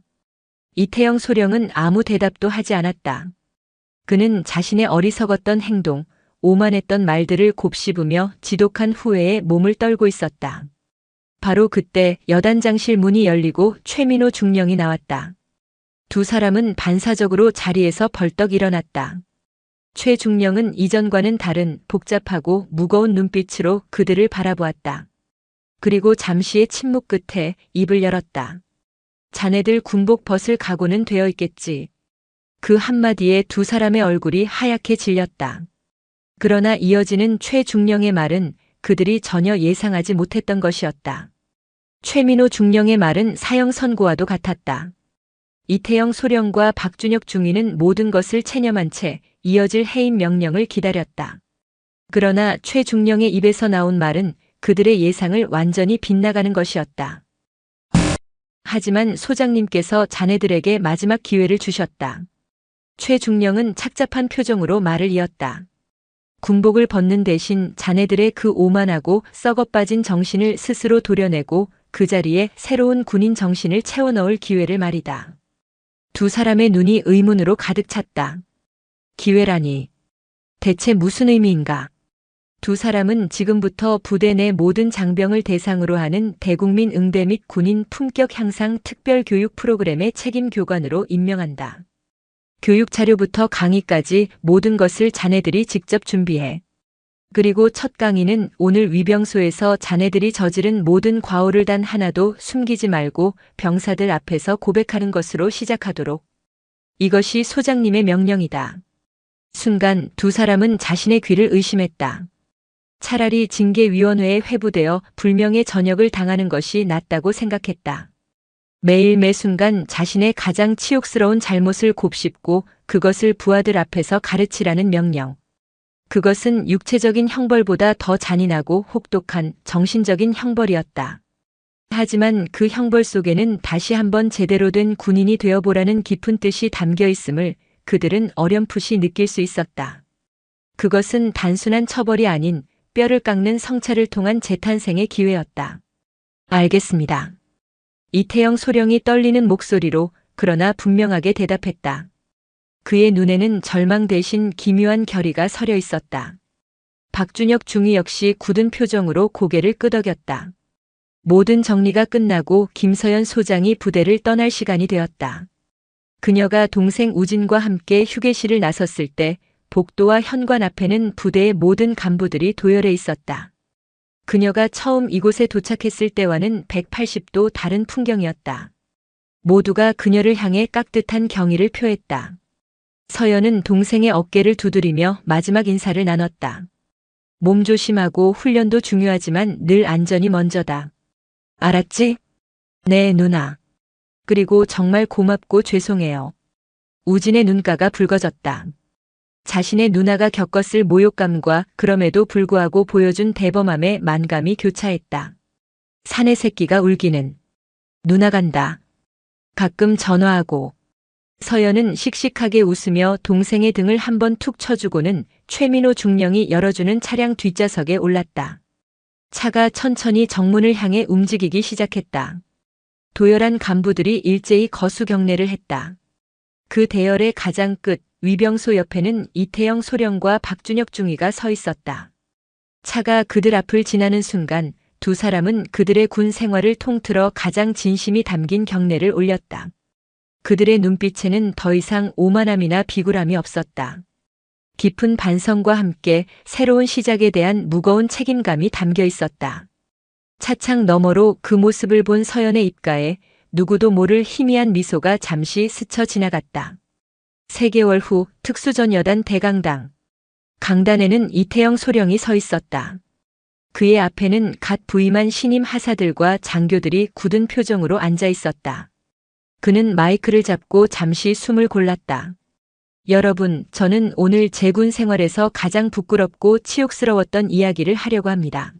이태영 소령은 아무 대답도 하지 않았다. 그는 자신의 어리석었던 행동, 오만했던 말들을 곱씹으며 지독한 후회에 몸을 떨고 있었다. 바로 그때 여단장실 문이 열리고 최민호 중령이 나왔다. 두 사람은 반사적으로 자리에서 벌떡 일어났다. 최 중령은 이전과는 다른 복잡하고 무거운 눈빛으로 그들을 바라보았다. 그리고 잠시의 침묵 끝에 입을 열었다. 자네들 군복 벗을 각오는 되어 있겠지. 그 한마디에 두 사람의 얼굴이 하얗게 질렸다. 그러나 이어지는 최 중령의 말은 그들이 전혀 예상하지 못했던 것이었다. 최민호 중령의 말은 사형 선고와도 같았다. 이태영 소령과 박준혁 중위는 모든 것을 체념한 채 이어질 해임 명령을 기다렸다. 그러나 최 중령의 입에서 나온 말은 그들의 예상을 완전히 빗나가는 것이었다. 하지만 소장님께서 자네들에게 마지막 기회를 주셨다. 최 중령은 착잡한 표정으로 말을 이었다. 군복을 벗는 대신 자네들의 그 오만하고 썩어빠진 정신을 스스로 도려내고 그 자리에 새로운 군인 정신을 채워넣을 기회를 말이다. 두 사람의 눈이 의문으로 가득 찼다. 기회라니. 대체 무슨 의미인가? 두 사람은 지금부터 부대 내 모든 장병을 대상으로 하는 대국민 응대 및 군인 품격 향상 특별 교육 프로그램의 책임 교관으로 임명한다. 교육 자료부터 강의까지 모든 것을 자네들이 직접 준비해. 그리고 첫 강의는 오늘 위병소에서 자네들이 저지른 모든 과오를 단 하나도 숨기지 말고 병사들 앞에서 고백하는 것으로 시작하도록. 이것이 소장님의 명령이다. 순간 두 사람은 자신의 귀를 의심했다. 차라리 징계위원회에 회부되어 불명예 전역을 당하는 것이 낫다고 생각했다. 매일 매순간 자신의 가장 치욕스러운 잘못을 곱씹고 그것을 부하들 앞에서 가르치라는 명령. 그것은 육체적인 형벌보다 더 잔인하고 혹독한 정신적인 형벌이었다. 하지만 그 형벌 속에는 다시 한번 제대로 된 군인이 되어보라는 깊은 뜻이 담겨 있음을 그들은 어렴풋이 느낄 수 있었다. 그것은 단순한 처벌이 아닌 뼈를 깎는 성찰을 통한 재탄생의 기회였다. 알겠습니다. 이태영 소령이 떨리는 목소리로 그러나 분명하게 대답했다. 그의 눈에는 절망 대신 기묘한 결의가 서려 있었다. 박준혁 중위 역시 굳은 표정으로 고개를 끄덕였다. 모든 정리가 끝나고 김서연 소장이 부대를 떠날 시간이 되었다. 그녀가 동생 우진과 함께 휴게실을 나섰을 때 복도와 현관 앞에는 부대의 모든 간부들이 도열해 있었다. 그녀가 처음 이곳에 도착했을 때와는 180도 다른 풍경이었다. 모두가 그녀를 향해 깍듯한 경의를 표했다. 서연은 동생의 어깨를 두드리며 마지막 인사를 나눴다. 몸 조심하고 훈련도 중요하지만 늘 안전이 먼저다. 알았지? 네, 누나. 그리고 정말 고맙고 죄송해요. 우진의 눈가가 붉어졌다. 자신의 누나가 겪었을 모욕감과 그럼에도 불구하고 보여준 대범함에 만감이 교차했다. 사내 새끼가 울기는. 누나 간다. 가끔 전화하고. 서연은 씩씩하게 웃으며 동생의 등을 한번 툭 쳐주고는 최민호 중령이 열어주는 차량 뒷좌석에 올랐다. 차가 천천히 정문을 향해 움직이기 시작했다. 도열한 간부들이 일제히 거수 경례를 했다. 그 대열의 가장 끝 위병소 옆에는 이태영 소령과 박준혁 중위가 서 있었다. 차가 그들 앞을 지나는 순간 두 사람은 그들의 군 생활을 통틀어 가장 진심이 담긴 경례를 올렸다. 그들의 눈빛에는 더 이상 오만함이나 비굴함이 없었다. 깊은 반성과 함께 새로운 시작에 대한 무거운 책임감이 담겨 있었다. 차창 너머로 그 모습을 본 서연의 입가에 누구도 모를 희미한 미소가 잠시 스쳐 지나갔다. 3개월 후 특수전여단 대강당. 강단에는 이태영 소령이 서 있었다. 그의 앞에는 갓 부임한 신임 하사들과 장교들이 굳은 표정으로 앉아 있었다. 그는 마이크를 잡고 잠시 숨을 골랐다. 여러분, 저는 오늘 제 군 생활에서 가장 부끄럽고 치욕스러웠던 이야기를 하려고 합니다.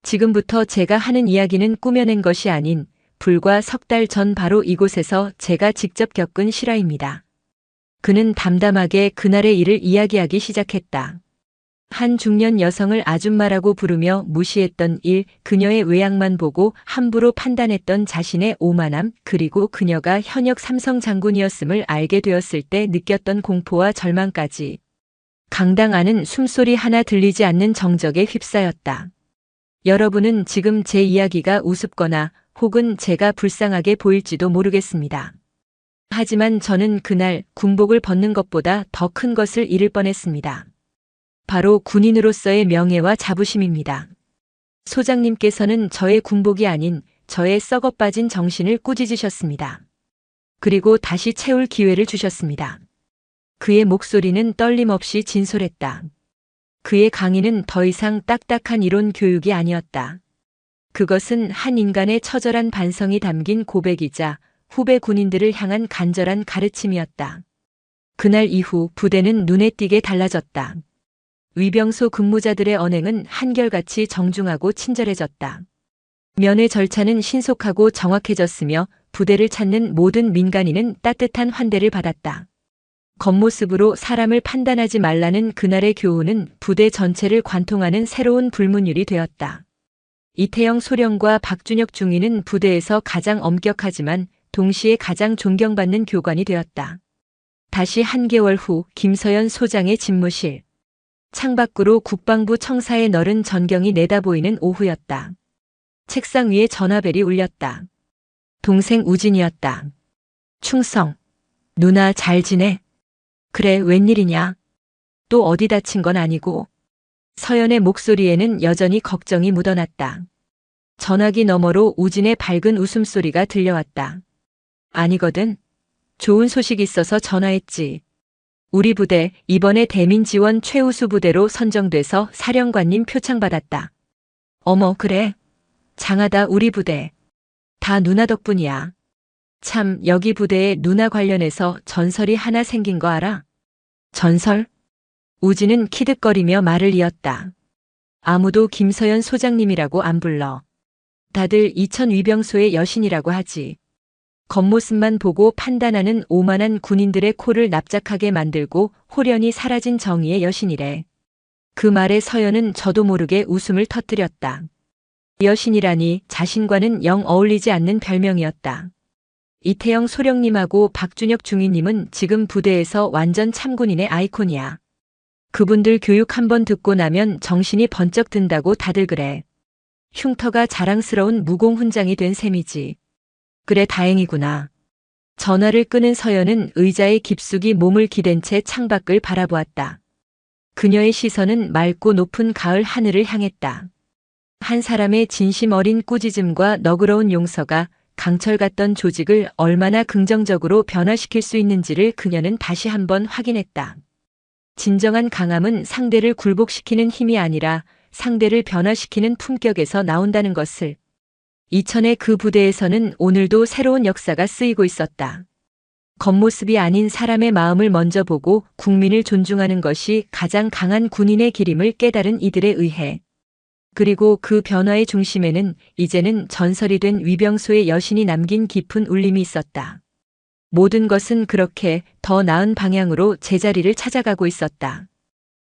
지금부터 제가 하는 이야기는 꾸며낸 것이 아닌 불과 석 달 전 바로 이곳에서 제가 직접 겪은 실화입니다. 그는 담담하게 그날의 일을 이야기하기 시작했다. 한 중년 여성을 아줌마라고 부르며 무시했던 일, 그녀의 외양만 보고 함부로 판단했던 자신의 오만함, 그리고 그녀가 현역 삼성 장군이었음을 알게 되었을 때 느꼈던 공포와 절망까지. 강당 안은 숨소리 하나 들리지 않는 정적에 휩싸였다. 여러분은 지금 제 이야기가 우습거나 혹은 제가 불쌍하게 보일지도 모르겠습니다. 하지만 저는 그날 군복을 벗는 것보다 더 큰 것을 잃을 뻔했습니다. 바로 군인으로서의 명예와 자부심입니다. 소장님께서는 저의 군복이 아닌 저의 썩어빠진 정신을 꾸짖으셨습니다. 그리고 다시 채울 기회를 주셨습니다. 그의 목소리는 떨림없이 진솔했다. 그의 강의는 더 이상 딱딱한 이론 교육이 아니었다. 그것은 한 인간의 처절한 반성이 담긴 고백이자 후배 군인들을 향한 간절한 가르침이었다. 그날 이후 부대는 눈에 띄게 달라졌다. 위병소 근무자들의 언행은 한결같이 정중하고 친절해졌다. 면회 절차는 신속하고 정확해졌으며 부대를 찾는 모든 민간인은 따뜻한 환대를 받았다. 겉모습으로 사람을 판단하지 말라는 그날의 교훈은 부대 전체를 관통하는 새로운 불문율이 되었다. 이태영 소령과 박준혁 중위는 부대에서 가장 엄격하지만 동시에 가장 존경받는 교관이 되었다. 다시 한 개월 후 김서연 소장의 집무실. 창밖으로 국방부 청사의 너른 전경이 내다보이는 오후였다. 책상 위에 전화벨이 울렸다. 동생 우진이었다. 충성. 누나 잘 지내? 그래, 웬일이냐? 또 어디 다친 건 아니고? 서연의 목소리에는 여전히 걱정이 묻어났다. 전화기 너머로 우진의 밝은 웃음소리가 들려왔다. 아니거든. 좋은 소식 있어서 전화했지. 우리 부대 이번에 대민지원 최우수 부대로 선정돼서 사령관님 표창 받았다. 어머, 그래? 장하다. 우리 부대. 다 누나 덕분이야. 참, 여기 부대에 누나 관련해서 전설이 하나 생긴 거 알아? 전설? 우진은 키득거리며 말을 이었다. 아무도 김서연 소장님이라고 안 불러. 다들 이천 위병소의 여신이라고 하지. 겉모습만 보고 판단하는 오만한 군인들의 코를 납작하게 만들고 홀연히 사라진 정의의 여신이래. 그 말에 서연은 저도 모르게 웃음을 터뜨렸다. 여신이라니 자신과는 영 어울리지 않는 별명이었다. 이태영 소령님하고 박준혁 중위님은 지금 부대에서 완전 참군인의 아이콘이야. 그분들 교육 한번 듣고 나면 정신이 번쩍 든다고 다들 그래. 흉터가 자랑스러운 무공훈장이 된 셈이지. 그래 다행이구나. 전화를 끄는 서연은 의자에 깊숙이 몸을 기댄 채 창밖을 바라보았다. 그녀의 시선은 맑고 높은 가을 하늘을 향했다. 한 사람의 진심 어린 꾸짖음과 너그러운 용서가 강철 같던 조직을 얼마나 긍정적으로 변화시킬 수 있는지를 그녀는 다시 한번 확인했다. 진정한 강함은 상대를 굴복시키는 힘이 아니라 상대를 변화시키는 품격에서 나온다는 것을. 이천의 그 부대에서는 오늘도 새로운 역사가 쓰이고 있었다. 겉모습이 아닌 사람의 마음을 먼저 보고 국민을 존중하는 것이 가장 강한 군인의 길임을 깨달은 이들에 의해. 그리고 그 변화의 중심에는 이제는 전설이 된 위병소의 여신이 남긴 깊은 울림이 있었다. 모든 것은 그렇게 더 나은 방향으로 제자리를 찾아가고 있었다.